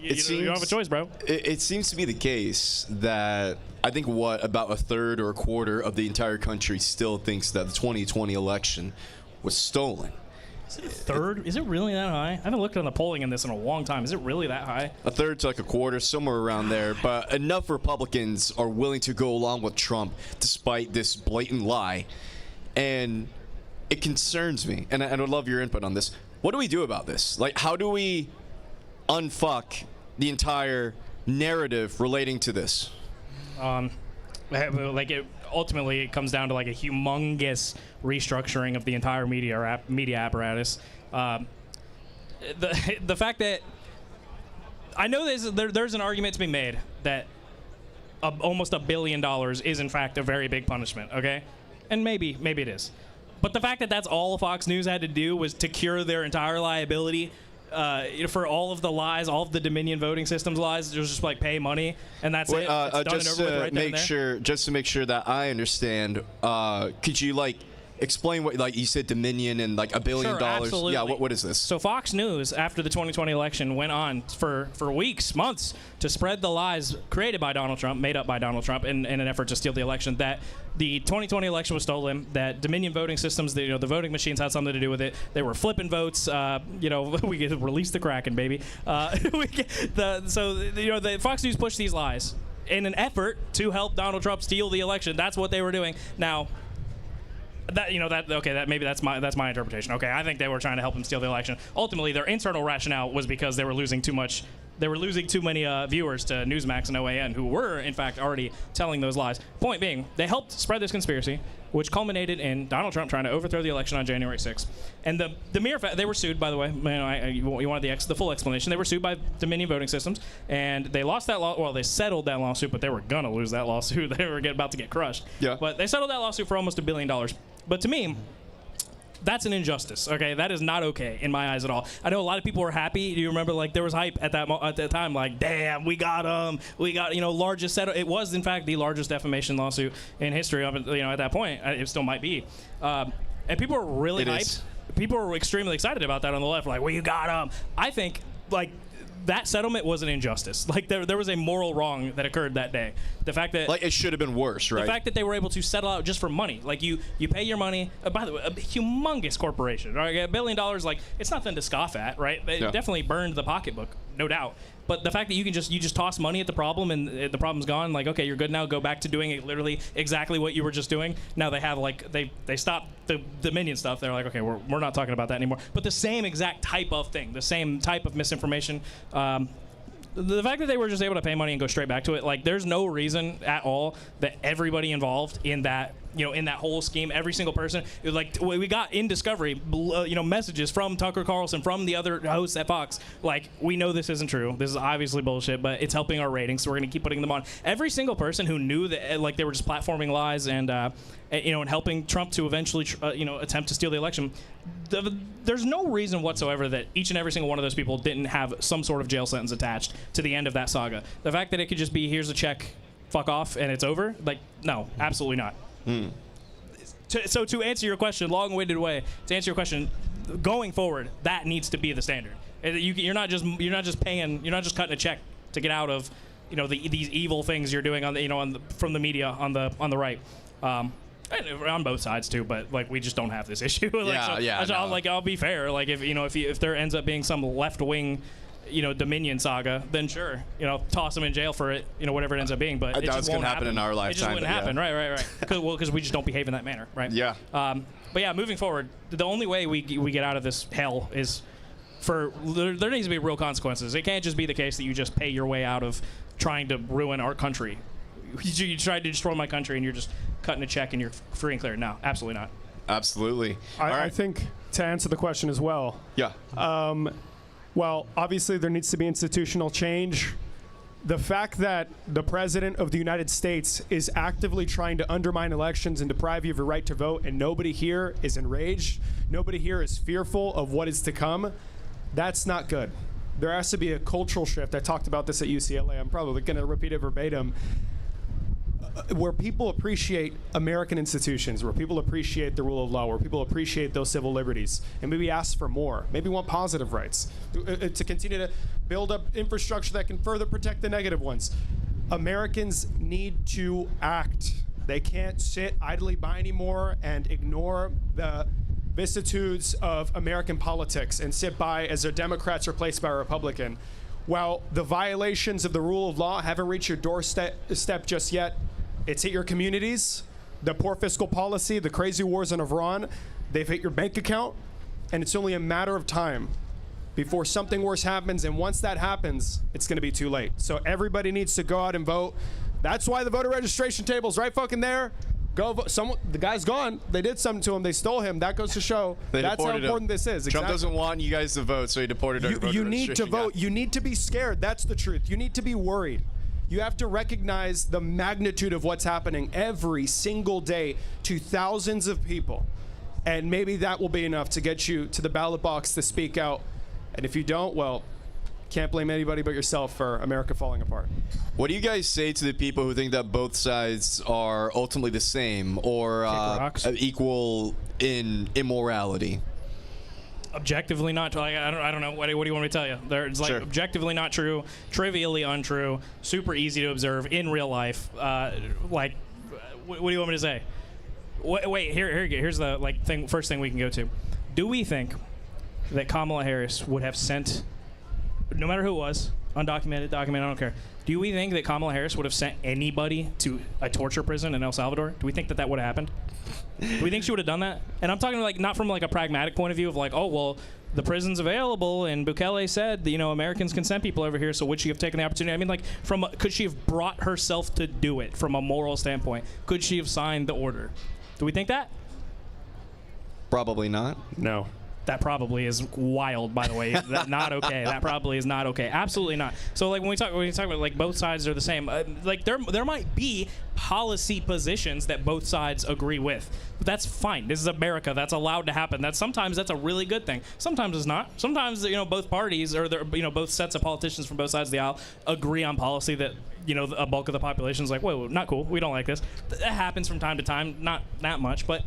Speaker 4: You don't have a choice, bro.
Speaker 14: It seems to be the case that I think about a third or a quarter of the entire country still thinks that the 2020 election was stolen.
Speaker 4: Is it a third? Is it really that high? I haven't looked on the polling in this in a long time. Is it really that high?
Speaker 14: A third to like a quarter, somewhere around there. But enough Republicans are willing to go along with Trump despite this blatant lie. And it concerns me. And I would love your input on this. What do we do about this? Like, how do we unfuck the entire narrative relating to this?
Speaker 4: Ultimately it comes down to like a humongous restructuring of the entire media apparatus. The fact that I know there's an argument to be made that almost $1 billion is in fact a very big punishment. Okay, and maybe it is, but the fact that that's all Fox News had to do was to cure their entire liability. For all of the lies, all of the Dominion voting systems lies, just like pay money and that's it. It's done and over with right there.
Speaker 14: Just to make sure that I understand, could you like explain what like you said Dominion and like $1 billion?
Speaker 4: Absolutely.
Speaker 14: Yeah, what is this?
Speaker 4: So Fox News, after the 2020 election, went on for weeks, months to spread the lies created by Donald Trump, made up by Donald Trump, in an effort to steal the election. That the 2020 election was stolen. That Dominion voting systems, the voting machines had something to do with it. They were flipping votes. We could release the Kraken, baby. The Fox News pushed these lies in an effort to help Donald Trump steal the election. That's what they were doing. Now. That's my interpretation. Okay, I think they were trying to help him steal the election. Ultimately, their internal rationale was because they were losing too much they were losing too many viewers to Newsmax and OAN, who were, in fact, already telling those lies. Point being, they helped spread this conspiracy, which culminated in Donald Trump trying to overthrow the election on January 6th. And the mere fact, they were sued, by the way. You wanted the full explanation. They were sued by Dominion Voting Systems, and they lost that law. Well, they settled that lawsuit, but they were going to lose that lawsuit. They were about to get crushed.
Speaker 14: Yeah.
Speaker 4: But they settled that lawsuit for almost $1 billion. But to me, that's an injustice. Okay, that is not okay in my eyes at all. I know a lot of people were happy. Do you remember, like, there was hype at that time, like, damn, we got largest settle. It was in fact the largest defamation lawsuit in history. At that point, it still might be. And people were really hyped. People were extremely excited about that on the left. Like, well, you got I think that settlement was an injustice. Like, there was a moral wrong that occurred that day. The fact that
Speaker 14: it should have been worse, right?
Speaker 4: The fact that they were able to settle out just for money. Like, you pay your money. By the way, a humongous corporation, right? $1 billion, like, it's nothing to scoff at, right? It definitely burned the pocketbook, no doubt. But the fact that you just toss money at the problem and the problem's gone, like, okay, you're good now, go back to doing it literally exactly what you were just doing. Now they have, like, they stopped the Dominion stuff. They're like, okay, we're not talking about that anymore. But the same exact type of thing, the same type of misinformation, the fact that they were just able to pay money and go straight back to it, like, there's no reason at all that everybody involved in that, in that whole scheme, every single person, like, we got in Discovery, messages from Tucker Carlson, from the other hosts at Fox, like, we know this isn't true. This is obviously bullshit, but it's helping our ratings, so we're going to keep putting them on. Every single person who knew that, like, they were just platforming lies and helping Trump to eventually, attempt to steal the election, there's no reason whatsoever that each and every single one of those people didn't have some sort of jail sentence attached to the end of that saga. The fact that it could just be, here's a check, fuck off, and it's over, like, no, absolutely not. So to answer your question, long-winded way, to answer your question, going forward, that needs to be the standard. You're not just cutting a check to get out of, these evil things you're doing from the media on the right. On both sides too, but, like, we just don't have this issue. I'll be fair. Like, if there ends up being some left-wing, Dominion saga, then sure, toss them in jail for it, whatever it ends up being. But it just won't happen
Speaker 14: in our lifetime.
Speaker 4: It just wouldn't happen, right. Because we just don't behave in that manner, right?
Speaker 14: Yeah.
Speaker 4: But yeah, moving forward, the only way we get out of this hell is there needs to be real consequences. It can't just be the case that you just pay your way out of trying to ruin our country. You tried to destroy my country and you're just cutting a check and you're free and clear. No, absolutely not.
Speaker 14: Absolutely.
Speaker 2: I think to answer the question as well.
Speaker 14: Yeah.
Speaker 2: Well, obviously there needs to be institutional change. The fact that the president of the United States is actively trying to undermine elections and deprive you of your right to vote, and nobody here is enraged, nobody here is fearful of what is to come, that's not good. There has to be a cultural shift. I talked about this at UCLA. I'm probably going to repeat it verbatim. Where people appreciate American institutions, where people appreciate the rule of law, where people appreciate those civil liberties, and maybe ask for more, maybe want positive rights, to continue to build up infrastructure that can further protect the negative ones. Americans need to act. They can't sit idly by anymore and ignore the vicissitudes of American politics and sit by as their Democrats replaced by a Republican. While the violations of the rule of law haven't reached your doorstep just yet, it's hit your communities. The poor fiscal policy, the crazy wars in Iran, they've hit your bank account, and it's only a matter of time before something worse happens, and once that happens, it's going to be too late. So everybody needs to go out and vote. That's why the voter registration table's right fucking there. Go vote. The guy's gone. They did something to him. They stole him. That goes to show that's how important this is.
Speaker 14: Trump doesn't want you guys to vote, so he deported our voter
Speaker 2: You need to vote.
Speaker 14: guy.
Speaker 2: You need to be scared. That's the truth. You need to be worried. You have to recognize the magnitude of what's happening every single day to thousands of people. And maybe that will be enough to get you to the ballot box to speak out. And if you don't, well, can't blame anybody but yourself for America falling apart.
Speaker 14: What do you guys say to the people who think that both sides are ultimately the same or equal in immorality?
Speaker 4: Objectively not. Like, I don't know. What do you want me to tell you? It's like objectively not true, trivially untrue, super easy to observe in real life. What do you want me to say? Wait, here's the first thing we can go to. Do we think that Kamala Harris would have sent, no matter who it was, undocumented, documented, I don't care. Do we think that Kamala Harris would have sent anybody to a torture prison in El Salvador? Do we think that would have happened? Do we think she would have done that? And I'm talking not from a pragmatic point of view of oh well, the prison's available, and Bukele said, Americans can send people over here, so would she have taken the opportunity? I mean, like, could she have brought herself to do it from a moral standpoint? Could she have signed the order? Do we think that?
Speaker 14: Probably not.
Speaker 2: No.
Speaker 4: That probably is wild, by the way. Not okay. That probably is not okay. Absolutely not. So, like, when we talk about, like, both sides are the same, like, there might be policy positions that both sides agree with. But that's fine. This is America. That's allowed to happen. Sometimes that's a really good thing. Sometimes it's not. Sometimes, both parties or, both sets of politicians from both sides of the aisle agree on policy that, a bulk of the population is like, whoa, not cool. We don't like this. That happens from time to time. Not that much, but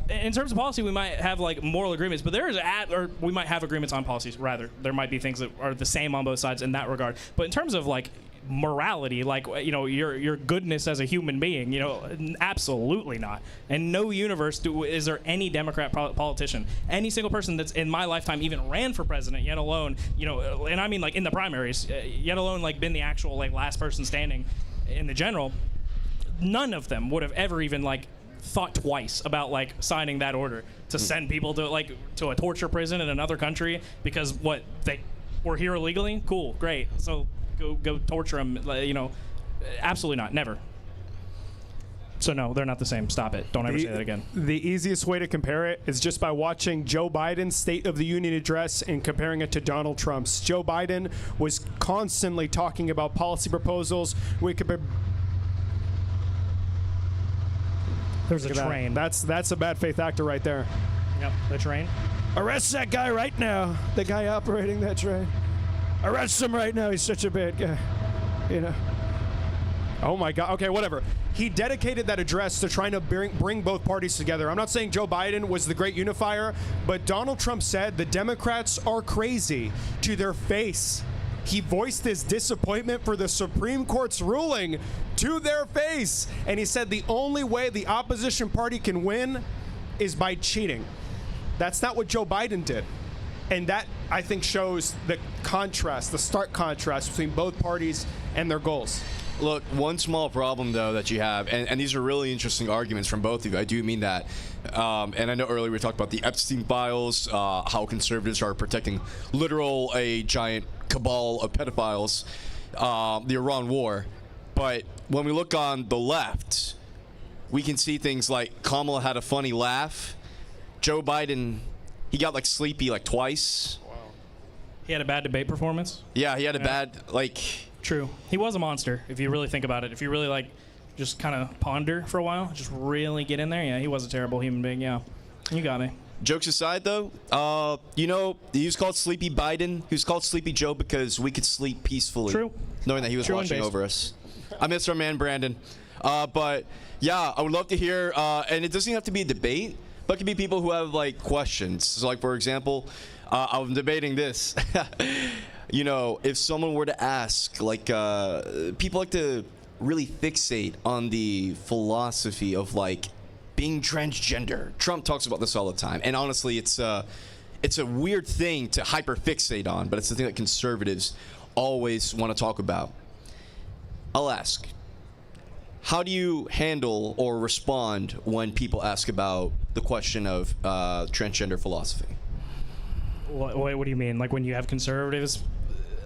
Speaker 4: in terms of policy, we might have like moral agreements, but or we might have agreements on policies. Rather, there might be things that are the same on both sides in that regard. But in terms of like morality, like your goodness as a human being, absolutely not. In no universe is there any Democrat politician, any single person that's in my lifetime even ran for president, yet alone, and I mean like in the primaries, yet alone like been the actual like last person standing in the general. None of them would have ever even like thought twice about like signing that order to send people to a torture prison in another country because they were here illegally. Cool, great. So go torture them. Absolutely not. Never. So no, they're not the same. Stop it. Don't ever say that again.
Speaker 2: The easiest way to compare it is just by watching Joe Biden's State of the Union address and comparing it to Donald Trump's. Joe Biden was constantly talking about policy proposals. We could.
Speaker 4: There's a train.
Speaker 2: That's a bad faith actor right there.
Speaker 4: Yep, the train.
Speaker 9: Arrest that guy right now. The guy operating that train. Arrest him right now. He's such a bad guy.
Speaker 2: Oh my God. Okay, whatever. He dedicated that address to trying to bring both parties together. I'm not saying Joe Biden was the great unifier, but Donald Trump said the Democrats are crazy to their face. He voiced his disappointment for the Supreme Court's ruling to their face. And he said the only way the opposition party can win is by cheating. That's not what Joe Biden did. And that, I think, shows the contrast, the stark contrast between both parties and their goals.
Speaker 14: Look, one small problem, though, that you have, and these are really interesting arguments from both of you. I do mean that. And I know earlier we talked about the Epstein files, how conservatives are protecting a giant cabal of pedophiles, the Iran war. But when we look on the left, we can see things like Kamala had a funny laugh. Joe Biden, he got like sleepy like twice.
Speaker 4: Wow. He had a bad debate performance.
Speaker 14: Yeah, he had a bad
Speaker 4: True. He was a monster, if you really think about it. If you really, just kind of ponder for a while, just really get in there, yeah, he was a terrible human being, yeah. You got me.
Speaker 14: Jokes aside, though, he was called Sleepy Biden. He was called Sleepy Joe because we could sleep peacefully.
Speaker 4: True.
Speaker 14: Knowing that he was watching over us. I miss our man, Brandon. But, yeah, I would love to hear, and it doesn't have to be a debate, but it could be people who have, questions. So, for example, I'm debating this. If someone were to ask, people like to really fixate on the philosophy of, being transgender. Trump talks about this all the time. And honestly, it's a weird thing to hyper-fixate on, but it's the thing that conservatives always want to talk about. I'll ask, how do you handle or respond when people ask about the question of transgender philosophy?
Speaker 4: What do you mean? Like when you have conservatives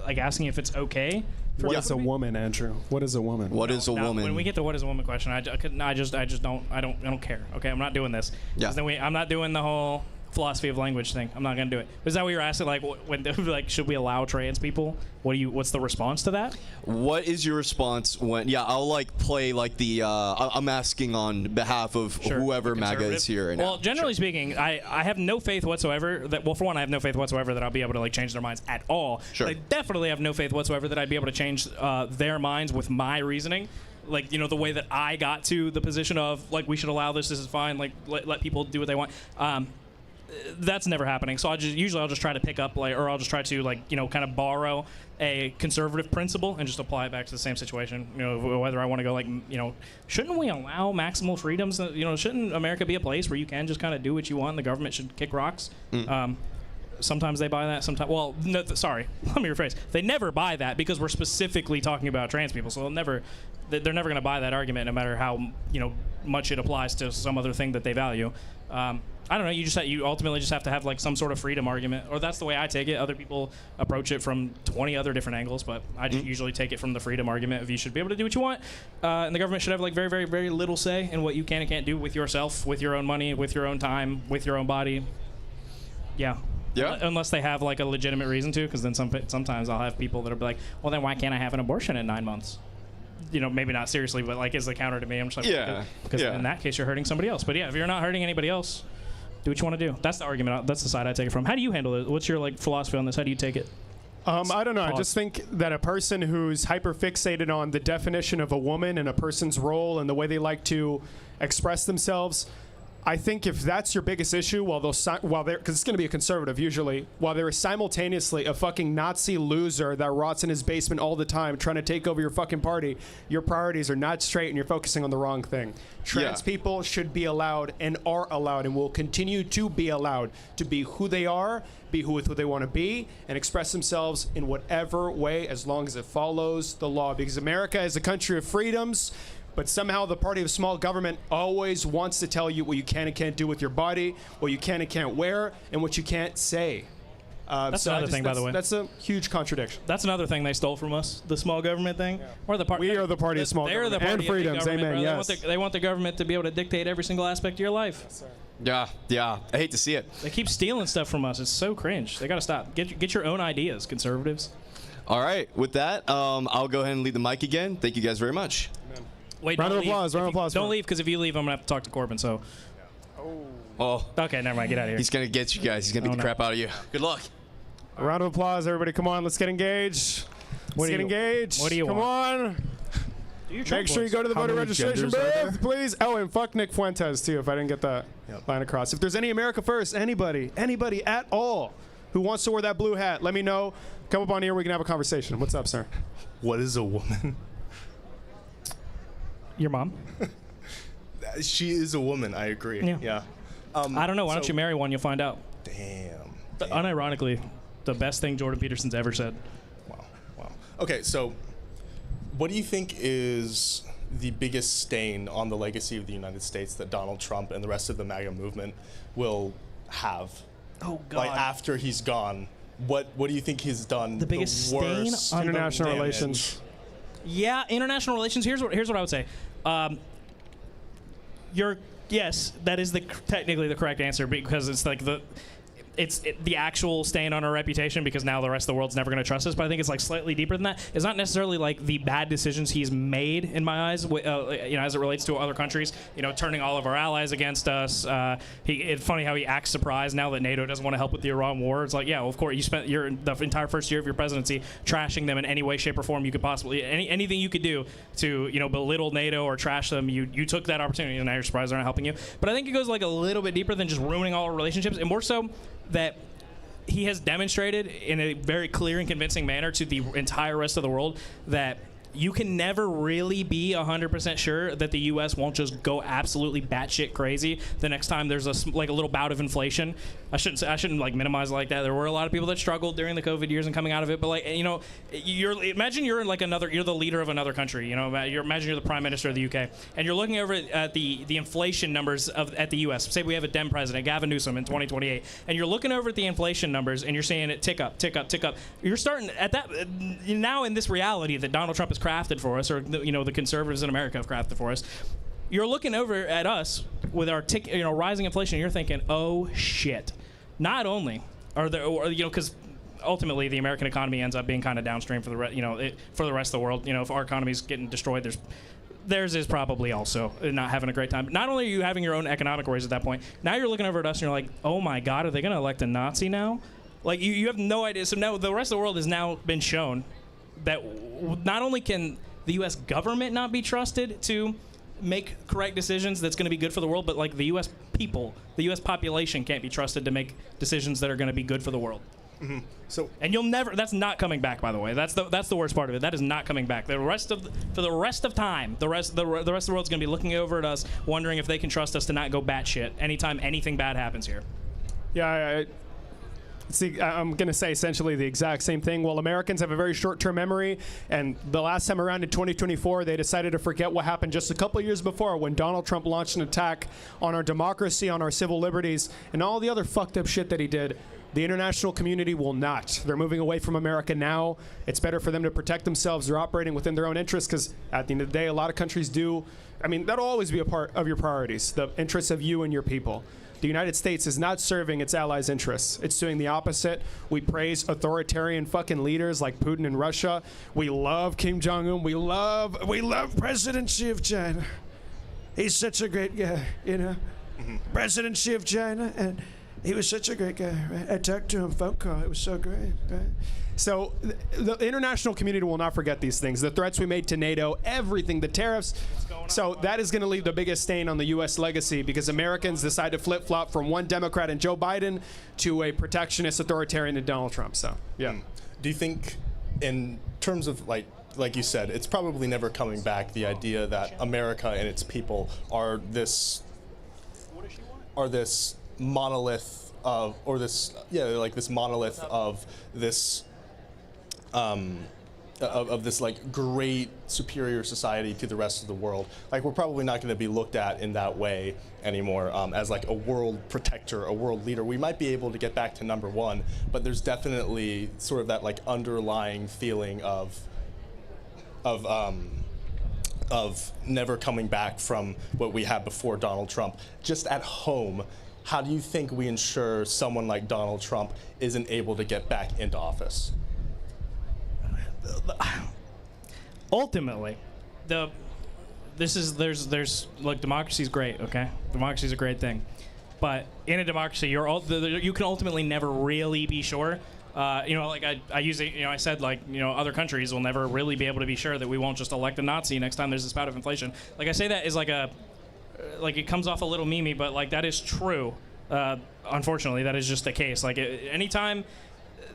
Speaker 4: asking if it's okay?
Speaker 2: What is a woman, Andrew? What is a woman?
Speaker 14: What is a woman?
Speaker 4: When we get to what is a woman question, I just don't care. Okay, I'm not doing this.
Speaker 14: Yeah.
Speaker 4: Then I'm not doing the whole philosophy of language thing. I'm not gonna do it. Is that what you're asking? Should we allow trans people? What's the response to that?
Speaker 14: What is your response when? Yeah, I'll play the. I'm asking on behalf of whoever MAGA is here. Right
Speaker 4: well,
Speaker 14: now.
Speaker 4: generally speaking, I have no faith whatsoever that. Well, for one, I have no faith whatsoever that I'll be able to change their minds at all.
Speaker 14: Sure.
Speaker 4: I definitely have no faith whatsoever that I'd be able to change their minds with my reasoning. The way that I got to the position of we should allow this. This is fine. Let people do what they want. That's never happening. So I'll just try to pick up or I'll just try to kind of borrow a conservative principle and just apply it back to the same situation. Whether I want to go shouldn't we allow maximal freedoms? Shouldn't America be a place where you can just kind of do what you want and the government should kick rocks? Sometimes they buy that. Sometimes, well, no, sorry, let me rephrase. They never buy that because we're specifically talking about trans people. So they're never going to buy that argument, no matter how much it applies to some other thing that they value. I don't know. You ultimately just have to have like some sort of freedom argument, or that's the way I take it. Other people approach it from 20 other different angles, but I just usually take it from the freedom argument of you should be able to do what you want, and the government should have like very, very, very little say in what you can and can't do with yourself, with your own money, with your own time, with your own body. Yeah.
Speaker 14: Yeah.
Speaker 4: Unless they have like a legitimate reason to, because then sometimes I'll have people that'll be like, well, then why can't I have an abortion in 9 months? You know, maybe not seriously, but like as a counter to me, I'm just like,
Speaker 14: Yeah.
Speaker 4: because in that case you're hurting somebody else. But yeah, if you're not hurting anybody else, do what you want to do. That's the argument. That's the side I take it from. How do you handle it? What's your like philosophy on this? How do you take it?
Speaker 2: I don't know. I
Speaker 4: Pause.
Speaker 2: just think that a person who's hyper fixated on the definition of a woman and a person's role and the way they like to express themselves, I think if that's your biggest issue, while they're, because it's going to be a conservative usually, while there is simultaneously a fucking Nazi loser that rots in his basement all the time trying to take over your fucking party, your priorities are not straight and you're focusing on the wrong thing. Trans people should be allowed and are allowed and will continue to be allowed to be who they are, be who they want to be, and express themselves in whatever way as long as it follows the law. Because America is a country of freedoms, but somehow the party of small government always wants to tell you what you can and can't do with your body, what you can and can't wear, and what you can't say.
Speaker 4: That's another thing, by the way.
Speaker 2: That's a huge contradiction.
Speaker 4: That's another thing they stole from us, the small government thing. We're the
Speaker 2: We are the party of small government and freedoms. Amen. Yes.
Speaker 4: They want the government to be able to dictate every single aspect of your life.
Speaker 14: Yeah. I hate to see it.
Speaker 4: They keep stealing stuff from us. It's so cringe. They got to stop. Get your own ideas, conservatives.
Speaker 14: All right. With that, I'll go ahead and leave the mic again. Thank you guys very much.
Speaker 4: Wait,
Speaker 2: round of applause.
Speaker 4: Don't leave, because if you leave, I'm going to have to talk to Corbin, so.
Speaker 14: Oh.
Speaker 4: Okay, never mind. Get out of here.
Speaker 14: He's going to get you guys. He's going to beat the crap out of you. Good luck.
Speaker 2: A round of applause, everybody. Come on, let's get engaged. Let's get engaged.
Speaker 4: What do you
Speaker 2: Come
Speaker 4: want?
Speaker 2: on. Make sure you go to the voter registration booth, please. Oh, and fuck Nick Fuentes, too, if I didn't get that line across. If there's any America First, anybody at all who wants to wear that blue hat, let me know. Come up on here. We can have a conversation. What's up, sir?
Speaker 16: What is a woman?
Speaker 4: Your mom?
Speaker 16: She is a woman. I agree.
Speaker 4: Yeah. I don't know. Why don't you marry one? You'll find out.
Speaker 16: Damn.
Speaker 4: Unironically, the best thing Jordan Peterson's ever said.
Speaker 16: Wow. Okay, so what do you think is the biggest stain on the legacy of the United States that Donald Trump and the rest of the MAGA movement will have?
Speaker 4: Oh, God.
Speaker 16: Like, after he's gone, what do you think he's done?
Speaker 4: The biggest stain
Speaker 16: worst
Speaker 4: on
Speaker 2: international
Speaker 16: damage?
Speaker 2: relations.
Speaker 4: Yeah, international relations. Here's what I would say. Yes, that is technically the correct answer, because it's like the actual stain on our reputation, because now the rest of the world's never going to trust us. But I think it's like slightly deeper than that. It's not necessarily like the bad decisions he's made, in my eyes, as it relates to other countries. Turning all of our allies against us. It's funny how he acts surprised now that NATO doesn't want to help with the Iran war. It's like, yeah, well, of course, you spent the entire first year of your presidency trashing them in any way, shape, or form you could possibly, anything you could do to belittle NATO or trash them. You took that opportunity, and now you're surprised they're not helping you. But I think it goes like a little bit deeper than just ruining all our relationships, and more so that he has demonstrated in a very clear and convincing manner to the entire rest of the world that you can never really be 100% sure that the U.S. won't just go absolutely batshit crazy the next time there's a little bout of inflation. I shouldn't like minimize it like that. There were a lot of people that struggled during the COVID years and coming out of it, but imagine you're in you're the leader of another country. Imagine you're the prime minister of the UK, and you're looking over at the inflation numbers at the U.S. Say we have a Dem president, Gavin Newsom, in 2028, and you're looking over at the inflation numbers and you're seeing it tick up, tick up, tick up. You're starting at that now in this reality that Donald Trump is crafted for us, or the conservatives in America have crafted for us. You're looking over at us with our rising inflation, and you're thinking, oh shit. Not only are there, because ultimately the American economy ends up being kind of downstream for the rest of the world. If our economy's getting destroyed, theirs is probably also not having a great time. Not only are you having your own economic worries at that point, now you're looking over at us and you're like, oh my God, are they going to elect a Nazi now? Like you have no idea. So now the rest of the world has now been shown that not only can the U.S. government not be trusted to make correct decisions that's going to be good for the world, but like the U.S. people, the U.S. population can't be trusted to make decisions that are going to be good for the world.
Speaker 16: Mm-hmm.
Speaker 4: And that's not coming back, by the way. That's the worst part of it. That is not coming back. For the rest of time, the rest of the world's going to be looking over at us, wondering if they can trust us to not go batshit anytime anything bad happens here.
Speaker 2: Yeah, See, I'm going to say essentially the exact same thing. Well, Americans have a very short-term memory, and the last time around in 2024, they decided to forget what happened just a couple years before when Donald Trump launched an attack on our democracy, on our civil liberties, and all the other fucked up shit that he did. The international community will not. They're moving away from America now. It's better for them to protect themselves. They're operating within their own interests because at the end of the day, a lot of countries do. I mean, that'll always be a part of your priorities, the interests of you and your people. The United States is not serving its allies' interests. It's doing the opposite. We praise authoritarian fucking leaders like Putin in Russia. We love Kim Jong-un. We love President Xi of China. He's such a great guy, you know. President Xi of China, and he was such a great guy, right? I talked to him phone call. It was so great, right? So the international community will not forget these things. The threats we made to NATO, everything, the tariffs. So that is going to leave the biggest stain on the U.S. legacy because Americans decide to flip-flop from one Democrat and Joe Biden to a protectionist authoritarian and Donald Trump. So, yeah.
Speaker 16: Do you think in terms of like you said, it's probably never coming back, the idea that America and its people are this monolith of, or this, like this monolith of this of this like great superior society to the rest of the world. Like we're probably not going to be looked at in that way anymore as like a world protector, a world leader. We might be able to get back to number one, but there's definitely sort of that like underlying feeling of never coming back from what we had before Donald Trump. Just at home, how do you think we ensure someone like Donald Trump isn't able to get back into office?
Speaker 4: Ultimately, there's like democracy's great, okay? Democracy's a great thing, but in a democracy, you can ultimately never really be sure. Like I use it. I said other countries will never really be able to be sure that we won't just elect a Nazi next time there's this bout of inflation. Like I say that is like it comes off a little memey, but like that is true. Unfortunately, that is just the case. Like anytime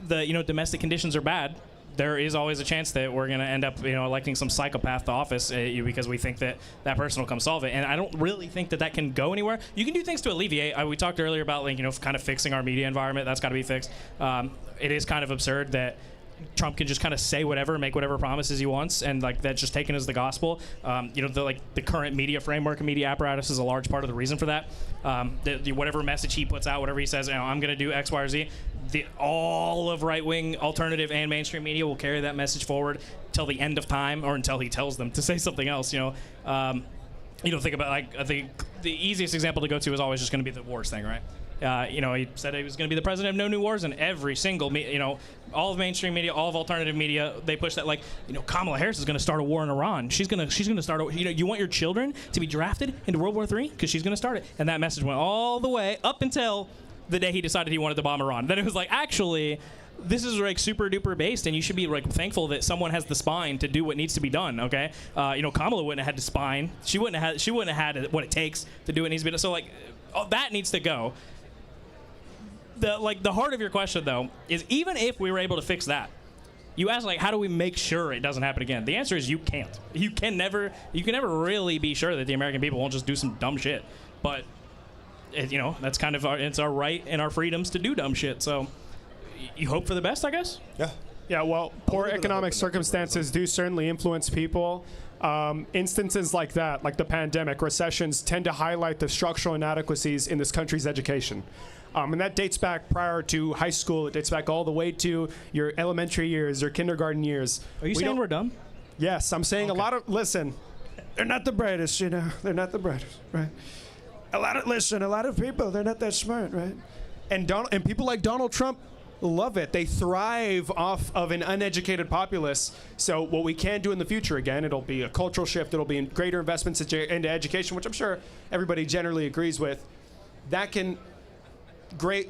Speaker 4: the domestic conditions are bad, there is always a chance that we're going to end up, electing some psychopath to office because we think that person will come solve it. And I don't really think that can go anywhere. You can do things to alleviate. We talked earlier about kind of fixing our media environment. That's got to be fixed. It is kind of absurd that Trump can just kind of say whatever, make whatever promises he wants, and that's just taken as the gospel. The current media framework and media apparatus is a large part of the reason for that. Whatever message he puts out, whatever he says, I'm going to do X, Y, or Z. All of right-wing, alternative, and mainstream media will carry that message forward till the end of time, or until he tells them to say something else. Think about I think the easiest example to go to is always just going to be the wars thing, right? He said he was going to be the president of no new wars, and every single, all of mainstream media, all of alternative media, they push that Kamala Harris is going to start a war in Iran. She's going to start. You want your children to be drafted into World War III because she's going to start it. And that message went all the way up until the day he decided he wanted to bomb Iran. Then it was actually, this is super duper based, and you should be thankful that someone has the spine to do what needs to be done. Okay, Kamala wouldn't have had the spine. She wouldn't have had what it takes to do what needs to be done. So that needs to go. The heart of your question though is, even if we were able to fix that, you ask how do we make sure it doesn't happen again? The answer is you can't. You can never really be sure that the American people won't just do some dumb shit. But that's kind of it's our right and our freedoms to do dumb shit. So you hope for the best, I guess.
Speaker 16: Yeah.
Speaker 2: Yeah. Well, poor economic circumstances do certainly influence people. Instances like that, like the pandemic, recessions, tend to highlight the structural inadequacies in this country's education. And that dates back prior to high school. It dates back all the way to your elementary years, your kindergarten years.
Speaker 4: Are you saying we're dumb?
Speaker 2: Yes, I'm saying listen, they're not the brightest, They're not the brightest, right? A lot of people, they're not that smart, right? And people like Donald Trump love it. They thrive off of an uneducated populace. So what we can do in the future, again, it'll be a cultural shift. It'll be greater investments into education, which I'm sure everybody generally agrees with. That can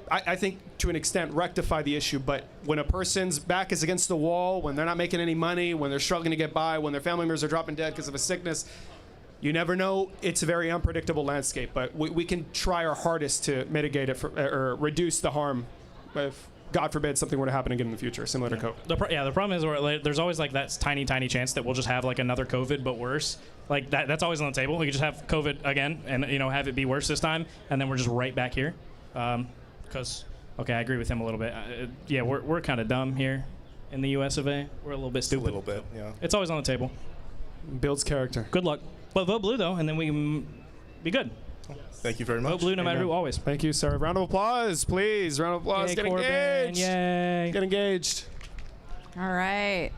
Speaker 2: I think to an extent rectify the issue. But when a person's back is against the wall, when they're not making any money, when they're struggling to get by, when their family members are dropping dead because of a sickness, you never know. It's a very unpredictable landscape. But we can try our hardest to mitigate it or reduce the harm if, God forbid, something were to happen again in the future, similar to COVID.
Speaker 4: The problem is there's always that tiny chance that we'll just have another COVID but worse. That's always on the table. We could just have COVID again and have it be worse this time, and then we're just right back here. Because Okay, I agree with him a little bit. Yeah, we're kind of dumb here in the U.S. of A. We're a little bit stupid.
Speaker 16: A little bit, yeah.
Speaker 4: It's always on the table.
Speaker 2: Builds character.
Speaker 4: Good luck. But vote blue, though, and then we can be good.
Speaker 16: Thank you very much.
Speaker 4: Vote blue no matter who, always.
Speaker 2: Thank you, sir. Round of applause, please. Round of applause.
Speaker 4: Yay,
Speaker 2: Get
Speaker 4: Corbin.
Speaker 2: engaged.
Speaker 4: Yay.
Speaker 2: Get engaged.
Speaker 1: All right.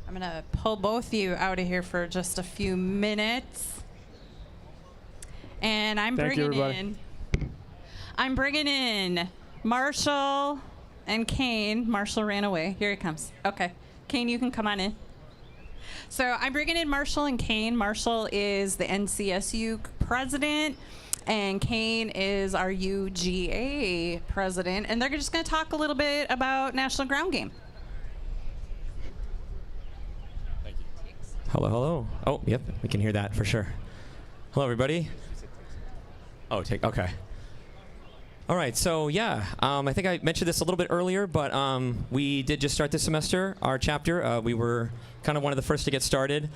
Speaker 1: I'm going to pull both of you out of here for just a few minutes. And I'm
Speaker 2: Thank you,
Speaker 1: bringing in Marshall and Kane. Marshall ran away. Here he comes. Okay. Kane, you can come on in. So I'm bringing in Marshall and Kane. Marshall is the NCSU president, and Kane is our UGA president. And they're just going to talk a little bit about National Ground Game.
Speaker 8: Hello, hello. Oh, yep, we can hear that for sure. Hello, everybody. Oh, okay. All right, so yeah, I think I mentioned this a little bit earlier, but we did just start this semester, our chapter. We were kind of one of the first to get started.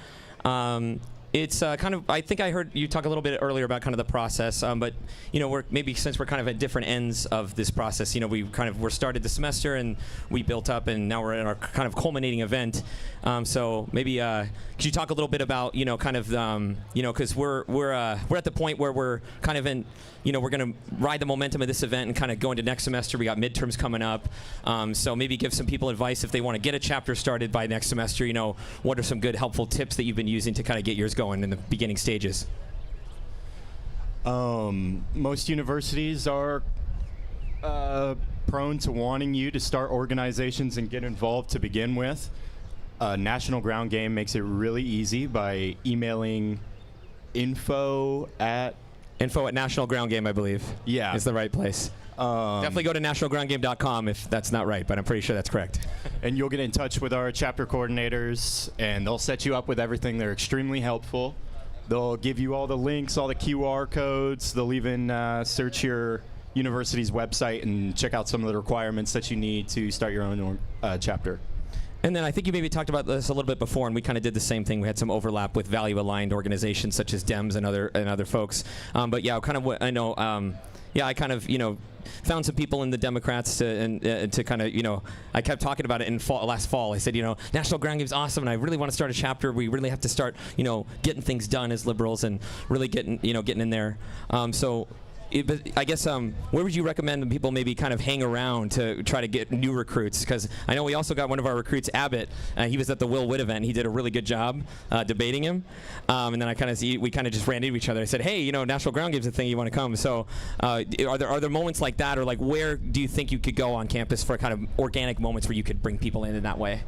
Speaker 8: It's kind of, I think I heard you talk a little bit earlier about kind of the process, but, you know, since we're kind of at different ends of this process, you know, we're started the semester and we built up and now we're in our kind of culminating event. So maybe, could you talk a little bit about, you know, kind of, you know, because we're at the point where we're kind of in, you know, we're going to ride the momentum of this event and kind of go into next semester. We got midterms coming up. So maybe give some people advice if they want to get a chapter started by next semester, you know, what are some good helpful tips that you've been using to kind of get yours going in the beginning stages?
Speaker 12: Most universities are prone to wanting you to start organizations and get involved to begin with. National Ground Game makes it really easy by emailing info at
Speaker 8: National Ground Game, I believe.
Speaker 12: Yeah.
Speaker 8: Is the right place. Definitely go to nationalgroundgame.com if that's not right, but I'm pretty sure that's correct.
Speaker 12: And you'll get in touch with our chapter coordinators, and they'll set you up with everything. They're extremely helpful. They'll give you all the links, all the QR codes. They'll even search your university's website and check out some of the requirements that you need to start your own chapter.
Speaker 8: And then I think you maybe talked about this a little bit before, and we kind of did the same thing. We had some overlap with value-aligned organizations such as DEMS and other folks. But yeah, kind of what I know. Yeah, I kind of, you know, found some people in the Democrats to kind of, you know, I kept talking about it in last fall. I said, you know, National Ground Game's awesome, and I really want to start a chapter. We really have to start, you know, getting things done as liberals and really getting in there. But I guess where would you recommend people maybe kind of hang around to try to get new recruits? Because I know we also got one of our recruits, Abbott. He was at the Will Witt event. He did a really good job debating him. And then we kind of just ran into each other. I said, hey, you know, National Ground Game's a thing. You want to come? So are there moments like that, or like where do you think you could go on campus for kind of organic moments where you could bring people in that way?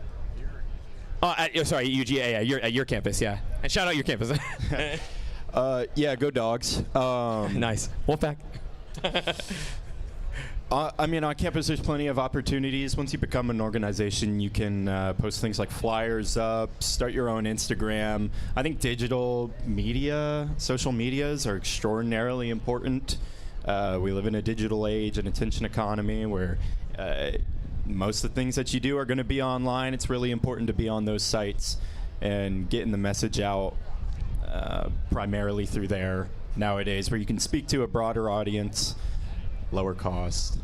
Speaker 8: Sorry, UGA, at your campus, yeah. And shout out your campus.
Speaker 12: Yeah, go Dogs.
Speaker 8: Nice. Wolfpack.
Speaker 12: I mean, on campus, there's plenty of opportunities. Once you become an organization, you can post things like flyers up, start your own Instagram. I think digital media, social medias are extraordinarily important. We live in a digital age, an attention economy where most of the things that you do are going to be online. It's really important to be on those sites and getting the message out primarily through there nowadays, where you can speak to a broader audience, lower cost.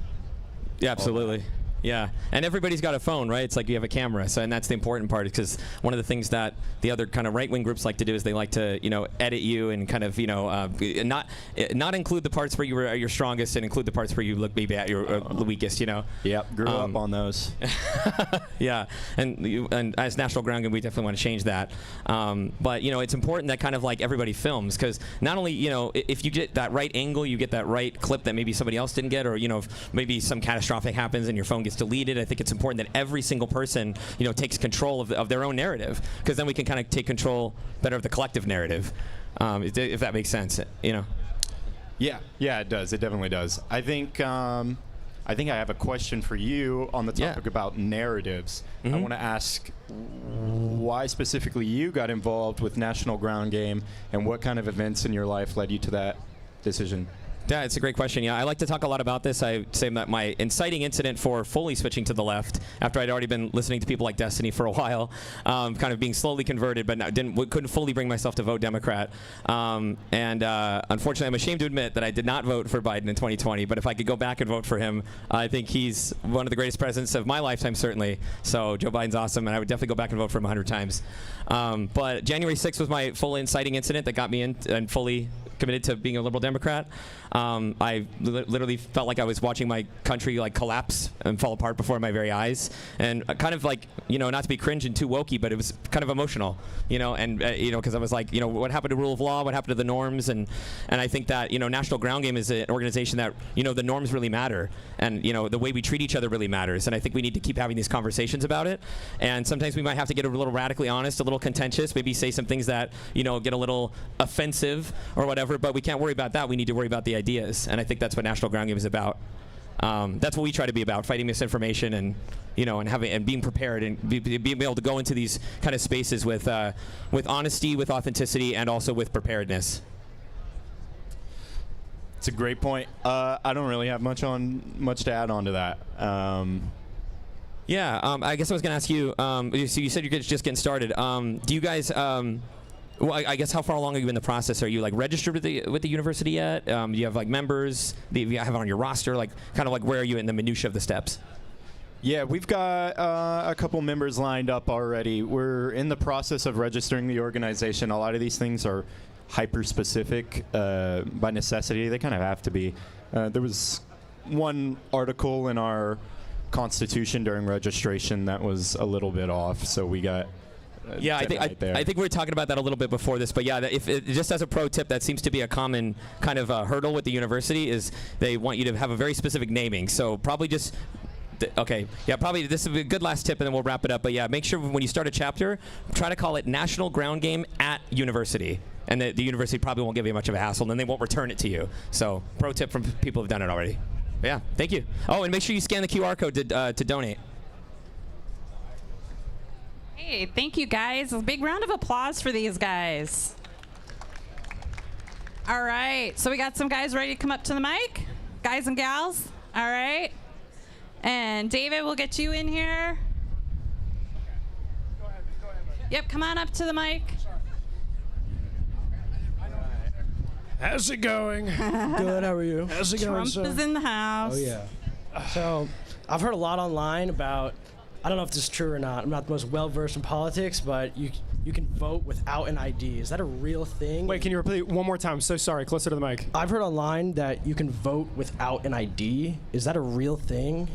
Speaker 8: Yeah, absolutely. Yeah, and everybody's got a phone, right? It's like you have a camera, so and that's the important part, because one of the things that the other kind of right-wing groups like to do is they like to, you know, edit you and kind of, you know, not include the parts where you were at your strongest and include the parts where you look maybe at your weakest, you know.
Speaker 12: Yep, grew up on those.
Speaker 8: Yeah, and as National Ground Game, we definitely want to change that. But you know, it's important that kind of like everybody films, because not only, you know, if you get that right angle, you get that right clip that maybe somebody else didn't get, or you know, if maybe some catastrophic happens and your phone gets deleted. I think it's important that every single person, you know, takes control of their own narrative, because then we can kind of take control better of the collective narrative, if that makes sense, you know.
Speaker 12: Yeah, it does. It definitely does. I think I have a question for you on the topic about narratives.
Speaker 8: Mm-hmm.
Speaker 12: I want to ask why specifically you got involved with National Ground Game, and what kind of events in your life led you to that decision.
Speaker 8: Yeah, it's a great question. Yeah, I like to talk a lot about this. I say that my inciting incident for fully switching to the left, after I'd already been listening to people like Destiny for a while, kind of being slowly converted, but couldn't fully bring myself to vote Democrat. Unfortunately, I'm ashamed to admit that I did not vote for Biden in 2020. But if I could go back and vote for him, I think he's one of the greatest presidents of my lifetime, certainly. So Joe Biden's awesome, and I would definitely go back and vote for him 100 times. But January 6th was my full inciting incident that got me in and fully committed to being a liberal Democrat. I literally felt like I was watching my country like collapse and fall apart before my very eyes, and kind of like, not to be cringe and too wokey, but it was kind of emotional, because I was like, what happened to rule of law, what happened to the norms, and I think that National Ground Game is an organization that the norms really matter, and the way we treat each other really matters, and I think we need to keep having these conversations about it, and sometimes we might have to get a little radically honest, a little contentious, maybe say some things that get a little offensive or whatever, but we can't worry about that. We need to worry about the ideas, and I think that's what National Ground Game is about. That's what we try to be about: fighting misinformation and and being prepared and being able to go into these kind of spaces with honesty, with authenticity, and also with preparedness.
Speaker 12: It's a great point. I don't really have much to add on to that.
Speaker 8: I guess I was going to ask you. So you said you're just getting started. Do you guys? Well, I guess how far along are you in the process? Are you like registered with the university yet? Do you have like members? Do you have it on your roster? Like kind of like where are you in the minutia of the steps?
Speaker 12: Yeah, we've got a couple members lined up already. We're in the process of registering the organization. A lot of these things are hyper-specific by necessity. They kind of have to be. There was one article in our Constitution during registration that was a little bit off, so we got.
Speaker 8: I think we were talking about that a little bit before this, but yeah, just as a pro tip, that seems to be a common kind of hurdle with the university is they want you to have a very specific naming. So probably just. Probably this is a good last tip, and then we'll wrap it up. But yeah, make sure when you start a chapter, try to call it National Ground Game at University, and the university probably won't give you much of a hassle, and then they won't return it to you. So pro tip from people who've done it already. But yeah, thank you. Oh, and make sure you scan the QR code to donate.
Speaker 1: Hey, thank you guys. A big round of applause for these guys. All right, so we got some guys ready to come up to the mic, guys and gals. All right. And David, we'll get you in here. Go ahead. Yep, come on up to the mic.
Speaker 9: How's it going? Good, how are you? How's it going,
Speaker 1: Trump is in the house.
Speaker 17: Oh, yeah. So, I've heard a lot online about, I don't know if this is true or not. I'm not the most well-versed in politics, but you can vote without an ID. Is that a real thing?
Speaker 2: Wait, can you repeat one more time? So sorry, closer to the mic.
Speaker 17: I've heard online that you can vote without an ID. Is that a real thing?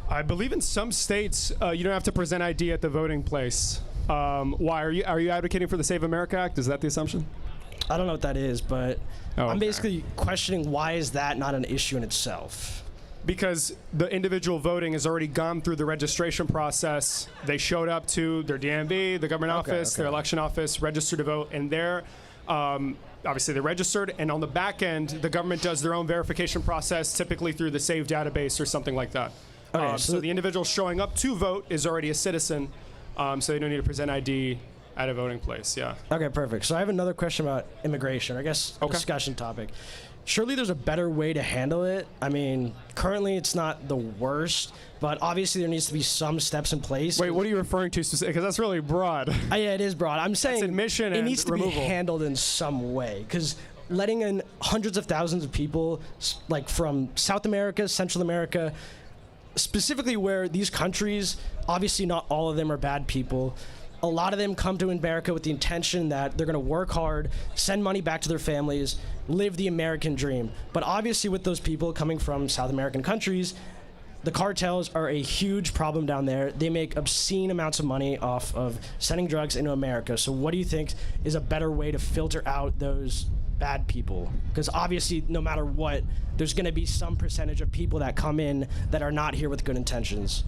Speaker 2: I believe in some states you don't have to present ID at the voting place. Why are you advocating for the Save America Act? Is that the assumption?
Speaker 17: I don't know what that is, but I'm basically questioning why is that not an issue in itself?
Speaker 2: Because the individual voting has already gone through the registration process. They showed up to their DMV, the government office, their election office, registered to vote, and they're obviously they're registered. And on the back end, the government does their own verification process, typically through the SAVE database or something like that. So the individual showing up to vote is already a citizen, so they don't need to present ID at a voting place. Yeah.
Speaker 17: Okay, perfect. So I have another question about immigration, I guess a discussion topic. Surely there's a better way to handle it. I mean, currently it's not the worst, but obviously there needs to be some steps in place.
Speaker 2: Wait, what are you referring to specifically? Because that's really broad.
Speaker 17: Yeah, it is broad. I'm saying
Speaker 2: admission
Speaker 17: it needs to
Speaker 2: removal.
Speaker 17: be handled in some way, because letting in hundreds of thousands of people, like from South America, Central America, specifically where these countries, obviously not all of them are bad people. A lot of them come to America with the intention that they're going to work hard, send money back to their families, live the American dream. But obviously with those people coming from South American countries, the cartels are a huge problem down there. They make obscene amounts of money off of sending drugs into America. So what do you think is a better way to filter out those bad people? Because obviously no matter what, there's going to be some percentage of people that come in that are not here with good intentions.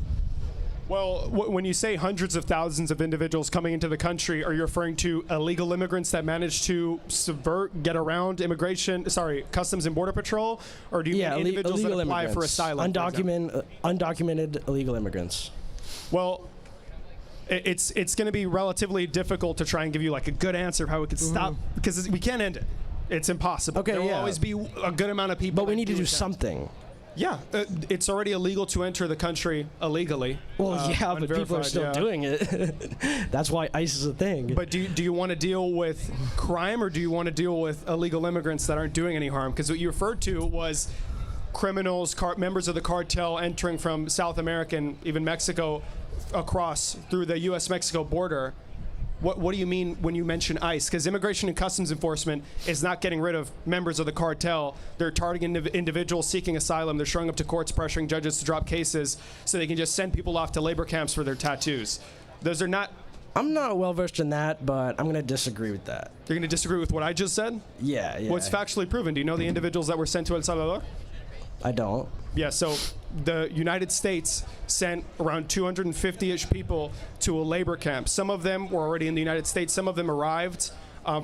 Speaker 2: Well, when you say hundreds of thousands of individuals coming into the country, are you referring to illegal immigrants that manage to get around Customs and Border Patrol? Or do you mean individuals that apply for asylum?
Speaker 17: Undocumented illegal immigrants.
Speaker 2: Well, it's going to be relatively difficult to try and give you like a good answer of how we could stop, because we can't end it. It's impossible.
Speaker 17: Okay,
Speaker 2: there will
Speaker 17: yeah.
Speaker 2: always be a good amount of people.
Speaker 17: But we
Speaker 2: that
Speaker 17: need to do
Speaker 2: attempt.
Speaker 17: something.
Speaker 2: Yeah, it's already illegal to enter the country illegally.
Speaker 17: Well, yeah, but people are
Speaker 2: unverified,
Speaker 17: still
Speaker 2: yeah.
Speaker 17: doing it. That's why ICE is a thing.
Speaker 2: But do you want to deal with crime, or do you want to deal with illegal immigrants that aren't doing any harm? Because what you referred to was criminals, members of the cartel entering from South America and even Mexico across through the U.S.-Mexico border. What do you mean when you mention ICE? Because Immigration and Customs Enforcement is not getting rid of members of the cartel. They're targeting individuals seeking asylum. They're showing up to courts, pressuring judges to drop cases so they can just send people off to labor camps for their tattoos. Those are not...
Speaker 17: I'm not well versed in that, but I'm going to disagree with that.
Speaker 2: You're going to disagree with what I just said?
Speaker 17: Yeah.
Speaker 2: What's factually proven? Do you know the individuals that were sent to El Salvador?
Speaker 17: I don't.
Speaker 2: Yeah, so the United States sent around 250-ish people to a labor camp. Some of them were already in the United States. Some of them arrived.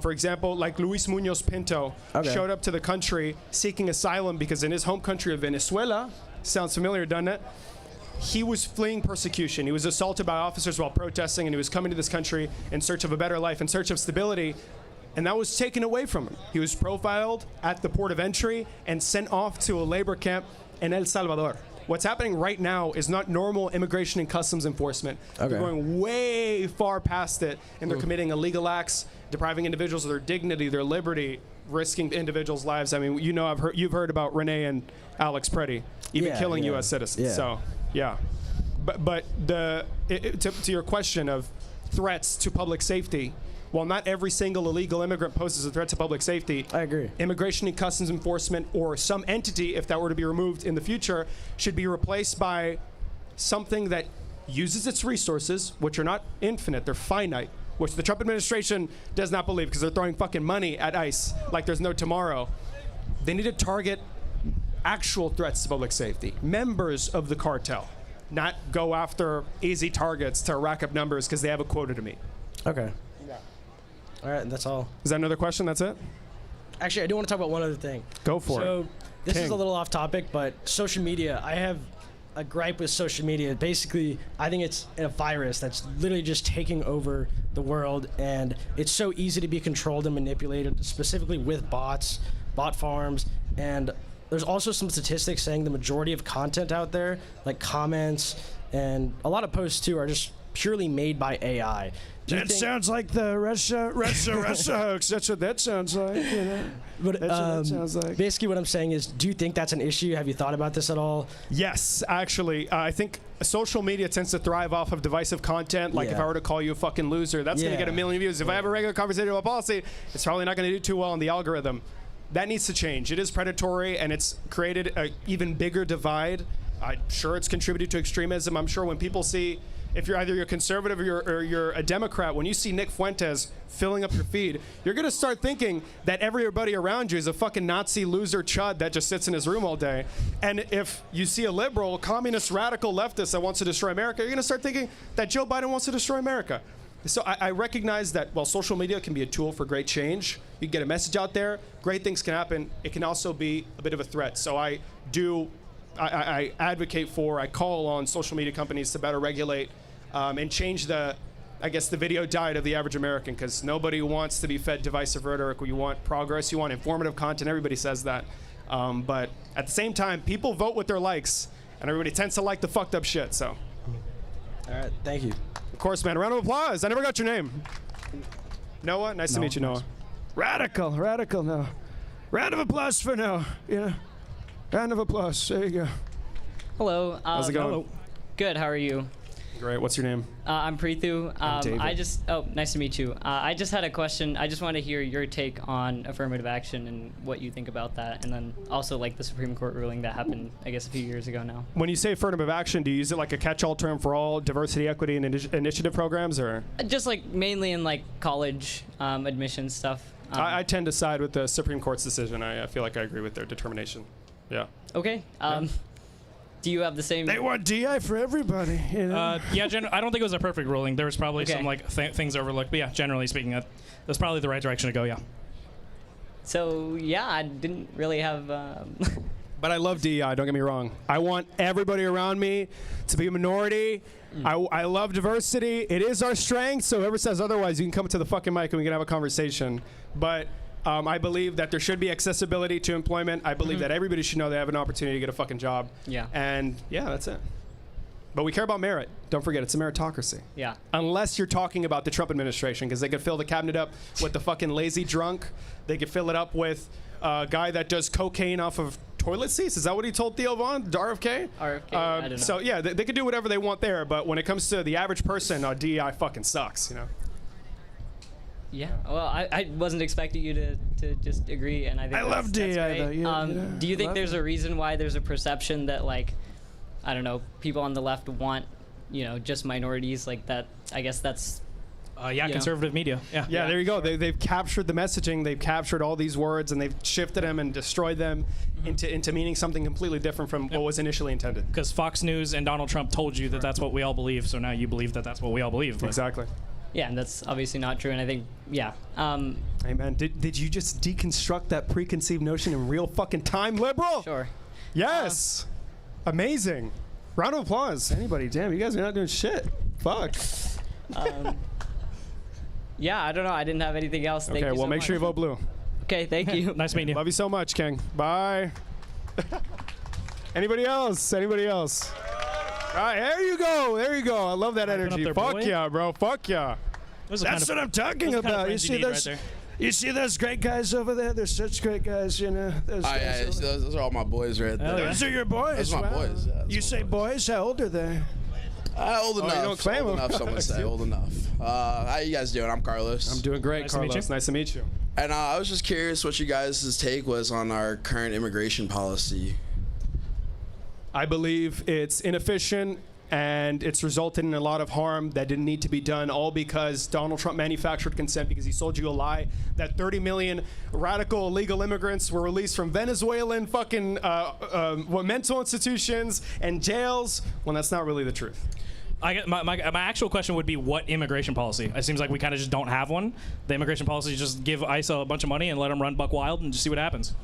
Speaker 2: For example, like Luis Muñoz Pinto showed up to the country seeking asylum because in his home country of Venezuela, sounds familiar, doesn't it? He was fleeing persecution. He was assaulted by officers while protesting, and he was coming to this country in search of a better life, in search of stability. And that was taken away from him. He was profiled at the port of entry and sent off to a labor camp in El Salvador. What's happening right now is not normal immigration and customs enforcement. They're going way far past it, and they're committing illegal acts, depriving individuals of their dignity, their liberty, risking individuals' lives. I mean, you've heard about Renee and Alex Preddy, even killing U.S. citizens.
Speaker 17: Yeah.
Speaker 2: So, yeah. But to your question of threats to public safety, while not every single illegal immigrant poses a threat to public safety,
Speaker 17: I agree.
Speaker 2: Immigration and Customs Enforcement, or some entity, if that were to be removed in the future, should be replaced by something that uses its resources, which are not infinite, they're finite, which the Trump administration does not believe because they're throwing fucking money at ICE like there's no tomorrow. They need to target actual threats to public safety, members of the cartel, not go after easy targets to rack up numbers because they have a quota to meet.
Speaker 17: Okay. All right, that's all.
Speaker 2: Is that another question? That's it?
Speaker 17: Actually, I do want to talk about one other thing.
Speaker 2: Go for it.
Speaker 17: So this is
Speaker 2: King.
Speaker 17: a little off topic, but social media, I have a gripe with social media. Basically, I think it's a virus that's literally just taking over the world, and it's so easy to be controlled and manipulated, specifically with bots, bot farms, and there's also some statistics saying the majority of content out there, like comments and a lot of posts too, are just purely made by AI.
Speaker 9: That sounds like the Russia hoax. That's what that sounds like. You know?
Speaker 17: But
Speaker 9: That's what that sounds like.
Speaker 17: basically what I'm saying is, do you think that's an issue? Have you thought about this at all?
Speaker 2: Yes, actually. I think social media tends to thrive off of divisive content. Like if I were to call you a fucking loser, that's going to get a million views. If I have a regular conversation about policy, it's probably not going to do too well on the algorithm. That needs to change. It is predatory, and it's created an even bigger divide. I'm sure it's contributed to extremism. I'm sure when people see, if you're either a conservative or you're a Democrat, when you see Nick Fuentes filling up your feed, you're going to start thinking that everybody around you is a fucking Nazi loser chud that just sits in his room all day. And if you see a liberal, communist, radical leftist that wants to destroy America, you're going to start thinking that Joe Biden wants to destroy America. So I recognize that while social media can be a tool for great change, you can get a message out there, great things can happen, it can also be a bit of a threat. So I advocate for, I call on social media companies to better regulate and change the video diet of the average American, because nobody wants to be fed divisive rhetoric. You want progress, you want informative content, everybody says that. But at the same time, people vote with their likes, and everybody tends to like the fucked up shit, so.
Speaker 17: All right, thank you.
Speaker 2: Of course, man. A round of applause. I never got your name. Noah? Nice to meet you, Noah.
Speaker 9: Radical, no. Round of applause for Noah. Yeah. Round of applause. There you go.
Speaker 18: Hello.
Speaker 2: How's it going?
Speaker 18: Good. How are you?
Speaker 2: Great. What's your name?
Speaker 18: I'm Preethu.
Speaker 2: I'm David.
Speaker 18: Nice to meet you. I just had a question. I just want to hear your take on affirmative action and what you think about that, and then also like the Supreme Court ruling that happened, I guess, a few years ago now.
Speaker 2: When you say affirmative action, do you use it like a catch-all term for all diversity, equity, and initiative programs, or?
Speaker 18: Just like mainly in like college admission stuff.
Speaker 2: I tend to side with the Supreme Court's decision. I feel like I agree with their determination. Yeah.
Speaker 18: Okay. Do you have the same?
Speaker 9: They want DI for everybody. You know?
Speaker 4: I don't think it was a perfect ruling. There was probably some like things overlooked, but yeah, generally speaking, that's probably the right direction to go. Yeah.
Speaker 18: So yeah, I didn't really have.
Speaker 2: But I love DEI, don't get me wrong. I want everybody around me to be a minority. I love diversity. It is our strength, so whoever says otherwise, you can come to the fucking mic and we can have a conversation. But I believe that there should be accessibility to employment. I believe that everybody should know they have an opportunity to get a fucking job.
Speaker 18: Yeah.
Speaker 2: And yeah, that's it. But we care about merit. Don't forget, it's a meritocracy.
Speaker 18: Yeah.
Speaker 2: Unless you're talking about the Trump administration, because they could fill the cabinet up with the fucking lazy drunk. They could fill it up with a guy that does cocaine off of toilet seats. Is that what he told Theo Vaughn? RFK?
Speaker 18: RFK, I don't know.
Speaker 2: So yeah, they could do whatever they want there. But when it comes to the average person, DEI fucking sucks, you know?
Speaker 18: Yeah. Well, I wasn't expecting you to just agree, and I think
Speaker 9: I love
Speaker 18: that's
Speaker 9: DEI,
Speaker 18: great.
Speaker 9: though. Yeah,
Speaker 18: Do you think
Speaker 9: love
Speaker 18: there's
Speaker 9: it.
Speaker 18: a reason why there's a perception that, like, I don't know, people on the left want, just minorities like that? I guess that's.
Speaker 4: Conservative media.
Speaker 2: Yeah, there you go. They've captured the messaging. They've captured all these words, and they've shifted them and destroyed them into meaning something completely different from what was initially intended.
Speaker 4: Because Fox News and Donald Trump told you that that's what we all believe, so now you believe that that's what we all believe. But.
Speaker 2: Exactly.
Speaker 18: Yeah, and that's obviously not true. And I think,
Speaker 2: Hey, man, did you just deconstruct that preconceived notion in real fucking time, liberal?
Speaker 18: Sure.
Speaker 2: Yes. Amazing. Round of applause. Anybody? Damn, you guys are not doing shit. Fuck.
Speaker 18: Yeah, I don't know. I didn't have anything else. Thank
Speaker 2: Okay,
Speaker 18: you
Speaker 2: well,
Speaker 18: so
Speaker 2: make
Speaker 18: much.
Speaker 2: sure you vote blue.
Speaker 18: Okay, thank you.
Speaker 4: Nice meeting you.
Speaker 2: Love you so much, King. Bye. Anybody else? Anybody else? All right, there you go. There you go. I love that energy.
Speaker 4: there,
Speaker 2: Fuck
Speaker 4: boy.
Speaker 2: yeah, bro. Fuck yeah.
Speaker 9: That's what I'm talking about. You see those? You see those great guys over there? They're such great guys, you know. Those, guys over
Speaker 19: those are all my boys right there.
Speaker 9: Those are your boys.
Speaker 19: Those are my
Speaker 9: wow.
Speaker 19: boys. Yeah,
Speaker 9: You say boys? How old are they?
Speaker 19: Old enough.
Speaker 2: you don't claim
Speaker 19: old
Speaker 2: them.
Speaker 19: enough, someone say. Old enough. How you guys doing? I'm Carlos.
Speaker 2: I'm doing great,
Speaker 4: Nice to meet
Speaker 2: Carlos.
Speaker 4: you.
Speaker 2: Nice to meet you.
Speaker 19: And I was just curious what you guys' take was on our current immigration policy.
Speaker 2: I believe it's inefficient and it's resulted in a lot of harm that didn't need to be done, all because Donald Trump manufactured consent because he sold you a lie that 30 million radical illegal immigrants were released from Venezuelan fucking mental institutions and jails, when that's not really the truth.
Speaker 4: My actual question would be, what immigration policy? It seems like we kind of just don't have one. The immigration policy is just give ICE a bunch of money and let them run buck wild and just see what happens.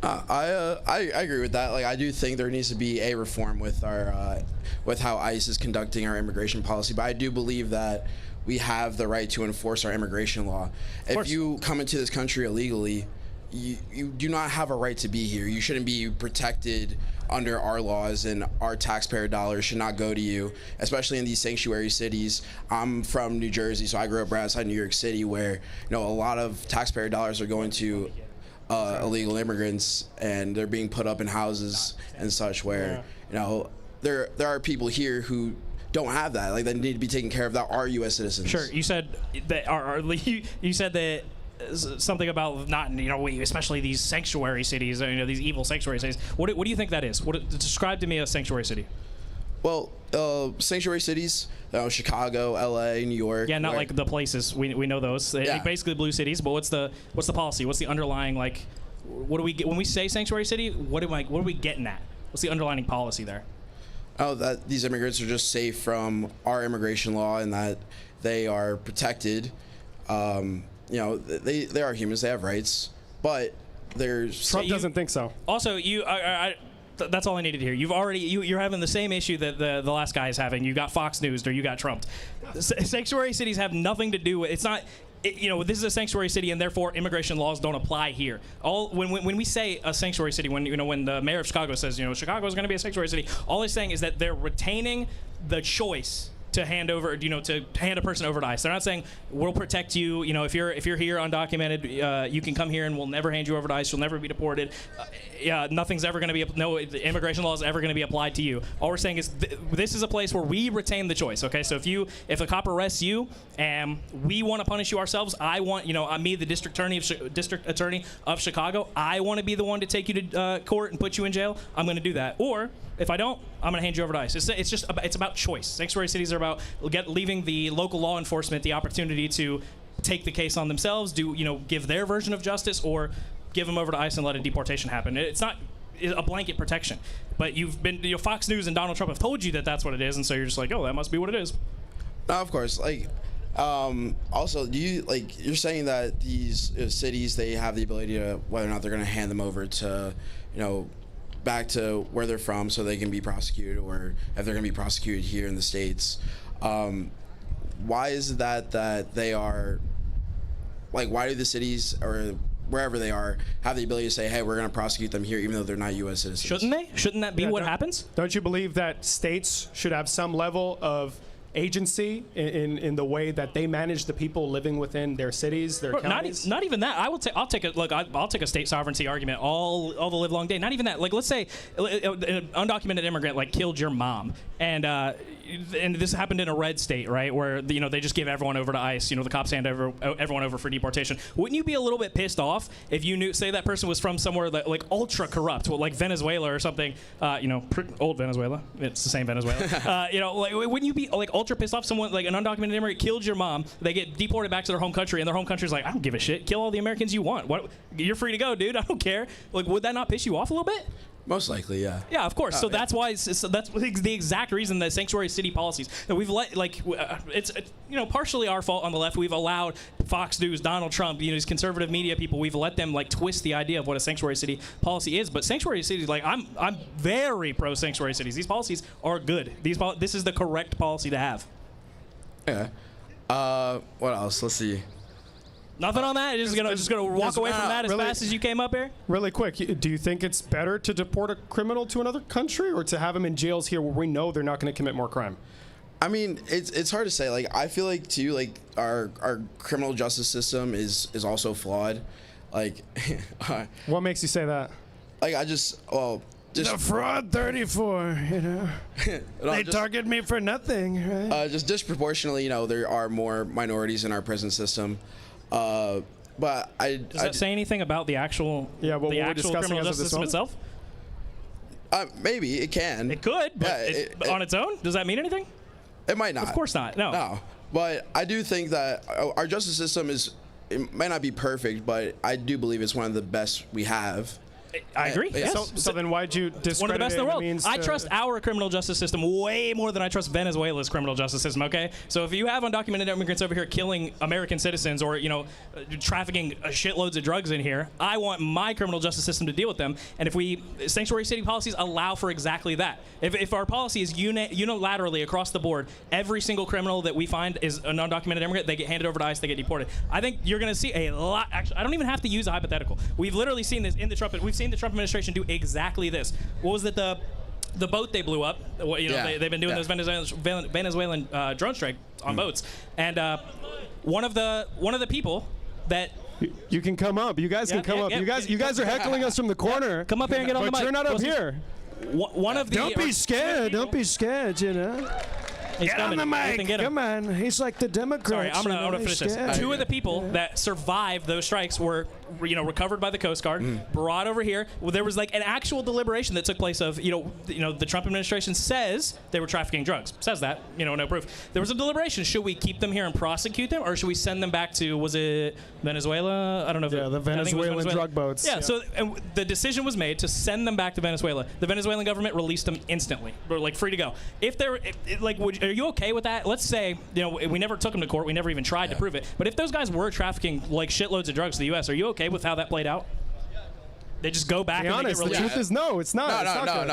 Speaker 19: I agree with that. Like, I do think there needs to be a reform with our with how ICE is conducting our immigration policy. But I do believe that we have the right to enforce our immigration law. If you come into this country illegally, you do not have a right to be here. You shouldn't be protected under our laws, and our taxpayer dollars should not go to you, especially in these sanctuary cities. I'm from New Jersey, so I grew up right outside New York City, where a lot of taxpayer dollars are going to illegal immigrants, and they're being put up in houses and such, where there are people here who don't have that, like, that need to be taken care of, that are U.S. citizens.
Speaker 4: Sure, you said that you said that something about not, especially these sanctuary cities, these evil sanctuary cities. What do you think that is? Describe to me a sanctuary city.
Speaker 19: Well, sanctuary cities, Chicago, L.A., New York.
Speaker 4: Yeah, not like the places. We know those.
Speaker 19: Yeah.
Speaker 4: Basically blue cities. But what's the policy? What's the underlying, like? What do we get when we say sanctuary city? What are we getting at? What's the underlying policy there?
Speaker 19: Oh, that these immigrants are just safe from our immigration law, and that they are protected. They are humans. They have rights, but there's
Speaker 2: Trump doesn't think so.
Speaker 4: Also, that's all I needed to hear. You're having the same issue that the last guy is having. You got Fox News or you got Trump. Sanctuary cities have nothing to do with. It's not. This is a sanctuary city, and therefore immigration laws don't apply here. When we say a sanctuary city, when the mayor of Chicago says Chicago is going to be a sanctuary city, all he's saying is that they're retaining the choice to hand over, to hand a person over to ICE. They're not saying we'll protect you. If you're here undocumented, you can come here and we'll never hand you over to ICE. You'll never be deported. Nothing's ever going to be the immigration law is ever going to be applied to you. All we're saying is this is a place where we retain the choice. Okay, so if a cop arrests you and we want to punish you ourselves, I want me, the district attorney of Chicago, I want to be the one to take you to court and put you in jail. I'm going to do that. Or if I don't, I'm going to hand you over to ICE. It's about choice. Sanctuary cities are about leaving the local law enforcement the opportunity to take the case on themselves, give their version of justice, or give them over to ICE and let a deportation happen. It's not a blanket protection, but Fox News and Donald Trump have told you that that's what it is, and so you're just like, oh, that must be what it is.
Speaker 19: No, of course. Also, you're saying that these cities, they have the ability to, whether or not they're going to hand them over to, back to where they're from so they can be prosecuted, or if they're going to be prosecuted here in the States. Why is it that they are like, why do the cities or wherever they are have the ability to say, hey, we're going to prosecute them here even though they're not U.S. citizens?
Speaker 4: Shouldn't they? Shouldn't that be what happens?
Speaker 2: Don't you believe that states should have some level of agency in the way that they manage the people living within their cities, their counties?
Speaker 4: Not even that. I'll take a state sovereignty argument all the live long day. Not even that. Like, let's say an undocumented immigrant like killed your mom, and this happened in a red state, right, where they just give everyone over to ICE. The cops hand everyone over for deportation. Wouldn't you be a little bit pissed off if you knew, say, that person was from somewhere that, like, ultra corrupt, like Venezuela or something? Old Venezuela. It's the same Venezuela. Wouldn't you be like ultra pissed off? Someone like an undocumented immigrant killed your mom. They get deported back to their home country, and their home country's like, I don't give a shit. Kill all the Americans you want. What? You're free to go, dude. I don't care. Like, would that not piss you off a little bit?
Speaker 19: Most likely, yeah.
Speaker 4: Yeah, of course. So that's why. So that's the exact reason that sanctuary city policies that we've let, it's partially our fault on the left. We've allowed Fox News, Donald Trump, these conservative media people. We've let them twist the idea of what a sanctuary city policy is. But sanctuary cities, I'm very pro sanctuary cities. These policies are good. This is the correct policy to have.
Speaker 19: Yeah. What else? Let's see.
Speaker 4: Nothing on that? Just gonna walk away from that as fast as you came up here?
Speaker 2: Really quick, do you think it's better to deport a criminal to another country or to have them in jails here where we know they're not going to commit more crime?
Speaker 19: I mean, it's hard to say. Like, I feel like too, like our criminal justice system is also flawed. Like,
Speaker 2: what makes you say that?
Speaker 19: Like, just
Speaker 9: the fraud 34, they target me for nothing, right?
Speaker 19: Just disproportionately, there are more minorities in our prison system. But
Speaker 4: does that say anything about the actual criminal justice system itself?
Speaker 19: Maybe it can.
Speaker 4: It could, but on its own, does that mean anything?
Speaker 19: It might not.
Speaker 4: Of course not. No.
Speaker 19: But I do think that our justice system it might not be perfect, but I do believe it's one of the best we have.
Speaker 4: I agree.
Speaker 2: Yes. So then why'd you discredit
Speaker 4: one of the best in the world? I trust our criminal justice system way more than I trust Venezuela's criminal justice system, okay? So if you have undocumented immigrants over here killing American citizens or, trafficking shitloads of drugs in here, I want my criminal justice system to deal with them. And if sanctuary city policies allow for exactly that. If our policy is unilaterally across the board, every single criminal that we find is an undocumented immigrant, they get handed over to ICE, they get deported. I think you're going to see a lot. Actually, I don't even have to use a hypothetical. We've literally seen this in the Trump. We've seen the Trump administration do exactly this. What was it? The boat they blew up. They've been doing those Venezuelan drone strike on boats, and one of the people that.
Speaker 2: You can come up. You guys can come up. You guys are heckling us from the corner.
Speaker 4: Come up here and get on the mic.
Speaker 2: But you're not up here.
Speaker 4: One of the.
Speaker 9: Don't be scared. Don't be scared. Get on the mic. Come on. He's like the Democrats.
Speaker 4: Sorry, I'm gonna finish this. Two of the people that survived those strikes were, recovered by the Coast Guard, brought over here. Well, there was an actual deliberation that took place of, the Trump administration says they were trafficking drugs. Says that, no proof. There was a deliberation. Should we keep them here and prosecute them, or should we send them back to, was it Venezuela? I don't know.
Speaker 2: The Venezuelan drug boats.
Speaker 4: Yeah. So the decision was made to send them back to Venezuela. The Venezuelan government released them instantly. They're free to go. Are you okay with that? Let's say, we never took them to court. We never even tried to prove it. But if those guys were trafficking shitloads of drugs to the U.S., are you okay with how that played out? They just go back and
Speaker 2: honest,
Speaker 4: they get released.
Speaker 2: The truth is no, it's not.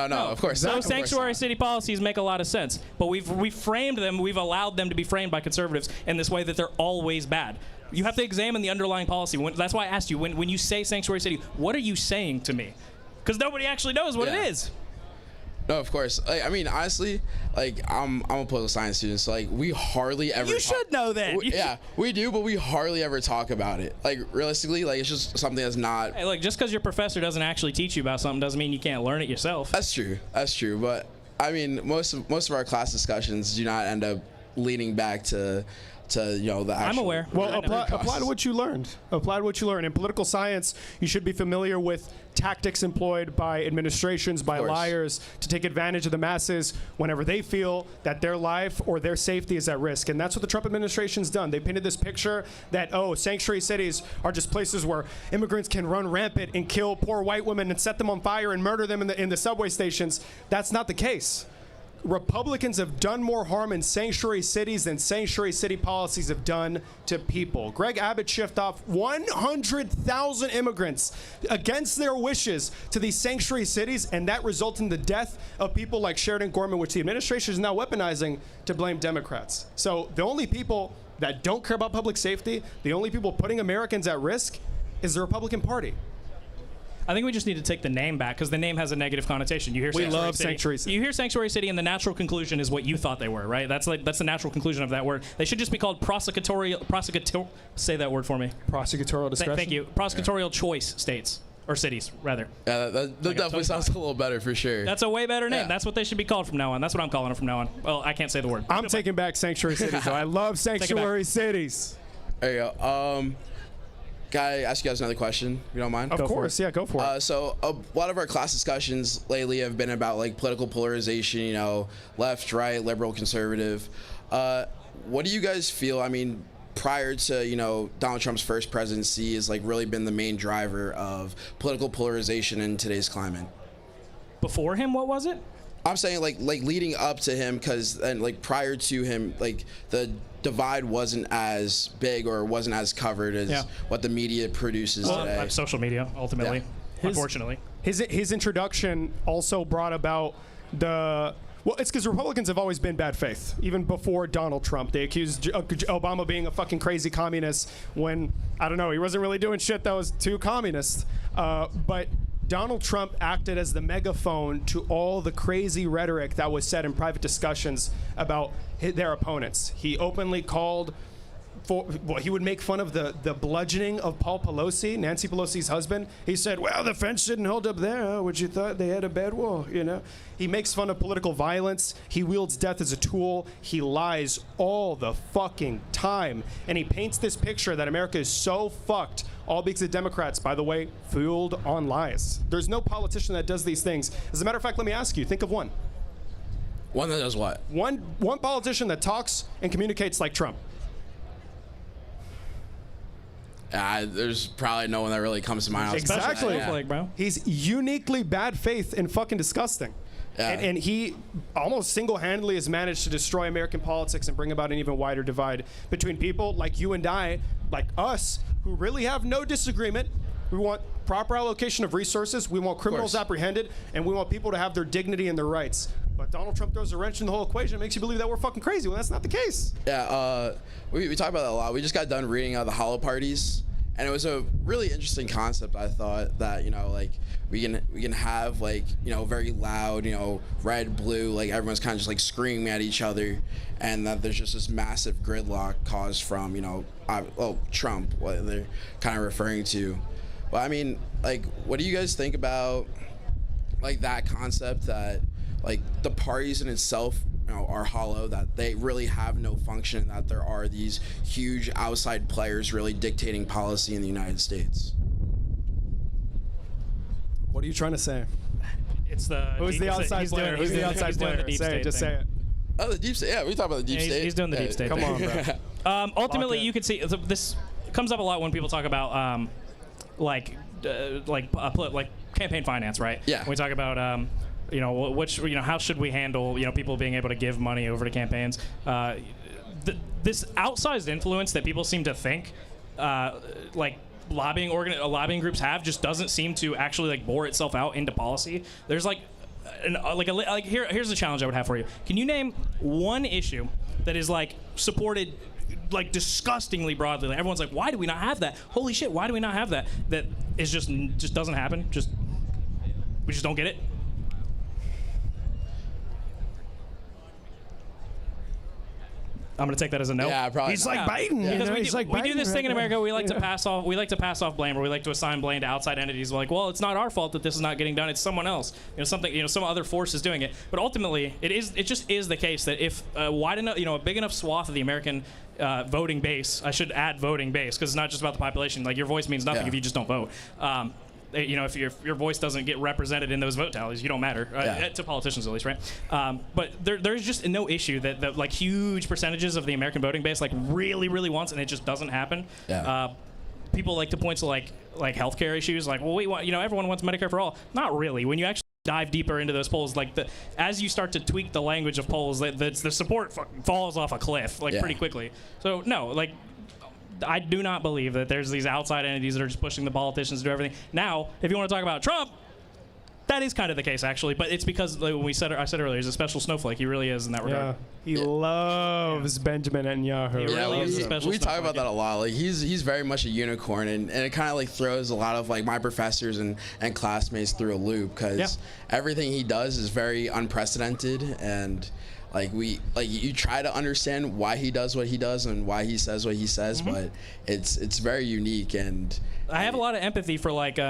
Speaker 19: No, of course not.
Speaker 4: So sanctuary city policies make a lot of sense. But we've framed them, we've allowed them to be framed by conservatives in this way that they're always bad. You have to examine the underlying policy. That's why I asked you, when you say sanctuary city, what are you saying to me? Because nobody actually knows what it is.
Speaker 19: No, of course. I mean, honestly, I'm a political science student, so we hardly ever.
Speaker 4: You should know that.
Speaker 19: Yeah, we do, but we hardly ever talk about it. Realistically, it's just something that's not.
Speaker 4: Hey, look, just because your professor doesn't actually teach you about something doesn't mean you can't learn it yourself.
Speaker 19: That's true. But I mean, most of our class discussions do not end up leaning back to the actual.
Speaker 4: I'm aware.
Speaker 2: Well, apply to what you learned. Apply to what you learned. In political science, you should be familiar with tactics employed by administrations, by liars, to take advantage of the masses whenever they feel that their life or their safety is at risk. And that's what the Trump administration's done. They painted this picture that, sanctuary cities are just places where immigrants can run rampant and kill poor white women and set them on fire and murder them in the subway stations. That's not the case. Republicans have done more harm in sanctuary cities than sanctuary city policies have done to people. Greg Abbott shipped off 100,000 immigrants against their wishes to these sanctuary cities, and that resulted in the death of people like Sheridan Gorman, which the administration is now weaponizing to blame Democrats. So the only people that don't care about public safety, the only people putting Americans at risk is the Republican Party.
Speaker 4: I think we just need to take the name back because the name has a negative connotation. You hear
Speaker 2: We
Speaker 4: Sanctuary
Speaker 2: love
Speaker 4: City.
Speaker 2: Sanctuary City.
Speaker 4: You hear Sanctuary City, and the natural conclusion is what you thought they were, right? That's the natural conclusion of that word. They should just be called say that word for me.
Speaker 2: Prosecutorial discretion.
Speaker 4: Thank you. Prosecutorial choice states or cities, rather.
Speaker 19: Yeah, that definitely sounds a little better for sure.
Speaker 4: That's a way better name.
Speaker 19: Yeah.
Speaker 4: That's what they should be called from now on. That's what I'm calling them from now on. Well, I can't say the word.
Speaker 2: I'm taking back Sanctuary Cities, though. I love Sanctuary Cities.
Speaker 19: There you go. Can I ask you guys another question, if you don't mind?
Speaker 2: Of course, yeah, go for it.
Speaker 19: So a lot of our class discussions lately have been about like political polarization, you know, left, right, liberal, conservative. What do you guys feel? I mean, prior to, you know, Donald Trump's first presidency has like really been the main driver of political polarization in today's climate.
Speaker 4: Before him, what was it?
Speaker 19: I'm saying like leading up to him, because and like prior to him, like the divide wasn't as big or wasn't as covered as what the media produces today.
Speaker 4: Social media, ultimately, unfortunately.
Speaker 2: His introduction also brought about well, it's because Republicans have always been bad faith. Even before Donald Trump, they accused Obama being a fucking crazy communist when, I don't know, he wasn't really doing shit that was too communist. But Donald Trump acted as the megaphone to all the crazy rhetoric that was said in private discussions about their opponents. He openly called he would make fun of the bludgeoning of Paul Pelosi, Nancy Pelosi's husband. He said, well, the fence didn't hold up there, huh? Which you thought they had a bad wall, you know? He makes fun of political violence. He wields death as a tool. He lies all the fucking time. And he paints this picture that America is so fucked, all because of Democrats, by the way, fueled on lies. There's no politician that does these things. As a matter of fact, let me ask you, think of one.
Speaker 19: One that does what?
Speaker 2: One politician that talks and communicates like Trump.
Speaker 19: There's probably no one that really comes to mind.
Speaker 2: Exactly.
Speaker 19: Yeah.
Speaker 2: He's uniquely bad faith and fucking disgusting. Yeah. And he almost single-handedly has managed to destroy American politics and bring about an even wider divide between people like you and I, like us, who really have no disagreement. We want proper allocation of resources. We want criminals apprehended, and we want people to have their dignity and their rights. But Donald Trump throws a wrench in the whole equation. It makes you believe that we're fucking crazy when that's not the case.
Speaker 19: Yeah, we talk about that a lot. We just got done reading the Hollow Parties, and it was a really interesting concept. I thought that, you know, like we can have like, you know, very loud, you know, red, blue, like everyone's kind of just like screaming at each other, and that there's just this massive gridlock caused from, you know, Trump, what they're kind of referring to. But I mean, like, what do you guys think about like that concept that like the parties in itself, you know, are hollow, that they really have no function, that there are these huge outside players really dictating policy in the United States?
Speaker 2: What are you trying to say?
Speaker 4: It's the
Speaker 2: who's the outside player? Who's the outside player? Say it. Just say it.
Speaker 19: Oh, the deep state. Yeah, we talk about the deep state.
Speaker 4: He's doing the deep state.
Speaker 2: Come
Speaker 4: thing.
Speaker 2: on, bro.
Speaker 4: Ultimately, you can see this comes up a lot when people talk about like campaign finance, right?
Speaker 19: Yeah.
Speaker 4: When we talk about you know, how should we handle, you know, people being able to give money over to campaigns? This outsized influence that people seem to think, like lobbying groups have, just doesn't seem to actually like bore itself out into policy. There's here's the challenge I would have for you. Can you name one issue that is like supported like disgustingly broadly? Like, everyone's like, why do we not have that? Holy shit, why do we not have that? That is just doesn't happen. We just don't get it. I'm gonna take that as a no.
Speaker 19: Yeah, probably.
Speaker 2: He's like Biden.
Speaker 4: Because we do this thing in America. We like to pass off. We like to pass off blame, or we like to assign blame to outside entities. We're like, well, it's not our fault that this is not getting done. It's someone else. You know, something. You know, some other force is doing it. But ultimately, it just is the case that if wide enough, you know, a big enough swath of the American voting base. I should add voting base, because it's not just about the population. Like, your voice means nothing if you just don't vote. You know, if your voice doesn't get represented in those vote tallies, you don't matter, to politicians at least, right? But there's just no issue that like huge percentages of the American voting base like really, really wants, and it just doesn't happen.
Speaker 19: Yeah.
Speaker 4: People like to point to like healthcare issues, like, well, we want, you know, everyone wants Medicare for all. Not really. When you actually dive deeper into those polls, like as you start to tweak the language of polls, the support falls off a cliff pretty quickly. So no, like, I do not believe that there's these outside entities that are just pushing the politicians to do everything. Now, if you want to talk about Trump, That is kind of the case, actually, but it's because like, when I said earlier, he's a special snowflake. He really is in that regard.
Speaker 2: He loves Benjamin Netanyahu.
Speaker 4: He really is a special
Speaker 19: we talk
Speaker 4: snowflake.
Speaker 19: about that a lot. Like he's very much a unicorn, and it kind of like throws a lot of like my professors and classmates through a loop because everything he does is very unprecedented, and like you try to understand why he does what he does and why he says what he says, but it's very unique. And
Speaker 4: I have a lot of empathy for like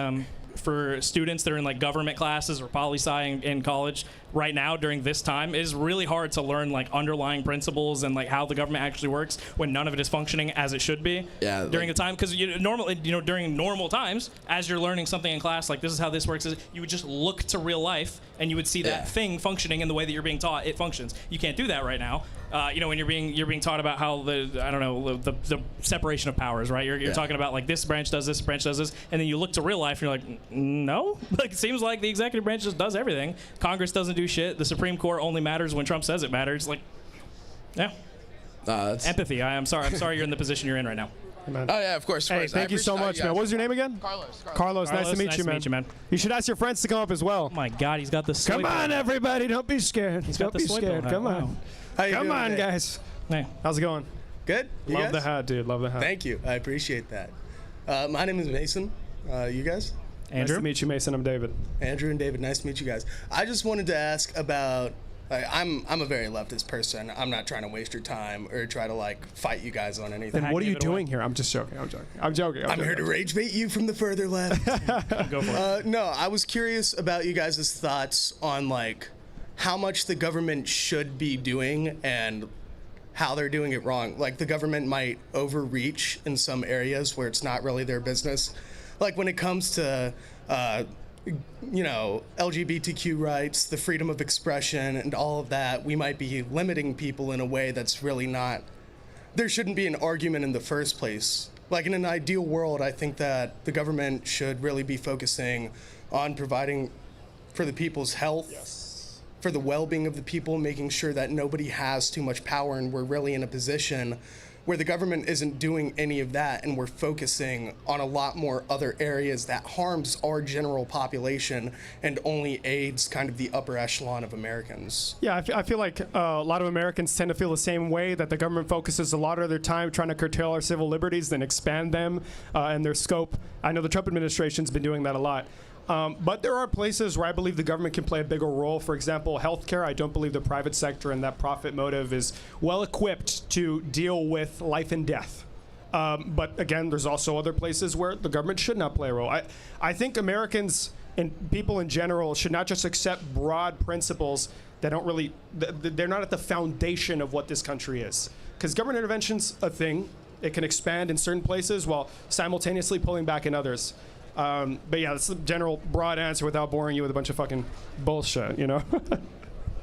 Speaker 4: for students that are in like government classes or poli-sci in college right now during this time. It is really hard to learn like underlying principles and like how the government actually works when none of it is functioning as it should be during the time. Because normally, during normal times, as you're learning something in class, like this is how this works, you would just look to real life and you would see that thing functioning in the way that you're being taught it functions. You can't do that right now. When you're being taught about how the separation of powers, right? You're talking about like this branch does this, and then you look to real life and you're like, no, like it seems like the executive branch just does everything. Congress doesn't do shit. The Supreme Court only matters when Trump says it matters. Like, empathy. I'm sorry you're in the position you're in right now.
Speaker 19: Oh yeah, of course.
Speaker 2: Hey, thank you so much, man. What was your name again? Carlos. Nice to meet you, man. You should ask your friends to come up as well.
Speaker 4: Oh my God, he's got the.
Speaker 2: Come on, everybody! Don't be scared. Don't be scared. Come on. Come on, guys.
Speaker 4: Hey,
Speaker 2: how's it going?
Speaker 20: Good.
Speaker 2: Love the hat, dude. Love the hat.
Speaker 20: Thank you. I appreciate that. My name is Mason. You guys?
Speaker 2: Andrew. Nice to meet you, Mason. I'm David.
Speaker 20: Andrew and David. Nice to meet you guys. I just wanted to ask about. I'm a very leftist person. I'm not trying to waste your time or try to like fight you guys on anything.
Speaker 2: Then what are you doing here? I'm just joking. I'm joking.
Speaker 20: I'm here to rage bait you from the further left.
Speaker 4: Go for it.
Speaker 20: No, I was curious about you guys' thoughts on like how much the government should be doing and how they're doing it wrong. Like the government might overreach in some areas where it's not really their business. Like when it comes to LGBTQ rights, the freedom of expression, and all of that, we might be limiting people in a way that's really not. There shouldn't be an argument in the first place. Like in an ideal world, I think that the government should really be focusing on providing for the people's health, for the well-being of the people, making sure that nobody has too much power, and we're really in a position where the government isn't doing any of that, and we're focusing on a lot more other areas that harms our general population and only aids kind of the upper echelon of Americans.
Speaker 2: Yeah, I feel like a lot of Americans tend to feel the same way, that the government focuses a lot of their time trying to curtail our civil liberties than expand them and their scope. I know the Trump administration's been doing that a lot. But there are places where I believe the government can play a bigger role. For example, healthcare. I don't believe the private sector and that profit motive is well equipped to deal with life and death. But again, there's also other places where the government should not play a role. I think Americans and people in general should not just accept broad principles that don't really, they're not at the foundation of what this country is. Because government intervention's a thing. It can expand in certain places while simultaneously pulling back in others. But yeah, that's the general broad answer without boring you with a bunch of fucking bullshit,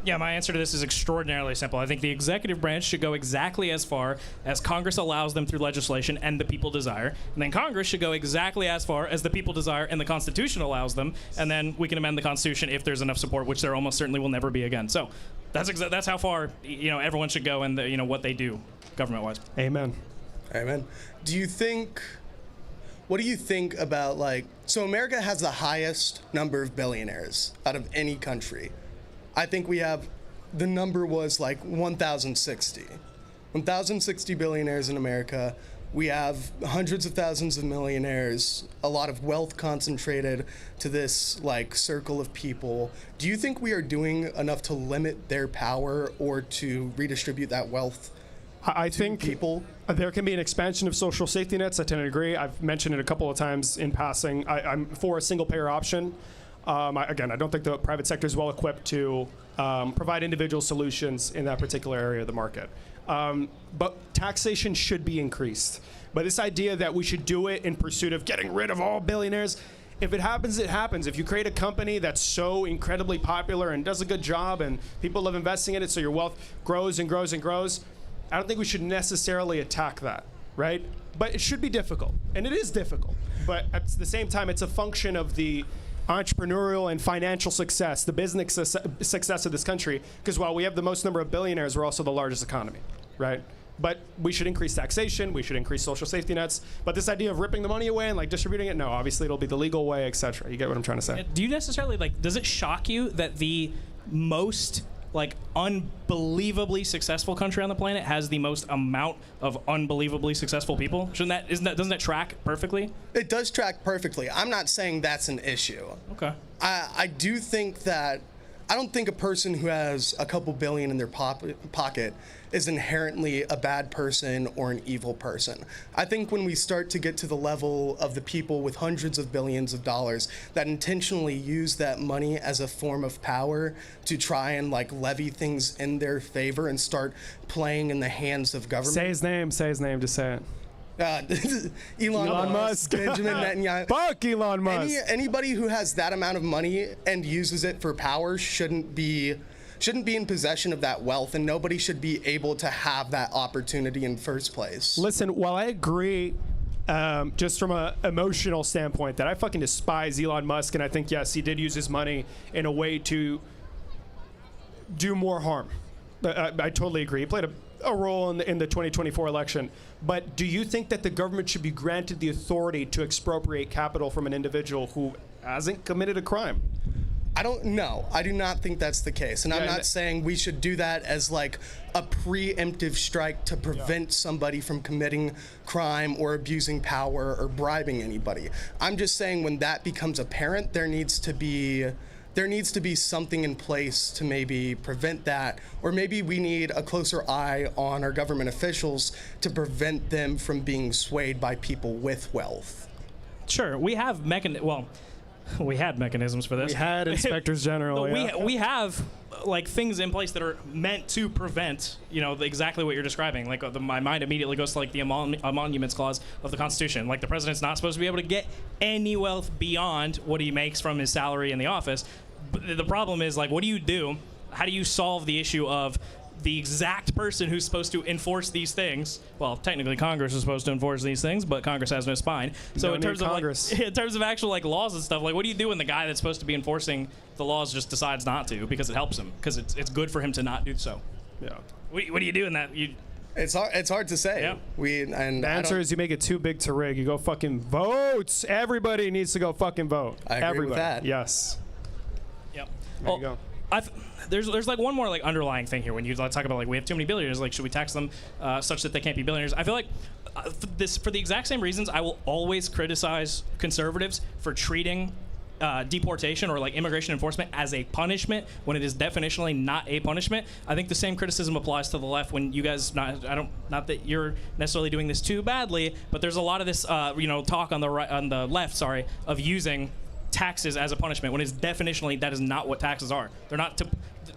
Speaker 4: Yeah, my answer to this is extraordinarily simple. I think the executive branch should go exactly as far as Congress allows them through legislation and the people desire. And then Congress should go exactly as far as the people desire and the Constitution allows them. And then we can amend the Constitution if there's enough support, which there almost certainly will never be again. So that's how far everyone should go and what they do government-wise.
Speaker 2: Amen.
Speaker 20: Amen. What do you think about so America has the highest number of billionaires out of any country. I think we have, the number was 1,060. 1,060 billionaires in America. We have hundreds of thousands of millionaires, a lot of wealth concentrated to this circle of people. Do you think we are doing enough to limit their power or to redistribute that wealth?
Speaker 2: I think people. There can be an expansion of social safety nets. I tend to agree. I've mentioned it a couple of times in passing. I'm for a single-payer option. I don't think the private sector is well equipped to provide individual solutions in that particular area of the market. But taxation should be increased. But this idea that we should do it in pursuit of getting rid of all billionaires, if it happens, it happens. If you create a company that's so incredibly popular and does a good job and people love investing in it so your wealth grows and grows and grows, I don't think we should necessarily attack that, right? But it should be difficult, and it is difficult. But at the same time, it's a function of the entrepreneurial and financial success, the business success of this country, because while we have the most number of billionaires, we're also the largest economy, right? But we should increase taxation. We should increase social safety nets. But this idea of ripping the money away and like distributing it, no, obviously it'll be the legal way, etc. You get what I'm trying to say?
Speaker 4: Do you necessarily like? Does it shock you that the most like unbelievably successful country on the planet has the most amount of unbelievably successful people? Doesn't that track perfectly?
Speaker 20: It does track perfectly. I'm not saying that's an issue.
Speaker 4: Okay.
Speaker 20: I do think that I don't think a person who has a couple billion in their pocket is inherently a bad person or an evil person. I think when we start to get to the level of the people with hundreds of billions of dollars that intentionally use that money as a form of power to try and like levy things in their favor and start playing in the hands of government.
Speaker 2: Say his name, just say it.
Speaker 20: Elon Musk, Benjamin Netanyahu.
Speaker 2: Fuck Elon Musk.
Speaker 20: Anybody who has that amount of money and uses it for power shouldn't be in possession of that wealth, and nobody should be able to have that opportunity in the first place.
Speaker 2: Listen, while I agree, just from an emotional standpoint, that I fucking despise Elon Musk, and I think, yes, he did use his money in a way to do more harm. I totally agree. He played a role in the 2024 election. But do you think that the government should be granted the authority to expropriate capital from an individual who hasn't committed a crime?
Speaker 20: I don't know. I do not think that's the case. And I'm not saying we should do that as like a preemptive strike to prevent somebody from committing crime or abusing power or bribing anybody. I'm just saying when that becomes apparent, there needs to be something in place to maybe prevent that, or maybe we need a closer eye on our government officials to prevent them from being swayed by people with wealth.
Speaker 4: Sure, we have we had mechanisms for this.
Speaker 2: We had inspectors general.
Speaker 4: We have like things in place that are meant to prevent, exactly what you're describing. Like my mind immediately goes to like the emoluments clause of the Constitution. Like the president's not supposed to be able to get any wealth beyond what he makes from his salary in the office. But the problem is like, what do you do? How do you solve the issue of the exact person who's supposed to enforce these things? Well, technically Congress is supposed to enforce these things, but Congress has no spine. So in terms of actual like laws and stuff, like what do you do when the guy that's supposed to be enforcing the laws just decides not to because it helps him, because it's good for him to not do so?
Speaker 2: Yeah.
Speaker 4: What do you do in that?
Speaker 20: It's hard to say.
Speaker 4: Yeah.
Speaker 2: The answer is you make it too big to rig. You go fucking vote. Everybody needs to go fucking vote.
Speaker 20: I agree with that.
Speaker 2: Yes.
Speaker 4: Yep.
Speaker 2: There you go.
Speaker 4: There's like one more like underlying thing here when you talk about like we have too many billionaires, like should we tax them such that they can't be billionaires? I feel like for the exact same reasons I will always criticize conservatives for treating deportation or like immigration enforcement as a punishment when it is definitionally not a punishment. I think the same criticism applies to the left when you guys not that you're necessarily doing this too badly, but there's a lot of this talk on the left of using taxes as a punishment when it's definitionally that is not what taxes are.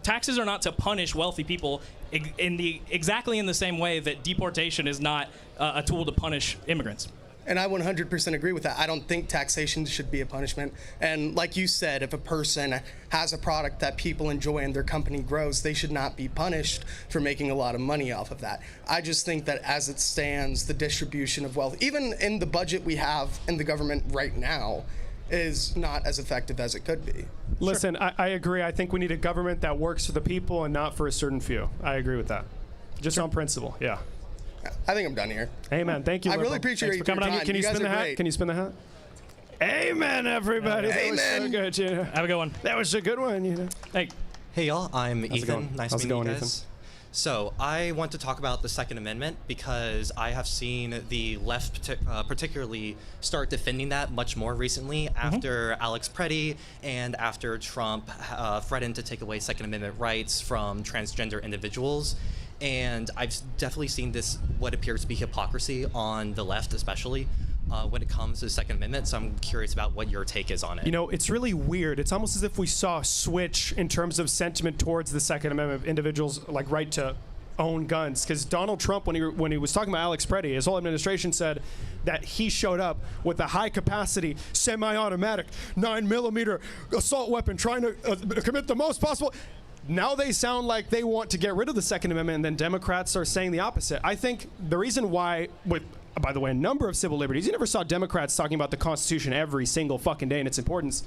Speaker 4: Taxes are not to punish wealthy people exactly in the same way that deportation is not a tool to punish immigrants.
Speaker 20: And I 100% agree with that. I don't think taxation should be a punishment. And like you said, if a person has a product that people enjoy and their company grows, they should not be punished for making a lot of money off of that. I just think that as it stands, the distribution of wealth, even in the budget we have in the government right now, is not as effective as it could be.
Speaker 2: Listen, I agree. I think we need a government that works for the people and not for a certain few. I agree with that. Just on principle, yeah.
Speaker 20: I think I'm done here.
Speaker 2: Hey, man, thank you.
Speaker 20: I really appreciate
Speaker 2: Thanks for coming
Speaker 20: your
Speaker 2: on.
Speaker 20: time.
Speaker 2: Can you spin the hat?
Speaker 20: Great.
Speaker 2: Can you spin the hat? Amen, everybody. That was so good.
Speaker 4: Have a good one.
Speaker 2: That was a good one.
Speaker 4: Hey.
Speaker 21: Hey, y'all. I'm
Speaker 2: How's it
Speaker 21: Ethan.
Speaker 2: going?
Speaker 21: Nice
Speaker 2: How's it
Speaker 21: meeting
Speaker 2: going,
Speaker 21: you guys.
Speaker 2: Ethan?
Speaker 21: So I want to talk about the Second Amendment because I have seen the left particularly start defending that much more recently after Alex Preddy and after Trump threatened to take away Second Amendment rights from transgender individuals. And I've definitely seen this, what appears to be hypocrisy on the left, especially when it comes to the Second Amendment. So I'm curious about what your take is on it.
Speaker 2: It's really weird. It's almost as if we saw a switch in terms of sentiment towards the Second Amendment, individuals' like right to own guns. Because Donald Trump, when he was talking about Alex Preddy, his whole administration said that he showed up with a high-capacity, semi-automatic, 9mm assault weapon, trying to commit the most possible. Now they sound like they want to get rid of the Second Amendment, and then Democrats are saying the opposite. I think the reason why, by the way, a number of civil liberties, you never saw Democrats talking about the Constitution every single fucking day and its importance.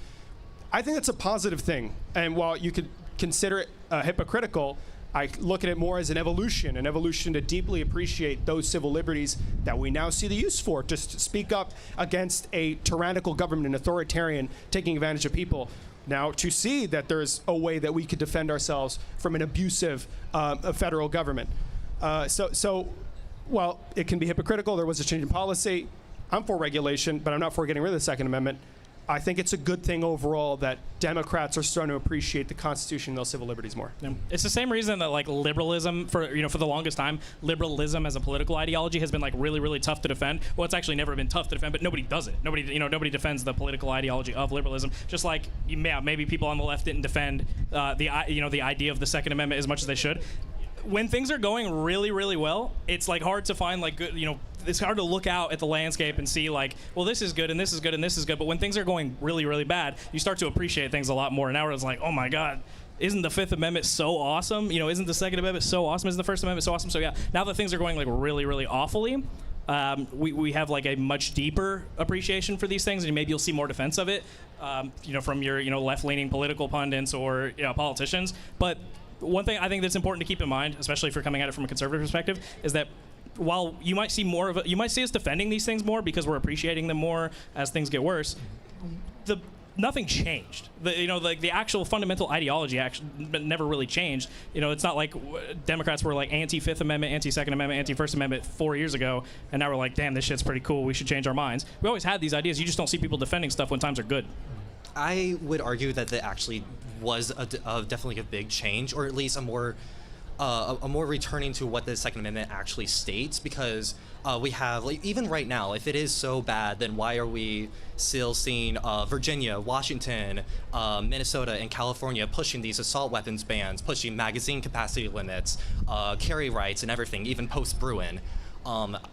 Speaker 2: I think that's a positive thing. And while you could consider it hypocritical, I look at it more as an evolution to deeply appreciate those civil liberties that we now see the use for, just to speak up against a tyrannical government, an authoritarian taking advantage of people. Now, to see that there's a way that we could defend ourselves from an abusive federal government. So, while it can be hypocritical, there was a change in policy. I'm for regulation, but I'm not for getting rid of the Second Amendment. I think it's a good thing overall that Democrats are starting to appreciate the Constitution and those civil liberties more.
Speaker 4: Yeah. It's the same reason that like liberalism for the longest time, liberalism as a political ideology has been like really, really tough to defend. Well, it's actually never been tough to defend, but nobody does it. Nobody defends the political ideology of liberalism. Just like maybe people on the left didn't defend the idea of the Second Amendment as much as they should. When things are going really, really well, it's like hard to find like good, it's hard to look out at the landscape and see like, well, this is good and this is good and this is good. But when things are going really, really bad, you start to appreciate things a lot more. And now it's like, oh my God, isn't the Fifth Amendment so awesome? Isn't the Second Amendment so awesome? Isn't the First Amendment so awesome? So yeah, now that things are going like really, really awfully, we have like a much deeper appreciation for these things, and maybe you'll see more defense of it, from your left-leaning political pundits or politicians. But one thing I think that's important to keep in mind, especially if you're coming at it from a conservative perspective, is that while you might see you might see us defending these things more because we're appreciating them more as things get worse, nothing changed. The actual fundamental ideology never really changed. It's not like Democrats were like anti-Fifth Amendment, anti-Second Amendment, anti-First Amendment 4 years ago, and now we're like, damn, this shit's pretty cool. We should change our minds. We always had these ideas. You just don't see people defending stuff when times are good.
Speaker 21: I would argue that there actually was definitely a big change, or at least a more returning to what the Second Amendment actually states, because we have, like, even right now, if it is so bad, then why are we still seeing Virginia, Washington, Minnesota, and California pushing these assault weapons bans, pushing magazine capacity limits, carry rights and everything, even post-Bruin?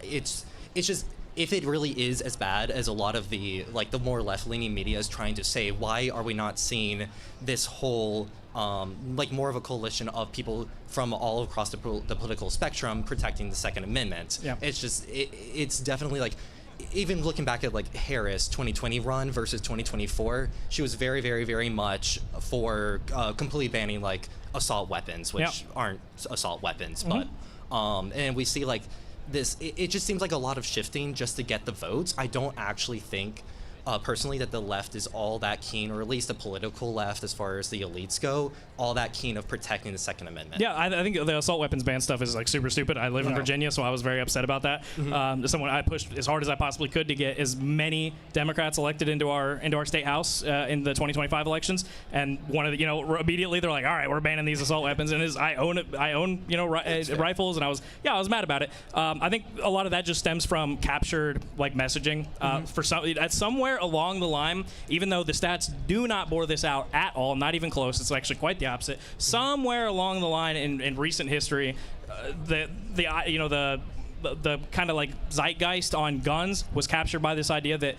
Speaker 21: It's just, if it really is as bad as a lot of the more left-leaning media is trying to say, why are we not seeing this whole more of a coalition of people from all across the political spectrum protecting the Second Amendment?
Speaker 4: Yeah.
Speaker 21: It's just, it's definitely like, even looking back at like Harris' 2020 run versus 2024, she was very, very, very much for completely banning like assault weapons, which aren't assault weapons, but and we see like this, it just seems like a lot of shifting just to get the votes. I don't actually think personally that the left is all that keen, or at least the political left as far as the elites go, all that keen of protecting the Second Amendment.
Speaker 4: Yeah, I think the assault weapons ban stuff is like super stupid. I live in Virginia, so I was very upset about that. I pushed as hard as I possibly could to get as many Democrats elected into our state house in the 2025 elections, and one of the, immediately they're like, all right, we're banning these assault weapons, and I own rifles, and I was mad about it. I think a lot of that just stems from captured like messaging. Somewhere along the line, even though the stats do not bore this out at all, not even close, it's actually quite the opposite. Somewhere along the line in recent history, the kind of like zeitgeist on guns was captured by this idea that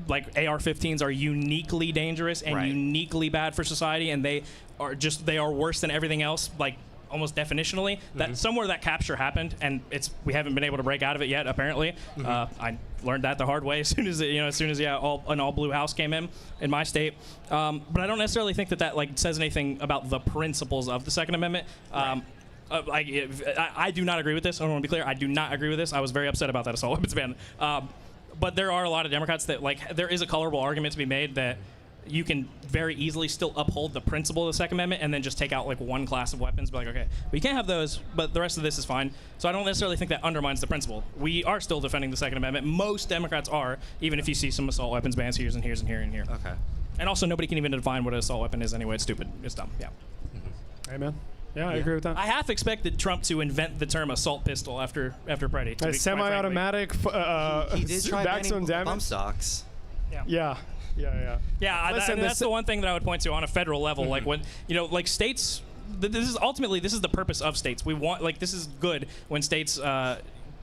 Speaker 4: like AR-15s are uniquely dangerous and uniquely bad for society, and they are worse than everything else, like almost definitionally. That somewhere that capture happened, and we haven't been able to break out of it yet. Apparently, I learned that the hard way as soon as an all blue house came in my state. But I don't necessarily think that like says anything about the principles of the Second Amendment. I do not agree with this. I want to be clear. I do not agree with this. I was very upset about that assault weapons ban. But there are a lot of Democrats that like there is a colorable argument to be made that you can very easily still uphold the principle of the Second Amendment and then just take out like one class of weapons, be like, okay, we can't have those, but the rest of this is fine. So I don't necessarily think that undermines the principle. We are still defending the Second Amendment. Most Democrats are, even if you see some assault weapons bans here and here and here and here.
Speaker 21: Okay.
Speaker 4: And also, nobody can even define what an assault weapon is anyway. It's stupid. It's dumb. Yeah.
Speaker 2: Amen. Yeah, I agree with that.
Speaker 4: I half expected Trump to invent the term assault pistol after Preddy.
Speaker 2: A semi-automatic
Speaker 21: he did try
Speaker 2: maximum damage.
Speaker 21: Bump stocks.
Speaker 2: Yeah.
Speaker 4: That's the one thing that I would point to on a federal level. Like when like states, this is the purpose of states. We want this is good when states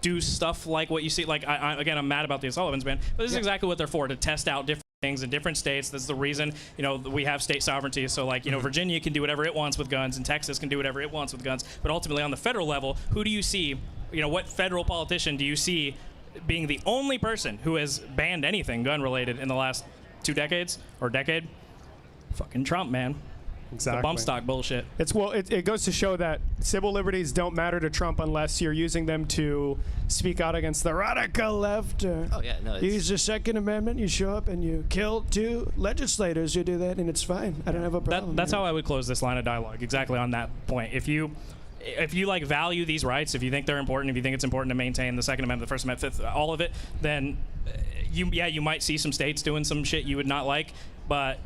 Speaker 4: do stuff like what you see. Like I'm mad about the assault weapons ban, but this is exactly what they're for, to test out different things in different states. That's the reason we have state sovereignty. So Virginia can do whatever it wants with guns, and Texas can do whatever it wants with guns. But ultimately on the federal level, who do you see? What federal politician do you see being the only person who has banned anything gun related in the last 2 decades or decade? Fucking Trump, man.
Speaker 2: Exactly.
Speaker 4: The bump stock bullshit.
Speaker 2: It goes to show that civil liberties don't matter to Trump unless you're using them to speak out against the radical left.
Speaker 21: Oh, yeah, no,
Speaker 9: You use the Second Amendment, you show up and you kill 2 legislators who do that, and it's fine. I don't have a problem.
Speaker 4: That's how I would close this line of dialogue, exactly on that point. If you like value these rights, if you think they're important, if you think it's important to maintain the Second Amendment, the First Amendment, Fifth, all of it, then you might see some states doing some shit you would not like, but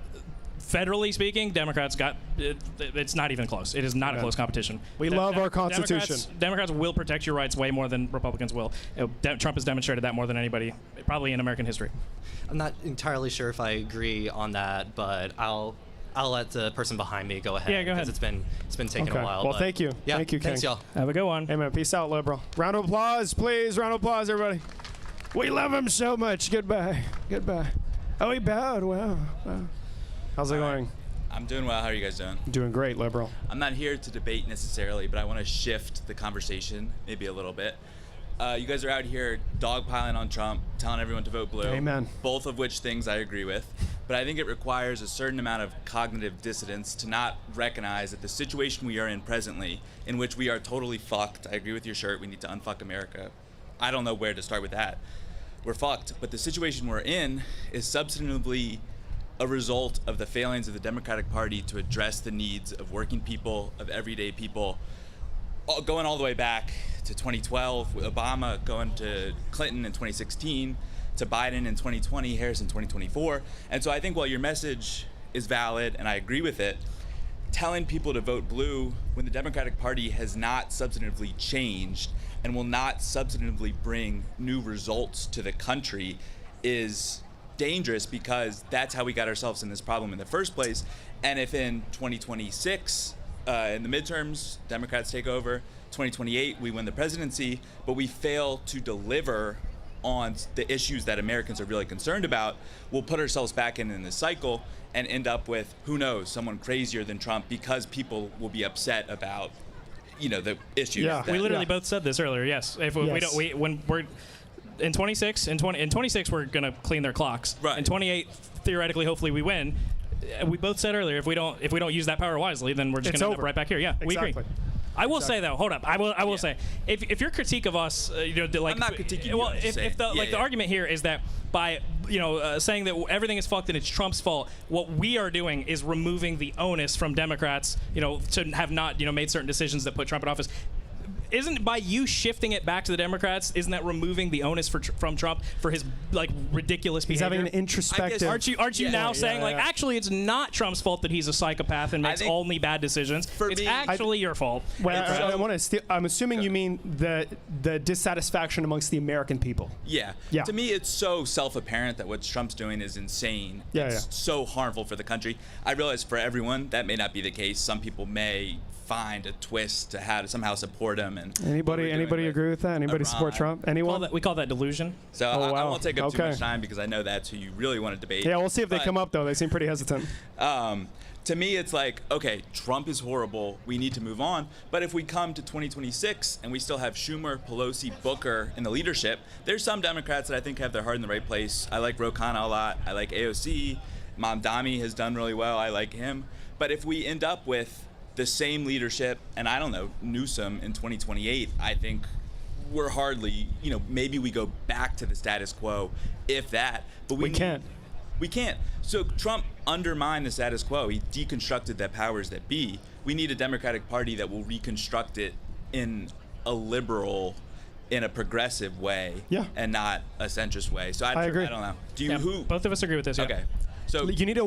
Speaker 4: federally speaking, Democrats got it's not even close. It is not a close competition.
Speaker 2: We love our Constitution.
Speaker 4: Democrats will protect your rights way more than Republicans will. Trump has demonstrated that more than anybody, probably in American history.
Speaker 21: I'm not entirely sure if I agree on that, but I'll let the person behind me go ahead.
Speaker 4: Yeah, go ahead.
Speaker 21: Because it's been taking a while.
Speaker 2: Well,
Speaker 21: but
Speaker 2: thank you.
Speaker 21: Yeah,
Speaker 2: thank you,
Speaker 21: thanks,
Speaker 2: King.
Speaker 21: y'all.
Speaker 4: Have a good one.
Speaker 2: Hey, man. Peace out, liberal. Round of applause, please. Round of applause, everybody.
Speaker 9: We love him so much. Goodbye. Goodbye. Oh, he bowed. Wow.
Speaker 2: How's it going?
Speaker 3: I'm doing well. How are you guys doing?
Speaker 2: Doing great, liberal.
Speaker 3: I'm not here to debate necessarily, but I want to shift the conversation maybe a little bit. You guys are out here dogpiling on Trump, telling everyone to vote blue.
Speaker 2: Amen.
Speaker 3: Both of which things I agree with. But I think it requires a certain amount of cognitive dissonance to not recognize that the situation we are in presently, in which we are totally fucked. I agree with your shirt. We need to unfuck America. I don't know where to start with that. We're fucked. But the situation we're in is substantively a result of the failings of the Democratic Party to address the needs of working people, of everyday people, going all the way back to 2012, with Obama, going to Clinton in 2016, to Biden in 2020, Harris in 2024. And so I think while your message is valid, and I agree with it, telling people to vote blue when the Democratic Party has not substantively changed and will not substantively bring new results to the country is dangerous, because that's how we got ourselves in this problem in the first place. And if in 2026, in the midterms, Democrats take over, 2028, we win the presidency, but we fail to deliver on the issues that Americans are really concerned about, we'll put ourselves back in this cycle and end up with, who knows, someone crazier than Trump, because people will be upset about, the issues.
Speaker 4: Yeah, we literally both said this earlier. Yes, if we don't, when we're in 26, we're gonna clean their clocks.
Speaker 3: Right.
Speaker 4: In 28, theoretically, hopefully, we win. We both said earlier, if we don't use that power wisely, then we're just gonna end up right back here. Yeah, we agree. I will say though, hold up. I will say, if your critique of us, like,
Speaker 3: I'm not critiquing you.
Speaker 4: well,
Speaker 3: I'm just saying.
Speaker 4: the argument here is that by saying that everything is fucked and it's Trump's fault, what we are doing is removing the onus from Democrats, to have not made certain decisions that put Trump in office. Isn't by you shifting it back to the Democrats, isn't that removing the onus from Trump for his ridiculous behavior?
Speaker 2: He's having an introspective.
Speaker 4: Aren't you now saying actually it's not Trump's fault that he's a psychopath and makes only bad decisions? It's actually your fault.
Speaker 2: Well, I'm assuming you mean the dissatisfaction amongst the American people.
Speaker 3: Yeah. To me, it's so self-apparent that what Trump's doing is insane. It's so harmful for the country. I realize for everyone that may not be the case. Some people may find a twist to how to somehow support him. And
Speaker 2: anybody agree with that? Anybody support Trump? Anyone?
Speaker 4: We call that delusion.
Speaker 3: So I won't take up too much time, because I know that's who you really want to debate.
Speaker 2: Yeah, we'll see if they come up though. They seem pretty hesitant.
Speaker 3: To me, it's like, okay, Trump is horrible. We need to move on. But if we come to 2026 and we still have Schumer, Pelosi, Booker in the leadership, there's some Democrats that I think have their heart in the right place. I like Ro Khanna a lot. I like AOC. Mamdani has done really well. I like him. But if we end up with the same leadership, and I don't know, Newsom in 2028, I think we're hardly, maybe we go back to the status quo, if that. But we can't. We can't. So Trump undermined the status quo. He deconstructed the powers that be. We need a Democratic Party that will reconstruct it in a liberal, in a progressive way, and not a centrist way. So I agree. I don't know.
Speaker 4: Both of us agree with this.
Speaker 3: Okay. So
Speaker 2: you need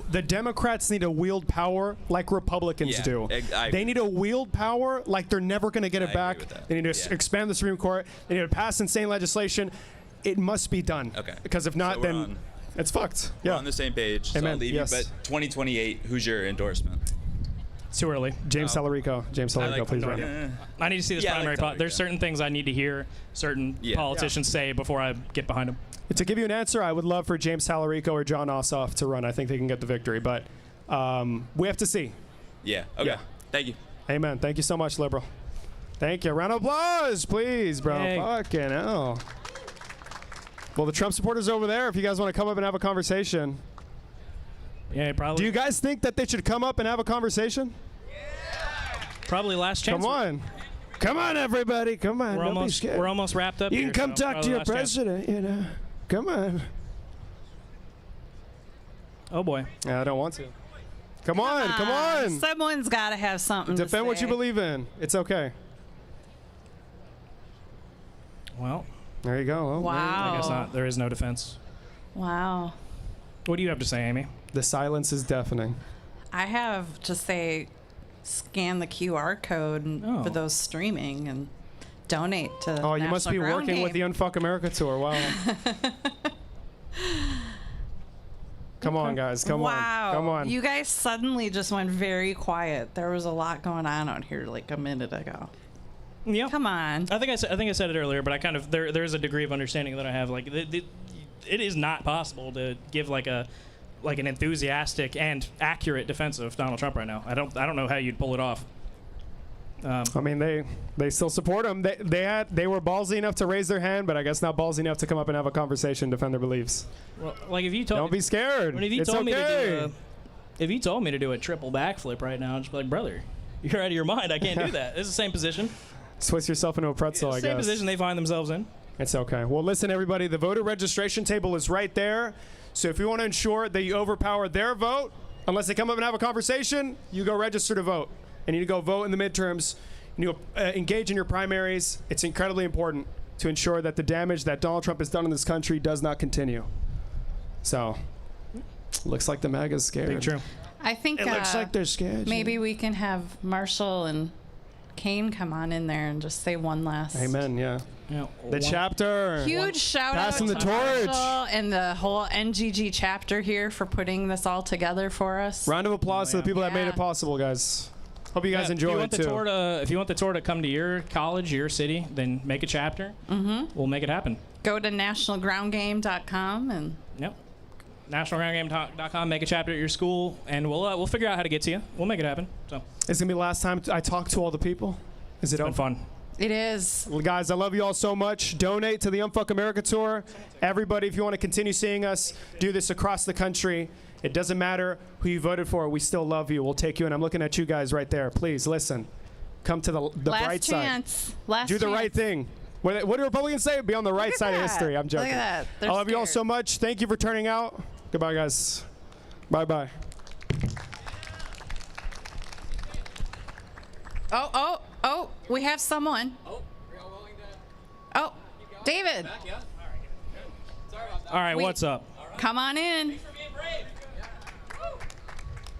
Speaker 2: the Democrats need to wield power like Republicans do. They need to wield power like they're never going to get it back. They need to expand the Supreme Court. They need to pass insane legislation. It must be done.
Speaker 3: Okay.
Speaker 2: Because if not, then it's fucked.
Speaker 3: We're on the same page. So I'll leave you. But 2028, who's your endorsement?
Speaker 4: It's too early.
Speaker 2: James Salarico. Please run.
Speaker 4: I need to see this primary. There's certain things I need to hear certain politicians say before I get behind them.
Speaker 2: To give you an answer, I would love for James Salarico or John Ossoff to run. I think they can get the victory, but we have to see.
Speaker 3: Yeah. Okay. Yeah. Thank you.
Speaker 2: Amen. Thank you so much, liberal. Thank you. Round of applause, please, bro.
Speaker 4: Yay.
Speaker 2: Fucking hell. Well, the Trump supporters over there, if you guys want to come up and have a conversation.
Speaker 4: Yeah, probably.
Speaker 2: Do you guys think that they should come up and have a conversation?
Speaker 4: Probably last chance.
Speaker 9: Come on, everybody. Come on. Don't be scared.
Speaker 4: We're almost wrapped up.
Speaker 9: You
Speaker 4: here,
Speaker 9: can come
Speaker 4: so
Speaker 9: talk to
Speaker 4: probably
Speaker 9: your
Speaker 4: last chance.
Speaker 9: president, you know. Come on.
Speaker 4: Oh, boy.
Speaker 2: Yeah, I don't want to. Come on.
Speaker 1: Someone's got to have something to
Speaker 2: Defend what
Speaker 1: say.
Speaker 2: you believe in. It's okay.
Speaker 4: Well.
Speaker 2: There you go. Well,
Speaker 1: Wow.
Speaker 4: I guess not. There is no defense.
Speaker 1: Wow.
Speaker 4: What do you have to say, Amy?
Speaker 2: The silence is deafening.
Speaker 1: I have to say, scan the QR code for those streaming and donate to.
Speaker 2: Oh, you must
Speaker 1: National
Speaker 2: be
Speaker 1: Ground
Speaker 2: working with the
Speaker 1: Game.
Speaker 2: Unfuck America tour. Wow. Come on, guys. Come
Speaker 1: Wow.
Speaker 2: on. Come on.
Speaker 1: You guys suddenly just went very quiet. There was a lot going on out here like a minute ago.
Speaker 4: Yeah.
Speaker 1: Come on.
Speaker 4: I think I said it earlier, but I kind of there's a degree of understanding that I have. Like, it is not possible to give like an enthusiastic and accurate defense of Donald Trump right now. I don't know how you'd pull it off.
Speaker 2: I mean, they still support him. They were ballsy enough to raise their hand, but I guess not ballsy enough to come up and have a conversation, defend their beliefs.
Speaker 4: Well, like if you told
Speaker 2: Don't be scared.
Speaker 4: If you
Speaker 2: It's
Speaker 4: told
Speaker 2: okay.
Speaker 4: if you told me to do a triple backflip right now, I'd just be like, brother, you're out of your mind. I can't do that. It's the same position.
Speaker 2: Twist yourself into a pretzel, I guess.
Speaker 4: Same position they find themselves in.
Speaker 2: It's okay. Well, listen, everybody. The voter registration table is right there. So if you want to ensure that you overpower their vote, unless they come up and have a conversation, you go register to vote. And you need to go vote in the midterms. You engage in your primaries. It's incredibly important to ensure that the damage that Donald Trump has done in this country does not continue. So, looks like the MAGA's scared.
Speaker 4: Big true.
Speaker 1: I think
Speaker 9: It looks like they're scared.
Speaker 1: maybe we can have Marshall and Kane come on in there and just say one last.
Speaker 2: Amen. Yeah.
Speaker 4: Yeah.
Speaker 2: The chapter.
Speaker 1: Huge shout out
Speaker 2: Passing
Speaker 1: to
Speaker 2: the torch.
Speaker 1: Marshall and the whole NGG chapter here for putting this all together for us.
Speaker 2: Round of applause to the people that made it possible, guys. Hope you guys enjoy it too.
Speaker 4: If you want the tour to come to your college, your city, then make a chapter.
Speaker 1: Mm-hmm.
Speaker 4: We'll make it happen.
Speaker 1: Go to nationalgroundgame.com and.
Speaker 4: Yep. NationalGroundGame.com. Make a chapter at your school, and we'll figure out how to get to you. We'll make it happen. So
Speaker 2: It's gonna be the last time I talk to all the people. Is it
Speaker 4: been fun?
Speaker 1: It is.
Speaker 2: Well, guys, I love you all so much. Donate to the Unfuck America tour. Everybody, if you want to continue seeing us do this across the country, it doesn't matter who you voted for. We still love you. We'll take you, and I'm looking at you guys right there. Please listen. Come to the
Speaker 1: Last
Speaker 2: bright
Speaker 1: chance.
Speaker 2: side.
Speaker 1: Last
Speaker 2: Do the
Speaker 1: chance.
Speaker 2: right thing. What do Republicans say? Be on the right side of history. I'm joking.
Speaker 1: Look at that. They're
Speaker 2: I love you all
Speaker 1: scared.
Speaker 2: so much. Thank you for turning out. Goodbye, guys. Bye-bye.
Speaker 1: Oh, we have someone. Oh, David.
Speaker 4: All right, what's up?
Speaker 1: Come on in.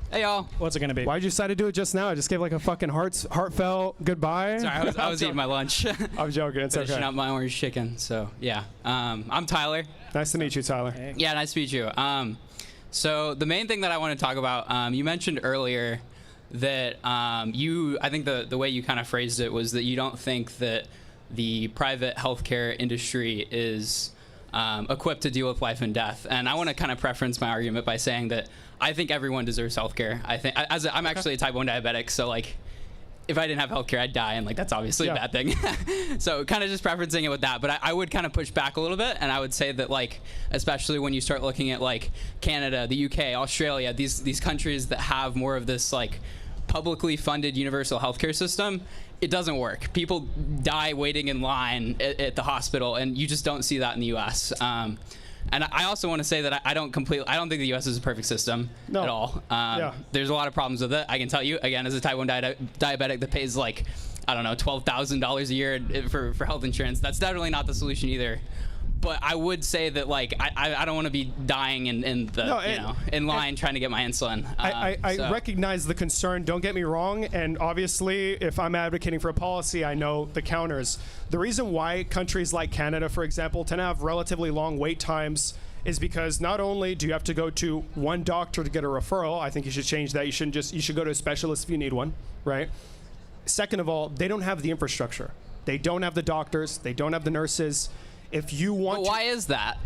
Speaker 5: Hey y'all.
Speaker 2: What's it gonna be? Why'd you decide to do it just now? I just gave like a fucking heartfelt goodbye.
Speaker 5: Sorry, I was eating my lunch.
Speaker 2: I'm joking. It's
Speaker 5: Finishing
Speaker 2: okay.
Speaker 5: up my orange chicken. So yeah, I'm Tyler.
Speaker 2: Nice to meet you, Tyler.
Speaker 5: Yeah, nice to meet you. So the main thing that I want to talk about, you mentioned earlier that I think the way you kind of phrased it was that you don't think that the private healthcare industry is equipped to deal with life and death. And I want to kind of preference my argument by saying that I think everyone deserves healthcare. I think I'm actually a type 1 diabetic, so like if I didn't have healthcare, I'd die, and like that's obviously a bad thing. So kind of just preferencing it with that. But I would kind of push back a little bit, and I would say that like especially when you start looking at like Canada, the UK, Australia, these countries that have more of this like publicly funded universal healthcare system, it doesn't work. People die waiting in line at the hospital, and you just don't see that in the U.S. And I also want to say that I don't think the U.S. is a perfect system at all. There's a lot of problems with it. I can tell you, again, as a type 1 diabetic that pays like, I don't know, $12,000 a year for health insurance, that's definitely not the solution either. But I would say that like I don't want to be dying in line trying to get my insulin.
Speaker 2: I recognize the concern. Don't get me wrong. And obviously, if I'm advocating for a policy, I know the counters. The reason why countries like Canada, for example, tend to have relatively long wait times is because not only do you have to go to one doctor to get a referral, I think you should change that. You should go to a specialist if you need one, right? Second of all, they don't have the infrastructure. They don't have the doctors. They don't have the nurses. If you want,
Speaker 5: why is that?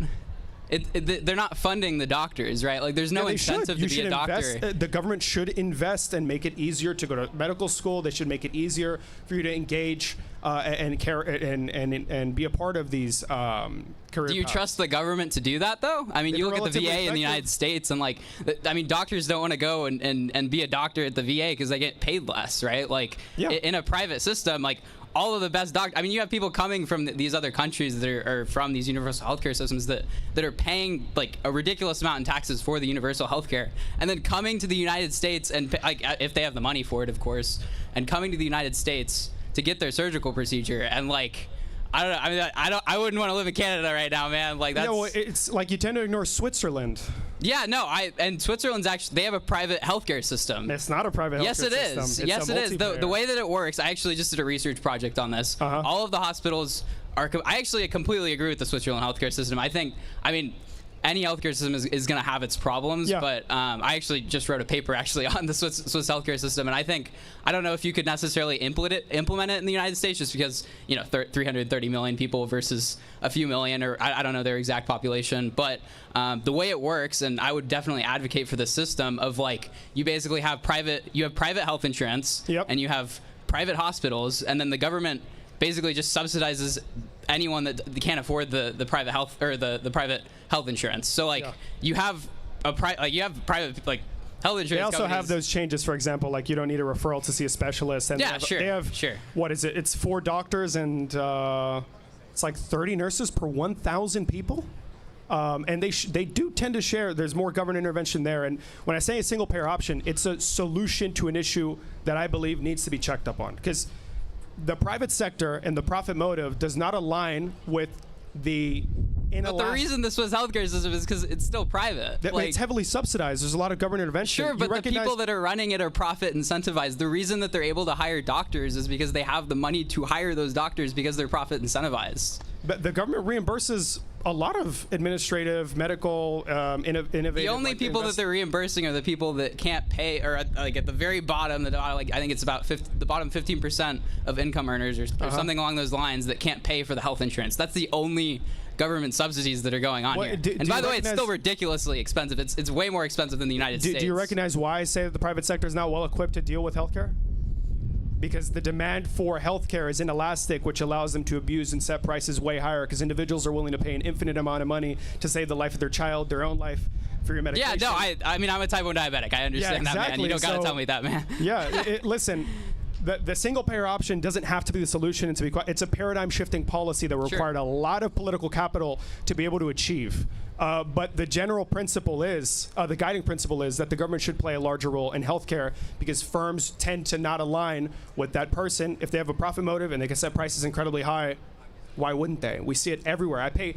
Speaker 5: they're not funding the doctors, right? Like, there's no incentive to be a doctor.
Speaker 2: The government should invest and make it easier to go to medical school. They should make it easier for you to engage and care and be a part of these career
Speaker 5: Do you
Speaker 2: paths.
Speaker 5: trust the government to do that, though? I mean, you look at the VA in the United States, and like, I mean, doctors don't want to go and be a doctor at the VA because they get paid less, right? Like, in a private system, like, all of the best doctors. I mean, you have people coming from these other countries that are from these universal healthcare systems that are paying like a ridiculous amount in taxes for the universal healthcare, and then coming to the United States and like, if they have the money for it, of course, and coming to the United States to get their surgical procedure. And like, I don't know. I mean, I wouldn't want to live in Canada right now, man. Like, that's.
Speaker 2: Yeah, well, it's like you tend to ignore Switzerland.
Speaker 5: Yeah, no, and Switzerland's actually, they have a private healthcare system.
Speaker 2: It's not a private healthcare system.
Speaker 5: Yes, it is. Yes, it is. The way that it works, I actually just did a research project on this. All of the hospitals are, I actually completely agree with the Switzerland healthcare system. I mean, any healthcare system is going to have its problems, but I actually just wrote a paper actually on the Swiss healthcare system, and I don't know if you could necessarily implement it in the United States, just because, you know, 330 million people versus a few million, or I don't know their exact population, but the way it works, and I would definitely advocate for the system of like, you basically have private health insurance, and you have private hospitals, and then the government basically just subsidizes anyone that can't afford the private health or the private health insurance. So like, you have private like health insurance.
Speaker 2: They also
Speaker 5: companies.
Speaker 2: have those changes. For example, like, you don't need a referral to see a specialist. And they have what is it? It's 4 doctors and it's like 30 nurses per 1,000 people. And they do tend to share. There's more government intervention there. And when I say a single payer option, it's a solution to an issue that I believe needs to be checked up on, because the private sector and the profit motive does not align with the
Speaker 5: But the reason the Swiss healthcare system is because it's still private.
Speaker 2: It's heavily subsidized. There's a lot of government intervention.
Speaker 5: Sure, but the people that are running it are profit incentivized. The reason that they're able to hire doctors is because they have the money to hire those doctors because they're profit incentivized.
Speaker 2: But the government reimburses a lot of administrative, medical, innovative.
Speaker 5: The only people that they're reimbursing are the people that can't pay, or like at the very bottom, I think it's about the bottom 15% of income earners or something along those lines that can't pay for the health insurance. That's the only government subsidies that are going on here. And by the way, it's still ridiculously expensive. It's way more expensive than the United States.
Speaker 2: Do you recognize why I say that the private sector is not well equipped to deal with healthcare? Because the demand for healthcare is inelastic, which allows them to abuse and set prices way higher, because individuals are willing to pay an infinite amount of money to save the life of their child, their own life, for your medication.
Speaker 5: Yeah, no, I mean, I'm a type 1 diabetic. I understand that, man. You don't got to tell me that, man.
Speaker 2: Yeah, listen, the single payer option doesn't have to be the solution. And it's a paradigm shifting policy that required a lot of political capital to be able to achieve. But the general principle is, the guiding principle is that the government should play a larger role in healthcare, because firms tend to not align with that person. If they have a profit motive and they can set prices incredibly high, why wouldn't they? We see it everywhere. I pay,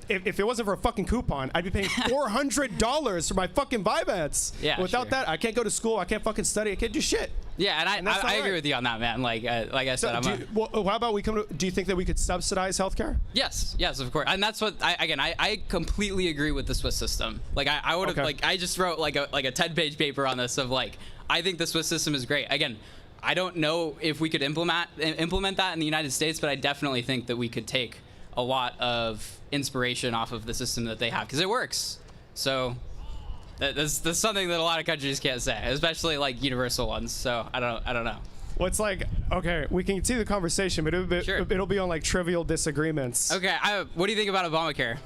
Speaker 2: if it wasn't for a fucking coupon, I'd be paying $400 for my fucking Vyvanse.
Speaker 5: Yeah,
Speaker 2: Without that, I can't go to school, I can't fucking study, I can't do shit.
Speaker 5: Yeah, and I agree with you on that, man. Like I said,
Speaker 2: how about we come to, do you think that we could subsidize healthcare?
Speaker 5: Yes, of course. And that's what, I completely agree with the Swiss system. Like, I would have, I just wrote like a 10-page paper on this of like, I think the Swiss system is great. Again, I don't know if we could implement that in the United States, but I definitely think that we could take a lot of inspiration off of the system that they have, because it works. So that's something that a lot of countries can't say, especially like universal ones. So I don't know.
Speaker 2: Well, it's like, okay, we can continue the conversation, but it'll be on like trivial disagreements.
Speaker 5: Okay, what do you think about Obamacare?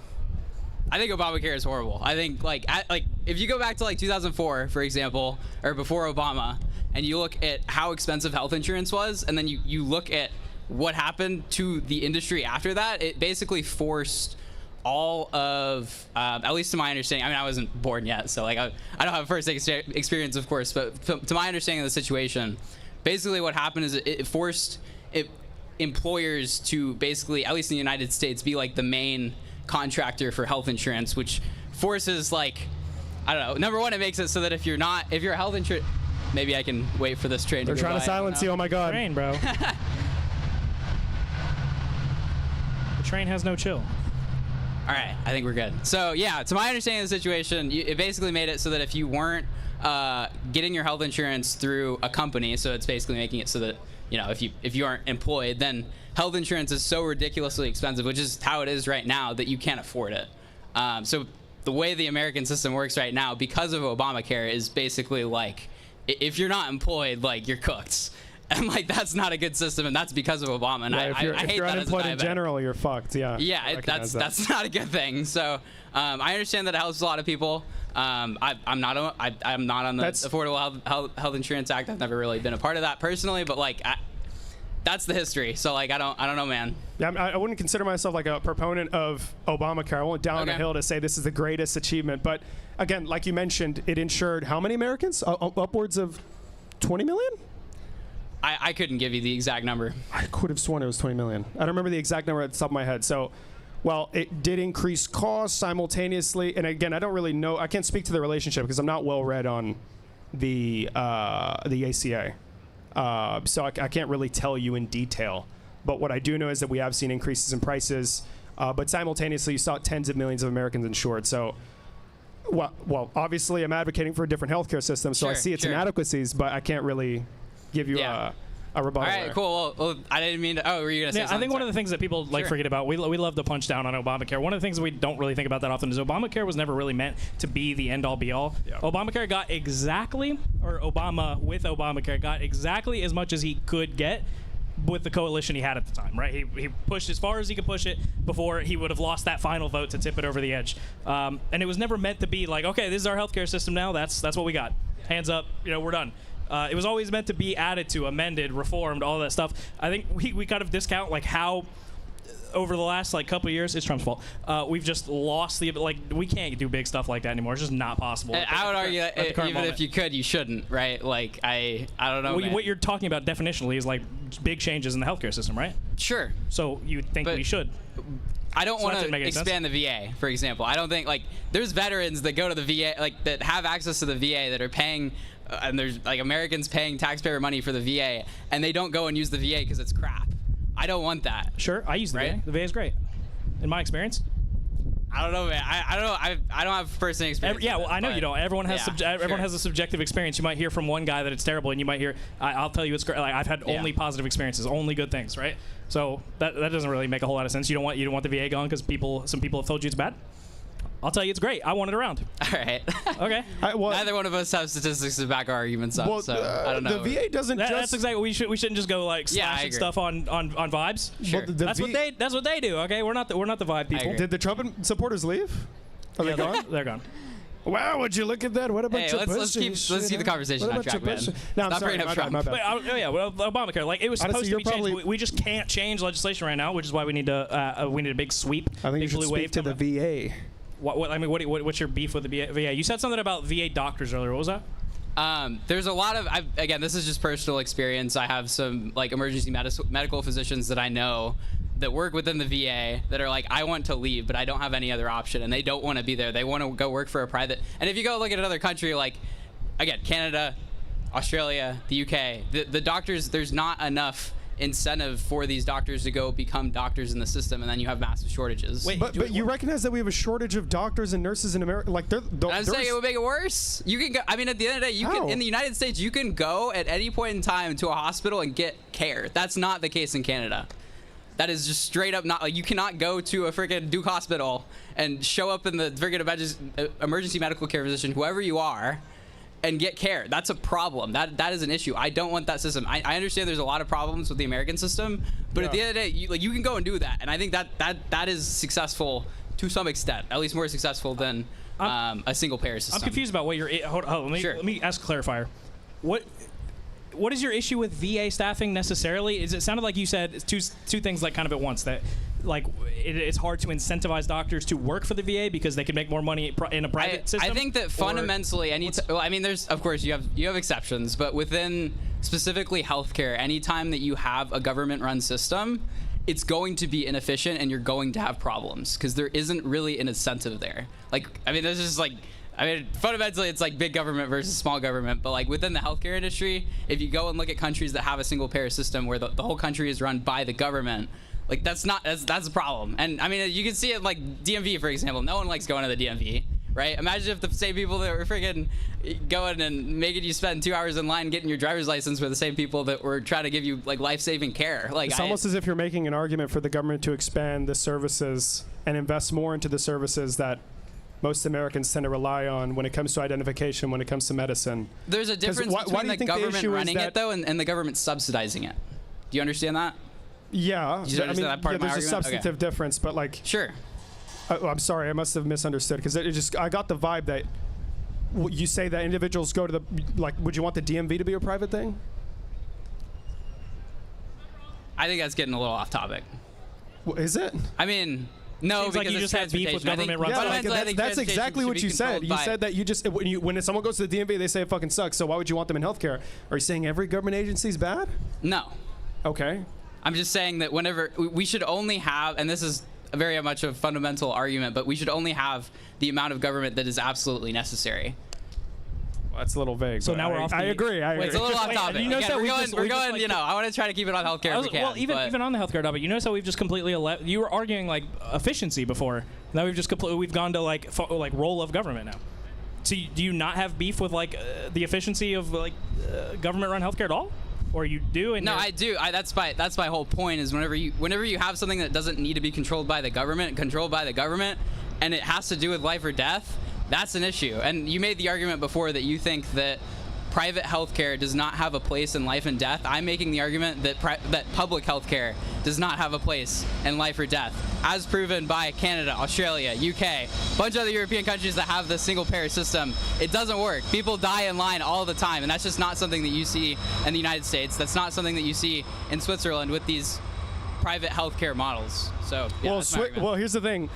Speaker 5: I think Obamacare is horrible. I think like if you go back to like 2004, for example, or before Obama, and you look at how expensive health insurance was, and then you look at what happened to the industry after that, it basically forced all of, at least to my understanding, I mean, I wasn't born yet, so like I don't have first experience, of course, but to my understanding of the situation, basically what happened is it forced employers to basically, at least in the United States, be like the main contractor for health insurance, which forces like, I don't know, number one, it makes it so that if you're a health insurance, maybe I can wait for this train to go by.
Speaker 2: They're trying to silence you, oh my God.
Speaker 4: Train, bro. The train has no chill.
Speaker 5: All right, I think we're good. So yeah, to my understanding of the situation, it basically made it so that if you weren't getting your health insurance through a company, so it's basically making it so that, you know, if you aren't employed, then health insurance is so ridiculously expensive, which is how it is right now, that you can't afford it. So the way the American system works right now, because of Obamacare, is basically like, if you're not employed, like, you're cooked. And like, that's not a good system, and that's because of Obama. And I hate
Speaker 2: if you're
Speaker 5: that
Speaker 2: unemployed
Speaker 5: as a
Speaker 2: in
Speaker 5: diabetic.
Speaker 2: general, you're fucked. Yeah.
Speaker 5: Yeah, that's not a good thing. So I understand that it helps a lot of people. I'm not on the Affordable Health Insurance Act. I've never really been a part of that personally, but like, that's the history. So like, I don't know, man.
Speaker 2: Yeah, I wouldn't consider myself like a proponent of Obamacare. I won't down a hill to say this is the greatest achievement. But again, like you mentioned, it insured how many Americans? Upwards of 20 million?
Speaker 5: I couldn't give you the exact number.
Speaker 2: I could have sworn it was 20 million. I don't remember the exact number at the top of my head. So, well, it did increase costs simultaneously. And again, I don't really know. I can't speak to the relationship because I'm not well read on the ACA. So I can't really tell you in detail. But what I do know is that we have seen increases in prices. But simultaneously, you saw tens of millions of Americans insured. So, well, obviously, I'm advocating for a different healthcare system. So I see its inadequacies, but I can't really give you a rebuttal.
Speaker 5: All right,
Speaker 2: there.
Speaker 5: cool. Well, I didn't mean to. Oh, were you gonna say something?
Speaker 4: I think one of the things that people forget about, we love to punch down on Obamacare. One of the things we don't really think about that often is Obamacare was never really meant to be the end all be all. Yeah. Obamacare got exactly, or Obama with Obamacare got exactly as much as he could get with the coalition he had at the time, right? He pushed as far as he could push it before he would have lost that final vote to tip it over the edge. And it was never meant to be like, okay, this is our healthcare system now. That's what we got. Hands up, we're done. It was always meant to be added to, amended, reformed, all that stuff. I think we kind of discount like how over the last like couple of years, it's Trump's fault. We've just lost we can't do big stuff like that anymore. It's just not possible.
Speaker 5: I would argue that even if you could, you shouldn't, right? Like I don't know.
Speaker 4: What you're talking about definitionally is like big changes in the healthcare system, right?
Speaker 5: Sure.
Speaker 4: So you think we should?
Speaker 5: I don't want to expand the VA, for example. I don't think like there's veterans that go to the VA, like that have access to the VA that are paying. And there's like Americans paying taxpayer money for the VA, and they don't go and use the VA because it's crap. I don't want that.
Speaker 4: Sure, I use the VA. The VA is great, in my experience.
Speaker 5: I don't know, man. I don't know. I don't have first-hand experience.
Speaker 4: Well, I know you don't. Everyone has everyone has a subjective experience. You might hear from one guy that it's terrible, and you might hear, I'll tell you it's great. Like I've had only positive experiences, only good things, right? So that doesn't really make a whole lot of sense. You don't want the VA gone because some people have told you it's bad. I'll tell you it's great. I want it around.
Speaker 5: All right.
Speaker 4: Okay.
Speaker 5: Neither one of us have statistics to back our arguments up, so I don't know.
Speaker 2: The VA doesn't
Speaker 4: that's exactly we shouldn't just go like slashing stuff on vibes.
Speaker 5: Sure.
Speaker 4: That's what they do. Okay, we're not the vibe people.
Speaker 2: Did the Trump supporters leave? Are they gone?
Speaker 4: They're gone.
Speaker 2: Wow, would you look at that? What about your
Speaker 5: let's keep the conversation on track, man.
Speaker 2: No, I'm
Speaker 5: Stop
Speaker 2: sorry,
Speaker 5: bringing up Trump.
Speaker 2: my bad.
Speaker 4: Well, Obamacare, like it was supposed to be changed. We just can't change legislation right now, which is why we need a big sweep.
Speaker 2: I think you should speak to the VA.
Speaker 4: What's your beef with the VA? You said something about VA doctors earlier. What was that?
Speaker 5: There's a lot of again, this is just personal experience. I have some like emergency medical physicians that I know that work within the VA that are like, I want to leave, but I don't have any other option, and they don't want to be there. They want to go work for a private. And if you go look at another country, like again, Canada, Australia, the UK, the doctors, there's not enough incentive for these doctors to go become doctors in the system, and then you have massive shortages.
Speaker 2: But you recognize that we have a shortage of doctors and nurses in America? Like,
Speaker 5: I'm saying it would make it worse. You can go. I mean, at the end of the day, you can in the United States, you can go at any point in time to a hospital and get care. That's not the case in Canada. That is just straight up not like you cannot go to a freaking Duke Hospital and show up in the freaking emergency medical care physician, whoever you are, and get care. That's a problem. That is an issue. I don't want that system. I understand there's a lot of problems with the American system, but at the end of the day, you can go and do that, and I think that is successful to some extent, at least more successful than a single payer system.
Speaker 4: I'm confused about what your hold on, let me ask a clarifier. What is your issue with VA staffing necessarily? It sounded like you said two things like kind of at once, that like it's hard to incentivize doctors to work for the VA because they can make more money in a private system.
Speaker 5: I think that fundamentally, there's of course you have exceptions, but within specifically healthcare, anytime that you have a government-run system, it's going to be inefficient and you're going to have problems because there isn't really an incentive there. Like, I mean, there's just like. I mean, fundamentally, it's like big government versus small government. But like within the healthcare industry, if you go and look at countries that have a single payer system where the whole country is run by the government, like that's a problem. And I mean, you can see it like DMV, for example. No one likes going to the DMV, right? Imagine if the same people that were freaking going and making you spend 2 hours in line getting your driver's license were the same people that were trying to give you like life-saving care. Like,
Speaker 2: it's almost as if you're making an argument for the government to expand the services and invest more into the services that most Americans tend to rely on when it comes to identification, when it comes to medicine.
Speaker 5: There's a difference between the government running it, though, and the government subsidizing it. Do you understand that?
Speaker 2: Yeah.
Speaker 5: Do you understand that part of my
Speaker 2: there's a
Speaker 5: argument?
Speaker 2: substantive difference, but like...
Speaker 5: Sure.
Speaker 2: I'm sorry, I must have misunderstood, because I got the vibe that you say that individuals go to the... Like, would you want the DMV to be a private thing?
Speaker 5: I think that's getting a little off topic.
Speaker 2: Is it?
Speaker 5: I mean... No,
Speaker 4: Seems
Speaker 5: because
Speaker 4: like you
Speaker 5: it's
Speaker 4: just have beef with
Speaker 5: transportation.
Speaker 4: government-run
Speaker 2: That's exactly what you said. You said that you just when someone goes to the DMV, they say it fucking sucks. So why would you want them in healthcare? Are you saying every government agency is bad?
Speaker 5: No.
Speaker 2: Okay.
Speaker 5: I'm just saying that whenever we should only have, and this is very much a fundamental argument, but we should only have the amount of government that is absolutely necessary.
Speaker 2: Well, that's a little vague.
Speaker 4: So now we're off.
Speaker 2: I agree.
Speaker 5: It's a little off topic.
Speaker 4: You notice
Speaker 5: Again,
Speaker 4: that
Speaker 5: we're going. You know, I want to try to keep it on healthcare if we can.
Speaker 4: Well, even on the healthcare topic, you notice how we've just completely you were arguing like efficiency before. Now we've gone to like role of government now. So do you not have beef with like the efficiency of like government-run healthcare at all? Or you do? And
Speaker 5: no, I do. That's my whole point. Is whenever you have something that doesn't need to be controlled by the government, and it has to do with life or death, that's an issue. And you made the argument before that you think that private healthcare does not have a place in life and death. I'm making the argument that public healthcare does not have a place in life or death, as proven by Canada, Australia, UK, a bunch of other European countries that have the single-payer system. It doesn't work. People die in line all the time, and that's just not something that you see in the United States. That's not something that you see in Switzerland with these private healthcare models. So, yeah,
Speaker 2: well, here's the thing.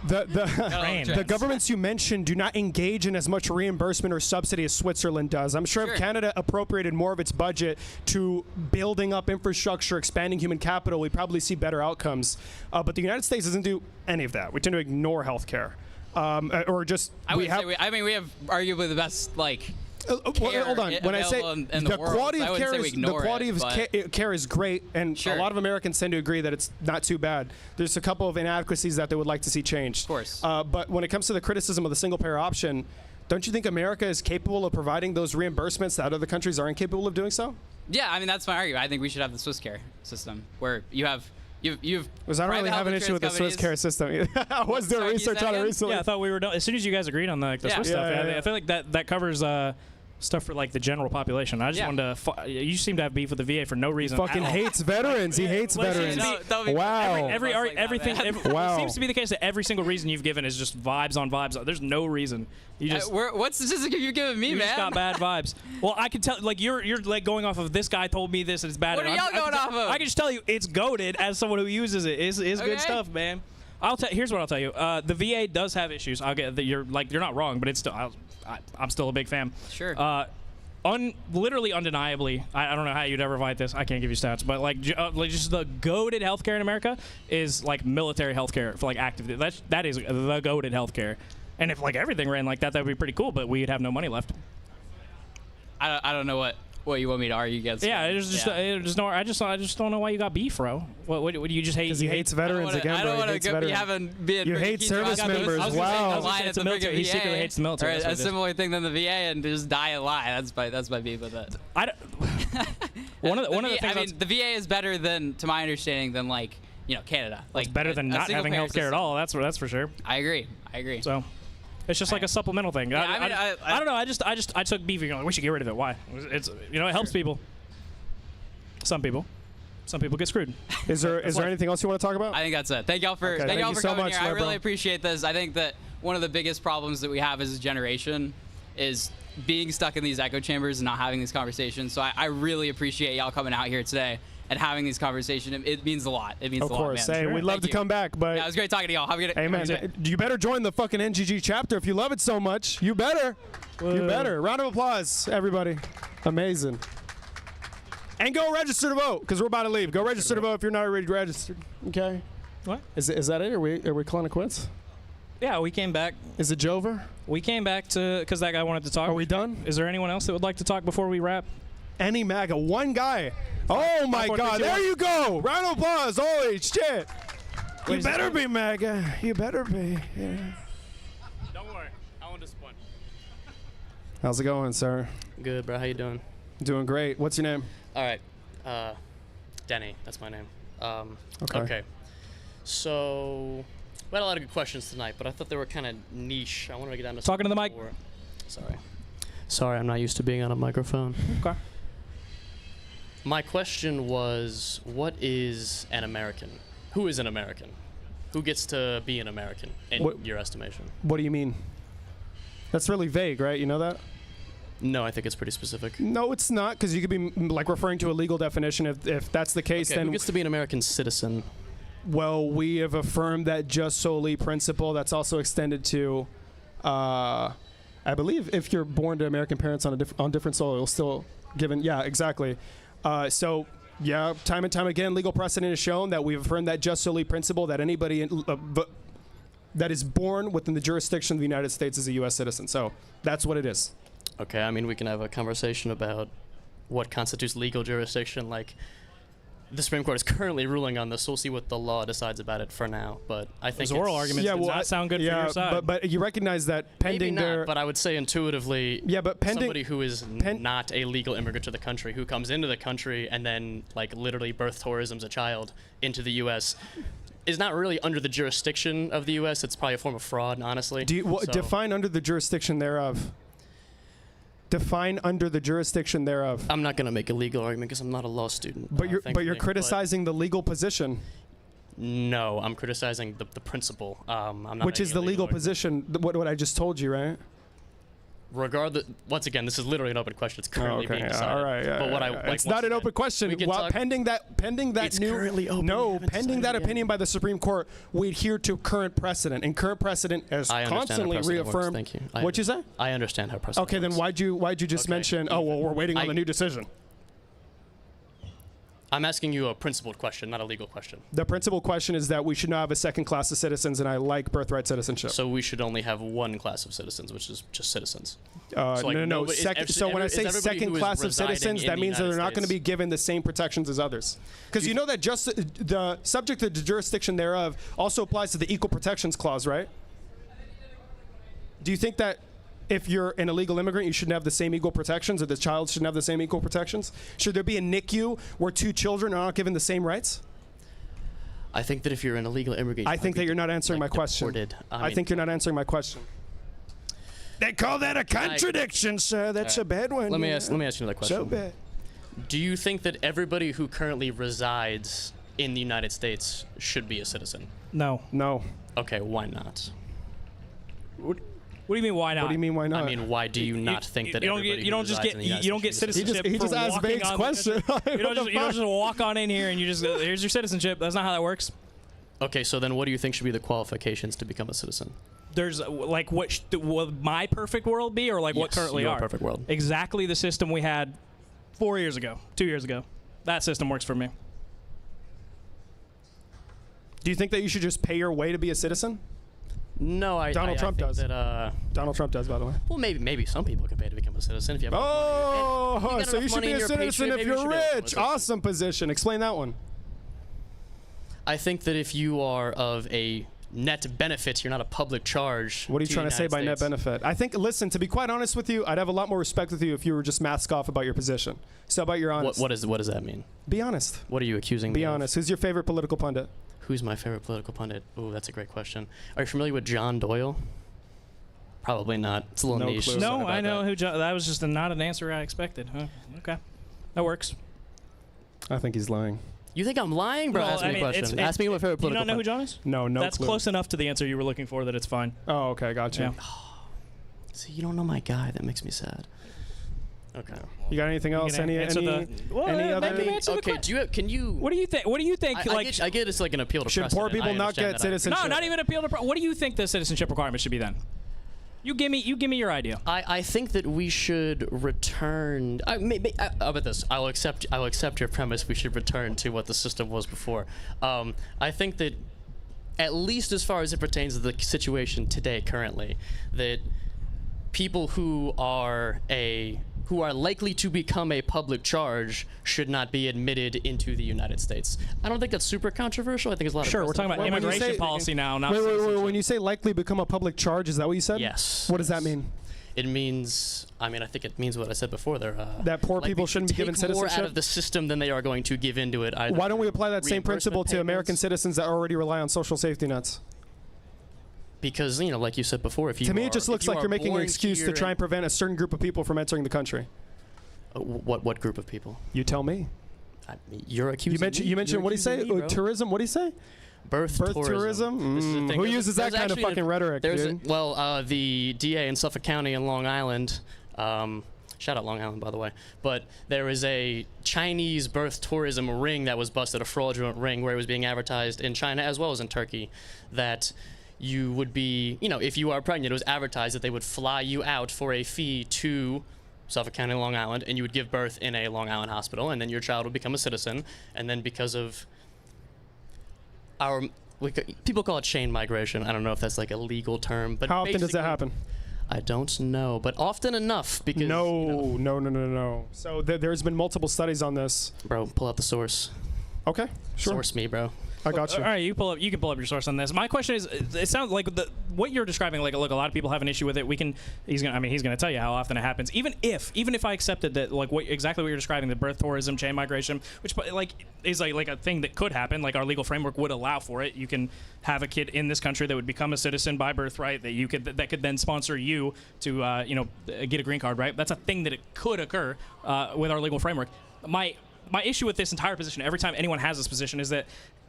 Speaker 2: The governments you mentioned do not engage in as much reimbursement or subsidy as Switzerland does. I'm sure if Canada appropriated more of its budget to building up infrastructure, expanding human capital, we'd probably see better outcomes. But the United States doesn't do any of that. We tend to ignore healthcare. Or just... we have
Speaker 5: arguably the best, like...
Speaker 2: hold on. When I say the quality of care is great, and a lot of Americans tend to agree that it's not too bad. There's a couple of inadequacies that they would like to see changed.
Speaker 5: Of course.
Speaker 2: But when it comes to the criticism of the single-payer option, don't you think America is capable of providing those reimbursements that other countries are incapable of doing so?
Speaker 5: Yeah, I mean that's my argument. I think we should have the Swiss care system where you have.
Speaker 2: Because I don't really have an issue with the Swiss care system. I was doing research on it recently.
Speaker 4: Yeah, I thought we were done. As soon as you guys agreed on the Swiss stuff, I feel like that covers stuff for like the general population. I just wanted to. You seem to have beef with the VA for no reason.
Speaker 2: He fucking hates veterans. He hates veterans. Wow.
Speaker 4: Everything. It seems to be the case that every single reason you've given is just vibes on vibes. There's no reason. You just.
Speaker 5: What statistic have you given me,
Speaker 4: you
Speaker 5: man?
Speaker 4: Just got bad vibes. Well, I can tell. Like you're like going off of this guy told me this and it's bad.
Speaker 5: What are y'all going off of?
Speaker 4: I can just tell you it's goated as someone who uses it. It's good stuff, man. Here's what I'll tell you. The VA does have issues. I'll get that you're not wrong, but it's still. I'm still a big fan.
Speaker 5: Sure.
Speaker 4: Literally undeniably, I don't know how you'd ever fight this. I can't give you stats, but like just the goated healthcare in America is like military healthcare for like active. That is the goated healthcare, and if like everything ran like that, that would be pretty cool. But we'd have no money left.
Speaker 5: I don't know what you want me to argue against.
Speaker 4: Yeah, I just don't know why you got beef, bro. What do you just hate?
Speaker 2: Because he hates veterans again, bro.
Speaker 5: I don't want to be
Speaker 2: you hate service members. Wow.
Speaker 4: He secretly hates the military.
Speaker 5: A similar thing than the VA and just die a lie. That's my beef with it.
Speaker 4: One of the things.
Speaker 5: I mean, the VA is better than, to my understanding, than like Canada. Like
Speaker 4: it's better than not having healthcare at all. That's for sure.
Speaker 5: I agree.
Speaker 4: So. It's just like a supplemental thing. I don't know. I took beef. Like, we should get rid of it. Why? It's it helps people. Some people get screwed.
Speaker 2: Is there anything else you want to talk about?
Speaker 5: I think that's it. Thank y'all for
Speaker 2: thank
Speaker 5: y'all
Speaker 2: you
Speaker 5: for
Speaker 2: so
Speaker 5: coming
Speaker 2: much,
Speaker 5: here. I really
Speaker 2: bro.
Speaker 5: appreciate this. I think that one of the biggest problems that we have as a generation is being stuck in these echo chambers and not having these conversations. So I really appreciate y'all coming out here today and having these conversations. It means a lot. It means a lot, man.
Speaker 2: Of course. Hey, we'd love to come back, but
Speaker 5: yeah, it was great talking to y'all. Have a good day.
Speaker 2: Hey, man, you better join the fucking NGG chapter if you love it so much. You better. You better. Round of applause, everybody. Amazing. And go register to vote, because we're about to leave. Go register to vote if you're not already registered. Okay.
Speaker 4: What?
Speaker 2: Is that it? Are we calling it quits?
Speaker 4: Yeah, we came back.
Speaker 2: Is it Jover?
Speaker 4: We came back because that guy wanted to talk.
Speaker 2: Are we done?
Speaker 4: Is there anyone else that would like to talk before we wrap?
Speaker 2: Any MAGA. One guy. Oh, my God. There you go. Round of applause. Holy shit.
Speaker 9: You better be MAGA. You better be. Yeah.
Speaker 6: Don't worry, I won't disappoint.
Speaker 2: How's it going, sir?
Speaker 6: Good, bro. How you doing?
Speaker 2: Doing great. What's your name?
Speaker 6: All right, Denny. That's my name.
Speaker 2: Okay.
Speaker 6: Okay. So, we had a lot of good questions tonight, but I thought they were kind of niche. I wanted to get down to
Speaker 4: Talking to the mic.
Speaker 6: Sorry, I'm not used to being on a microphone.
Speaker 4: Okay.
Speaker 6: My question was, what is an American? Who is an American? Who gets to be an American in your estimation?
Speaker 2: What do you mean? That's really vague, right? You know that?
Speaker 6: No, I think it's pretty specific.
Speaker 2: No, it's not, because you could be like referring to a legal definition. If that's the case,
Speaker 6: Okay,
Speaker 2: then
Speaker 6: who gets to be an American citizen?
Speaker 2: well, we have affirmed that jus soli principle. That's also extended to, I believe, if you're born to American parents on different soil, you'll still given. Yeah, exactly. So. Yeah, time and time again, legal precedent has shown that we've affirmed that jus soli principle, that anybody that is born within the jurisdiction of the United States is a U.S. citizen. So that's what it is.
Speaker 6: Okay, I mean, we can have a conversation about what constitutes legal jurisdiction. Like, the Supreme Court is currently ruling on this, so we'll see what the law decides about it for now. But I think
Speaker 4: Those oral arguments does not sound good for your side.
Speaker 2: But you recognize that pending
Speaker 6: Maybe not,
Speaker 2: their...
Speaker 6: but I would say intuitively,
Speaker 2: but pending,
Speaker 6: somebody who is not a legal immigrant to the country, who comes into the country and then, like, literally birth tourism's a child into the U.S., is not really under the jurisdiction of the U.S. It's probably a form of fraud, honestly.
Speaker 2: Define under the jurisdiction thereof. Define under the jurisdiction thereof.
Speaker 6: I'm not going to make a legal argument because I'm not a law student.
Speaker 2: But you're criticizing the legal position.
Speaker 6: No, I'm criticizing the principle. I'm not
Speaker 2: Which is the legal position, what I just told you, right?
Speaker 6: Regardless, once again, this is literally an open question. It's currently being decided.
Speaker 2: All right,
Speaker 6: but what I
Speaker 2: yeah.
Speaker 6: like,
Speaker 2: It's not an open question. Well, pending that
Speaker 6: It's currently open.
Speaker 2: Pending that opinion by the Supreme Court, we adhere to current precedent, and current precedent has
Speaker 6: I understand how
Speaker 2: constantly
Speaker 6: precedent works.
Speaker 2: reaffirmed.
Speaker 6: Thank you.
Speaker 2: What'd you say?
Speaker 6: I understand how precedent
Speaker 2: Okay, then why'd you just mention? Oh, well, we're waiting on the new decision.
Speaker 6: I'm asking you a principled question, not a legal question.
Speaker 2: The principal question is that we should not have a second class of citizens, and I like birthright citizenship.
Speaker 6: So we should only have one class of citizens, which is just citizens.
Speaker 2: No. So when I say second class of citizens, that means that they're not going to be given the same protections as others. Because you know that just the subject of the jurisdiction thereof also applies to the Equal Protections Clause, right? Do you think that if you're an illegal immigrant, you shouldn't have the same equal protections, or the child shouldn't have the same equal protections? Should there be a NICU where two children are not given the same rights?
Speaker 6: I think that if you're an illegal immigrant,
Speaker 2: I think that you're not answering my question. I think you're not answering my question.
Speaker 9: They call that a contradiction, sir. That's a bad one.
Speaker 6: Let me ask you another question.
Speaker 9: So bad.
Speaker 6: Do you think that everybody who currently resides in the United States should be a citizen?
Speaker 4: No.
Speaker 2: No.
Speaker 6: Okay, why not?
Speaker 4: What do you mean? Why not?
Speaker 2: What do you mean? Why not?
Speaker 6: I mean, why do you not think that
Speaker 4: you
Speaker 6: everybody
Speaker 4: don't
Speaker 6: who
Speaker 4: just
Speaker 6: resides
Speaker 4: get
Speaker 6: in the United
Speaker 4: you don't get
Speaker 6: States should be a
Speaker 4: citizenship?
Speaker 2: He just
Speaker 4: for
Speaker 2: asked
Speaker 4: walking
Speaker 2: Vague's
Speaker 4: on the
Speaker 2: question.
Speaker 4: country? You don't just walk on in here and you just here's your citizenship. That's not how that works.
Speaker 6: Okay, so then what do you think should be the qualifications to become a citizen?
Speaker 4: There's like what would my perfect world be, or like what
Speaker 6: Yes,
Speaker 4: currently
Speaker 6: your
Speaker 4: are?
Speaker 6: perfect world.
Speaker 4: Exactly the system we had 4 years ago, 2 years ago. That system works for me.
Speaker 2: Do you think that you should just pay your way to be a citizen?
Speaker 6: No,
Speaker 2: Donald Trump
Speaker 6: think
Speaker 2: does.
Speaker 6: That,
Speaker 2: Donald Trump does, by the way.
Speaker 6: well, maybe some people can pay to become a citizen if you have.
Speaker 2: Oh, so you should be a citizen
Speaker 6: Patriot,
Speaker 2: if
Speaker 6: maybe you
Speaker 2: you're
Speaker 6: should be able to become a
Speaker 2: rich.
Speaker 6: citizen.
Speaker 2: Awesome position. Explain that one.
Speaker 6: I think that if you are of a net benefit, you're not a public charge.
Speaker 2: What are you trying to say by net benefit? I think, listen, to be quite honest with you, I'd have a lot more respect with you if you were just mask off about your position. So about your honest.
Speaker 6: What does that mean?
Speaker 2: Be honest.
Speaker 6: What are you accusing me
Speaker 2: Be
Speaker 6: of?
Speaker 2: honest. Who's your favorite political pundit?
Speaker 6: Who's my favorite political pundit? Oh, that's a great question. Are you familiar with John Doyle? Probably not. It's a little niche.
Speaker 2: clue.
Speaker 4: No,
Speaker 6: Sorry about
Speaker 4: I know
Speaker 6: that.
Speaker 4: who. That was just not an answer I expected. Huh? Okay, that works.
Speaker 2: I think he's lying.
Speaker 6: You think I'm lying, bro?
Speaker 4: Well,
Speaker 6: Ask me a question. Ask me what favorite
Speaker 4: Do you
Speaker 6: political.
Speaker 4: not know who John is?
Speaker 2: No
Speaker 4: That's
Speaker 2: clue.
Speaker 4: close enough to the answer you were looking for that it's fine.
Speaker 2: Oh, okay, gotcha.
Speaker 4: Yeah.
Speaker 6: See, you don't know my guy. That makes me sad. Okay.
Speaker 2: You got anything else? Any
Speaker 4: answer
Speaker 2: other?
Speaker 6: Maybe answer the question. Can you?
Speaker 4: What do you think? What do you think?
Speaker 6: I get it's like an appeal to
Speaker 2: Should poor
Speaker 6: precedent.
Speaker 2: people
Speaker 6: I
Speaker 2: not
Speaker 6: understand
Speaker 2: get
Speaker 6: that.
Speaker 2: citizenship?
Speaker 4: No, not even appeal to. What do you think the citizenship requirement should be then? You give me your idea.
Speaker 6: I think that we should return. How about this? I'll accept your premise. We should return to what the system was before. I think that, at least as far as it pertains to the situation today, currently, that people who are a who are likely to become a public charge should not be admitted into the United States. I don't think that's super controversial. I think it's a lot of
Speaker 4: Sure, we're talking about immigration policy now, not
Speaker 2: wait. When you say likely become a public charge, is that what you said?
Speaker 6: Yes.
Speaker 2: What does that mean?
Speaker 6: It means, I think it means what I said before. They're
Speaker 2: that poor people shouldn't be given citizenship?
Speaker 6: More out of the system than they are going to give into it.
Speaker 2: Why don't we apply that same principle to American citizens that already rely on social safety nets?
Speaker 6: Because, like you said before, if you
Speaker 2: to me, it just looks like you're making an excuse to try and prevent a certain group of people from entering the country.
Speaker 6: What group of people?
Speaker 2: You tell me.
Speaker 6: You're accusing
Speaker 2: You mentioned what do you say? Tourism? What do you say?
Speaker 6: Birth
Speaker 2: tourism?
Speaker 6: This is the thing.
Speaker 2: Who uses that kind of fucking rhetoric, dude?
Speaker 6: The DA in Suffolk County in Long Island, shout out Long Island, by the way, but there is a Chinese birth tourism ring that was busted, a fraudulent ring where it was being advertised in China as well as in Turkey, that you would be, if you are pregnant, it was advertised that they would fly you out for a fee to Suffolk County, Long Island, and you would give birth in a Long Island hospital, and then your child would become a citizen, and then because of people call it chain migration. I don't know if that's like a legal term, but
Speaker 2: how often does that happen?
Speaker 6: I don't know, but often enough because
Speaker 2: no. So there's been multiple studies on this.
Speaker 6: Bro, pull out the source.
Speaker 2: Okay, sure.
Speaker 6: Source me, bro.
Speaker 2: I got you.
Speaker 4: All right, you can pull up your source on this. My question is, it sounds like what you're describing. Like, look, a lot of people have an issue with it. He's gonna tell you how often it happens. Even if I accepted that, like, exactly what you're describing, the birth tourism, chain migration, which is like a thing that could happen. Like, our legal framework would allow for it. You can have a kid in this country that would become a citizen by birthright that could then sponsor you to get a green card. Right? That's a thing that it could occur with our legal framework. My issue with this entire position, every time anyone has this position, is that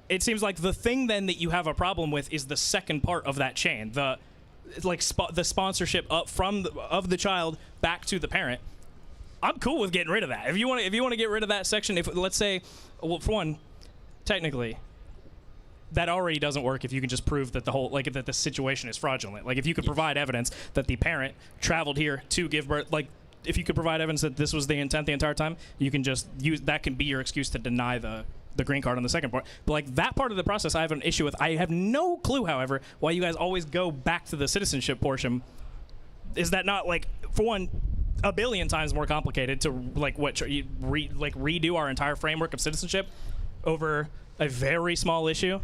Speaker 4: it seems like the thing then that you have a problem with is the second part of that chain, the sponsorship up of the child back to the parent. I'm cool with getting rid of that. If you want to get rid of that section, if let's say, well, for one, technically, that already doesn't work if you can just prove that that the situation is fraudulent. Like, if you could provide evidence that the parent traveled here to give birth, if you could provide evidence that this was the intent the entire time, you can just use that can be your excuse to deny the green card on the second part. But that part of the process I have an issue with. I have no clue, however, why you guys always go back to the citizenship portion. Is that not, for one, a billion times more complicated to redo our entire framework of citizenship over a very small issue?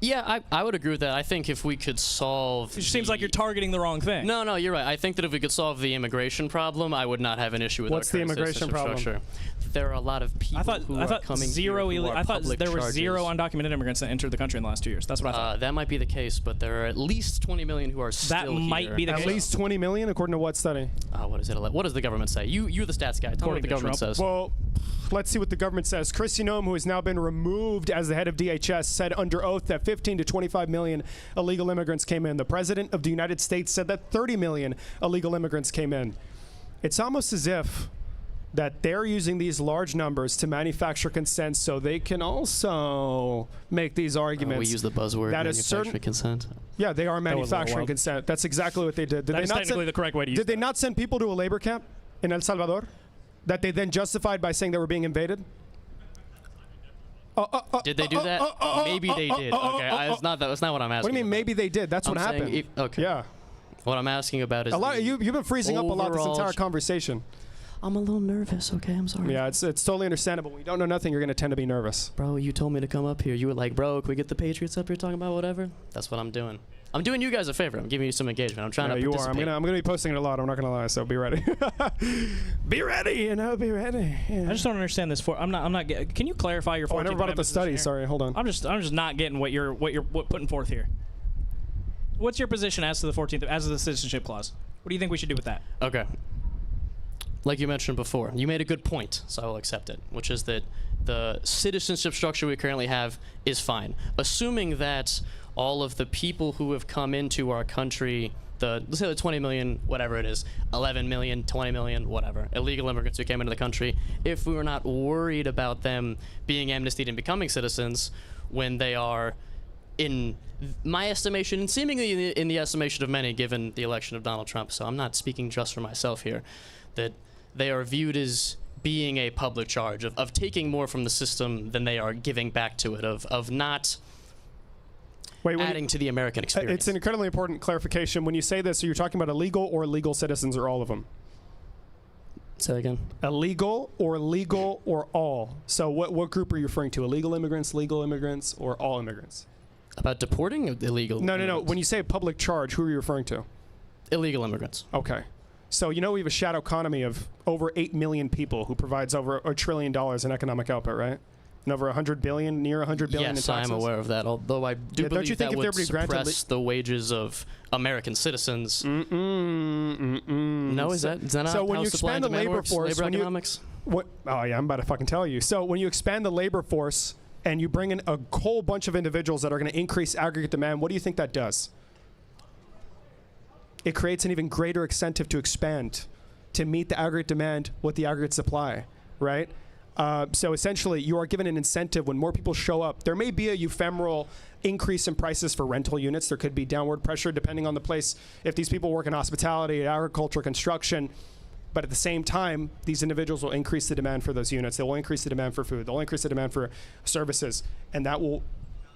Speaker 6: Yeah, I would agree with that. I think if we could solve...
Speaker 4: It seems like you're targeting the wrong thing.
Speaker 6: No, you're right. I think that if we could solve the immigration problem, I would not have an issue with
Speaker 2: What's the immigration problem?
Speaker 6: Structure. There are a lot of people who are coming here who are
Speaker 4: I thought
Speaker 6: public
Speaker 4: there were
Speaker 6: charges.
Speaker 4: zero undocumented immigrants that entered the country in the last 2 years. That's what I thought.
Speaker 6: That might be the case, but there are at least 20 million who are still here.
Speaker 4: That might be the case.
Speaker 2: At least 20 million, according to what study?
Speaker 6: What is it? What does the government say? You're the stats guy. Tell me what the government says.
Speaker 2: Well, let's see what the government says. Kristi Noem, who has now been removed as the head of DHS, said under oath that 15 to 25 million illegal immigrants came in. The president of the United States said that 30 million illegal immigrants came in. It's almost as if that they're using these large numbers to manufacture consent so they can also make these arguments.
Speaker 6: We use the buzzword manufacturing consent.
Speaker 2: Yeah, they are manufacturing consent. That's exactly what they did.
Speaker 4: That is technically the correct way to use
Speaker 2: it. Did they not send people to a labor camp in El Salvador that they then justified by saying they were being invaded?
Speaker 6: Did they do that? Maybe they did. Okay, that's not what I'm asking.
Speaker 2: What do you mean maybe they did? That's what happened.
Speaker 6: Okay.
Speaker 2: Yeah.
Speaker 6: What I'm asking about is
Speaker 2: you've been freezing up a lot this entire conversation.
Speaker 6: I'm a little nervous, okay? I'm sorry.
Speaker 2: Yeah, it's totally understandable. When you don't know nothing, you're going to tend to be nervous.
Speaker 6: Bro, you told me to come up here. You were like, bro, can we get the Patriots up here talking about whatever? That's what I'm doing. I'm doing you guys a favor. I'm giving you some engagement. I'm trying to participate.
Speaker 2: You are. I'm gonna be posting it a lot. I'm not gonna lie. So be ready. Be ready. Be ready. Yeah.
Speaker 4: I just don't understand this. I'm not. Can you clarify your?
Speaker 2: I never brought up the study. Sorry. Hold on.
Speaker 4: I'm just not getting what you're putting forth here. What's your position as to the 14th, as to the citizenship clause? What do you think we should do with that?
Speaker 6: Okay. Like you mentioned before, you made a good point, so I will accept it, which is that the citizenship structure we currently have is fine. Assuming that all of the people who have come into our country, let's say the 20 million, whatever it is, 11 million, 20 million, whatever, illegal immigrants who came into the country, if we were not worried about them being amnestied and becoming citizens when they are, in my estimation, and seemingly in the estimation of many, given the election of Donald Trump, so I'm not speaking just for myself here, that they are viewed as being a public charge, of taking more from the system than they are giving back to it, of not adding to the American experience.
Speaker 2: It's an incredibly important clarification. When you say this, are you talking about illegal or legal citizens or all of them?
Speaker 6: Say again.
Speaker 2: Illegal or legal or all. So what group are you referring to? Illegal immigrants, legal immigrants, or all immigrants?
Speaker 6: About deporting illegal?
Speaker 2: No. When you say public charge, who are you referring to?
Speaker 6: Illegal immigrants.
Speaker 2: Okay. So we have a shadow economy of over 8 million people who provides over $1 trillion in economic output, right? And over 100 billion, near 100 billion in
Speaker 6: Yes,
Speaker 2: taxes.
Speaker 6: I am aware of that, although I do
Speaker 2: don't you
Speaker 6: believe
Speaker 2: think
Speaker 6: that
Speaker 2: if
Speaker 6: would
Speaker 2: everybody granted
Speaker 6: suppress the wages of American citizens. No, is that not
Speaker 2: so when
Speaker 6: how
Speaker 2: you
Speaker 6: supply
Speaker 2: expand
Speaker 6: and
Speaker 2: the
Speaker 6: demand
Speaker 2: labor
Speaker 6: works?
Speaker 2: force,
Speaker 6: Labor
Speaker 2: when you-
Speaker 6: economics?
Speaker 2: Oh yeah, I'm about to fucking tell you. So when you expand the labor force and you bring in a whole bunch of individuals that are going to increase aggregate demand, what do you think that does? It creates an even greater incentive to expand, to meet the aggregate demand with the aggregate supply, right? So essentially, you are given an incentive when more people show up. There may be a ephemeral increase in prices for rental units. There could be downward pressure depending on the place. If these people work in hospitality, agriculture, construction, but at the same time, these individuals will increase the demand for those units. They will increase the demand for food. They'll increase the demand for services, and that will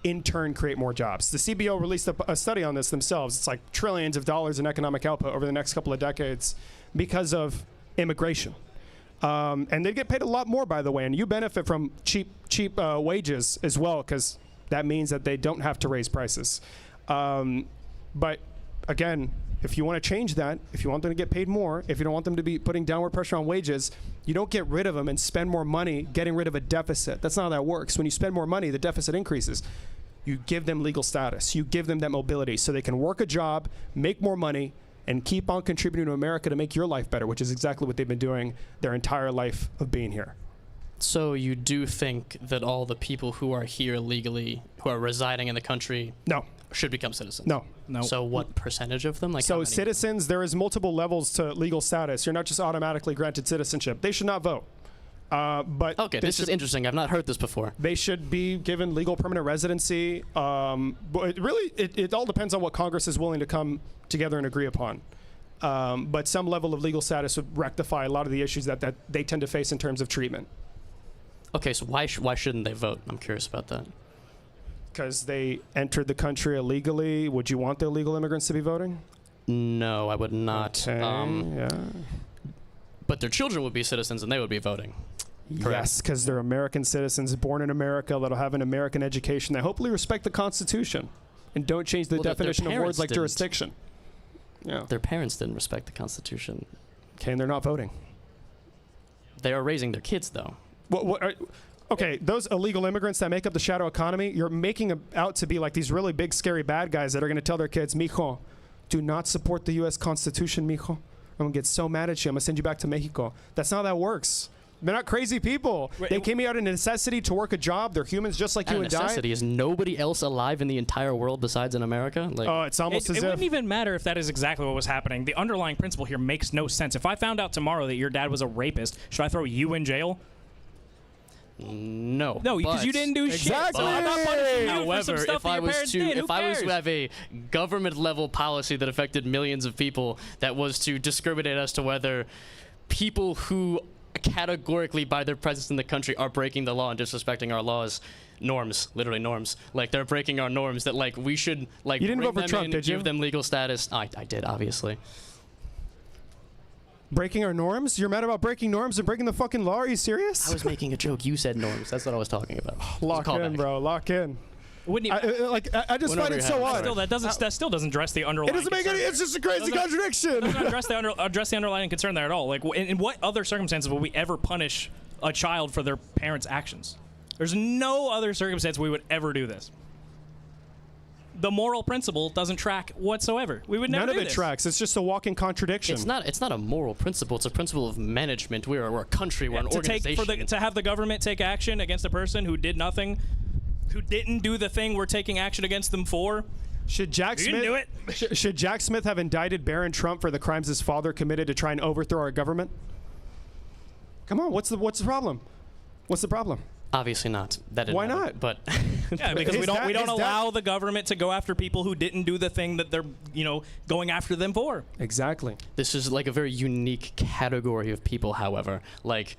Speaker 2: in turn create more jobs. The CBO released a study on this themselves. It's like trillions of dollars in economic output over the next couple of decades because of immigration. And they get paid a lot more, by the way, and you benefit from cheap wages as well, because that means that they don't have to raise prices. But again, if you want to change that, if you want them to get paid more, if you don't want them to be putting downward pressure on wages, you don't get rid of them and spend more money getting rid of a deficit. That's not how that works. When you spend more money, the deficit increases. You give them legal status. You give them that mobility so they can work a job, make more money, and keep on contributing to America to make your life better, which is exactly what they've been doing their entire life of being here.
Speaker 6: So you do think that all the people who are here legally, who are residing in the country, should become citizens?
Speaker 2: No.
Speaker 6: So what percentage of them? Like how
Speaker 2: so
Speaker 6: many?
Speaker 2: citizens, there is multiple levels to legal status. You're not just automatically granted citizenship. They should not vote. But
Speaker 6: okay, this is interesting. I've not heard this before.
Speaker 2: They should be given legal permanent residency. But it all depends on what Congress is willing to come together and agree upon. But some level of legal status would rectify a lot of the issues that they tend to face in terms of treatment.
Speaker 6: Okay, so why shouldn't they vote? I'm curious about that.
Speaker 2: Because they entered the country illegally. Would you want the illegal immigrants to be voting?
Speaker 6: No, I would not.
Speaker 2: Okay, yeah.
Speaker 6: But their children would be citizens and they would be voting.
Speaker 2: Yes, because they're American citizens born in America that'll have an American education that hopefully respect the Constitution and don't change the definition of words like jurisdiction. Yeah.
Speaker 6: Their parents didn't respect the Constitution.
Speaker 2: Okay, and they're not voting.
Speaker 6: They are raising their kids, though.
Speaker 2: Okay, those illegal immigrants that make up the shadow economy, you're making them out to be like these really big, scary bad guys that are going to tell their kids, mijo, do not support the U.S. Constitution, mijo. I'm going to get so mad at you. I'm going to send you back to Mexico. That's not how that works. They're not crazy people. They came out of necessity to work a job. They're humans just like you and
Speaker 6: necessity. Is nobody else alive in the entire world besides in America? Like,
Speaker 2: it's almost as
Speaker 4: it
Speaker 2: if...
Speaker 4: wouldn't even matter if that is exactly what was happening. The underlying principle here makes no sense. If I found out tomorrow that your dad was a rapist, should I throw you in jail?
Speaker 6: No.
Speaker 4: No, because you didn't do shit. So I'm not punishing you
Speaker 6: However,
Speaker 4: for some stuff that your parents did.
Speaker 6: if I was to have a government level policy that affected millions of people that was to discriminate as to whether people who categorically by their presence in the country are breaking the law and disrespecting our laws, norms, literally norms, like they're breaking our norms, that like we should like
Speaker 2: you didn't
Speaker 6: bring
Speaker 2: vote for
Speaker 6: them
Speaker 2: Trump,
Speaker 6: in,
Speaker 2: did you?
Speaker 6: give them legal status. I did, obviously.
Speaker 2: Breaking our norms? You're mad about breaking norms and breaking the fucking law? Are you serious?
Speaker 6: I was making a joke. You said norms. That's what I was talking about.
Speaker 2: Lock in, bro. Lock in. I just find it so odd.
Speaker 4: Still, that still doesn't address the underlying.
Speaker 2: It doesn't make any. It's just a crazy contradiction.
Speaker 4: Doesn't address the underlying concern there at all. Like, in what other circumstances will we ever punish a child for their parents' actions? There's no other circumstance we would ever do this. The moral principle doesn't track whatsoever. We would never.
Speaker 2: None of
Speaker 4: do
Speaker 2: it
Speaker 4: this.
Speaker 2: tracks. It's just a walking contradiction.
Speaker 6: It's not a moral principle. It's a principle of management. We're a country. We're an organization.
Speaker 4: To have the government take action against a person who did nothing, who didn't do the thing we're taking action against them for.
Speaker 2: Should Jack
Speaker 4: You
Speaker 2: Smith
Speaker 4: didn't do it.
Speaker 2: Should Jack Smith have indicted Barron Trump for the crimes his father committed to try and overthrow our government? Come on, what's the problem? What's the problem?
Speaker 6: Obviously not. That didn't
Speaker 2: Why
Speaker 6: happen,
Speaker 2: not?
Speaker 6: But
Speaker 4: yeah, because we don't allow the government to go after people who didn't do the thing that they're going after them for.
Speaker 2: Exactly.
Speaker 6: This is like a very unique category of people. However, like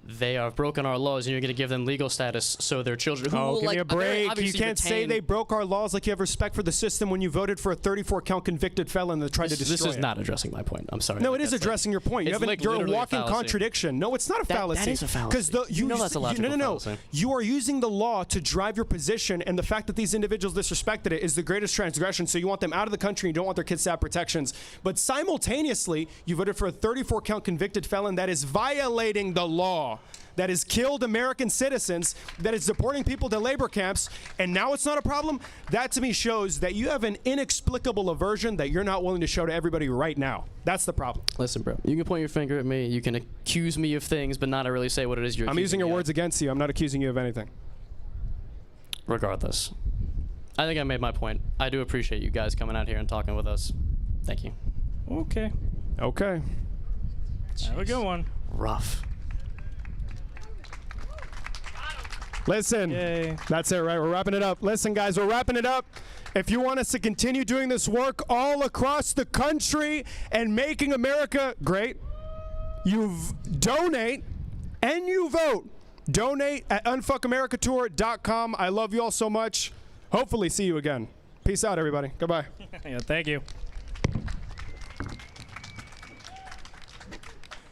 Speaker 6: they have broken our laws, and you're going to give them legal status so their children who will,
Speaker 2: give me a break. You can't say
Speaker 6: retain-
Speaker 2: they broke our laws like you have respect for the system when you voted for a 34-count convicted felon that tried to destroy
Speaker 6: This is
Speaker 2: it.
Speaker 6: not addressing my point. I'm sorry.
Speaker 2: No, it is addressing your point. You're a
Speaker 6: literally
Speaker 2: walking
Speaker 6: fallacy.
Speaker 2: contradiction. No, it's not a fallacy.
Speaker 6: That is a fallacy.
Speaker 2: Because
Speaker 6: You know that's a logical
Speaker 2: no.
Speaker 6: fallacy.
Speaker 2: You are using the law to drive your position, and the fact that these individuals disrespected it is the greatest transgression. So you want them out of the country. You don't want their kids to have protections. But simultaneously, you voted for a 34-count convicted felon that is violating the law, that has killed American citizens, that is deporting people to labor camps, and now it's not a problem. That to me shows that you have an inexplicable aversion that you're not willing to show to everybody right now. That's the problem.
Speaker 6: Listen, bro, you can point your finger at me, you can accuse me of things, but not really say what it is you're
Speaker 2: I'm using your words against you. I'm not accusing you of anything.
Speaker 6: Regardless, I think I made my point. I do appreciate you guys coming out here and talking with us. Thank you.
Speaker 4: Okay.
Speaker 2: Okay.
Speaker 4: Have a good one.
Speaker 6: Rough.
Speaker 2: Listen, that's it, right? We're wrapping it up. Listen, guys, we're wrapping it up. If you want us to continue doing this work all across the country and making America great, you donate and you vote. Donate at unfuckamericatour.com. I love you all so much. Hopefully see you again. Peace out, everybody. Goodbye.
Speaker 4: Yeah, thank you.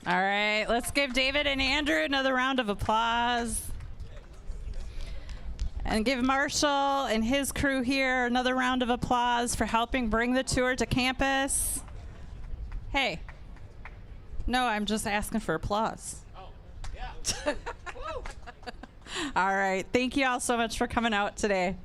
Speaker 1: All right, let's give David and Andrew another round of applause. And give Marshall and his crew here another round of applause for helping bring the tour to campus. Hey. No, I'm just asking for applause. Oh, yeah. All right. Thank you all so much for coming out today.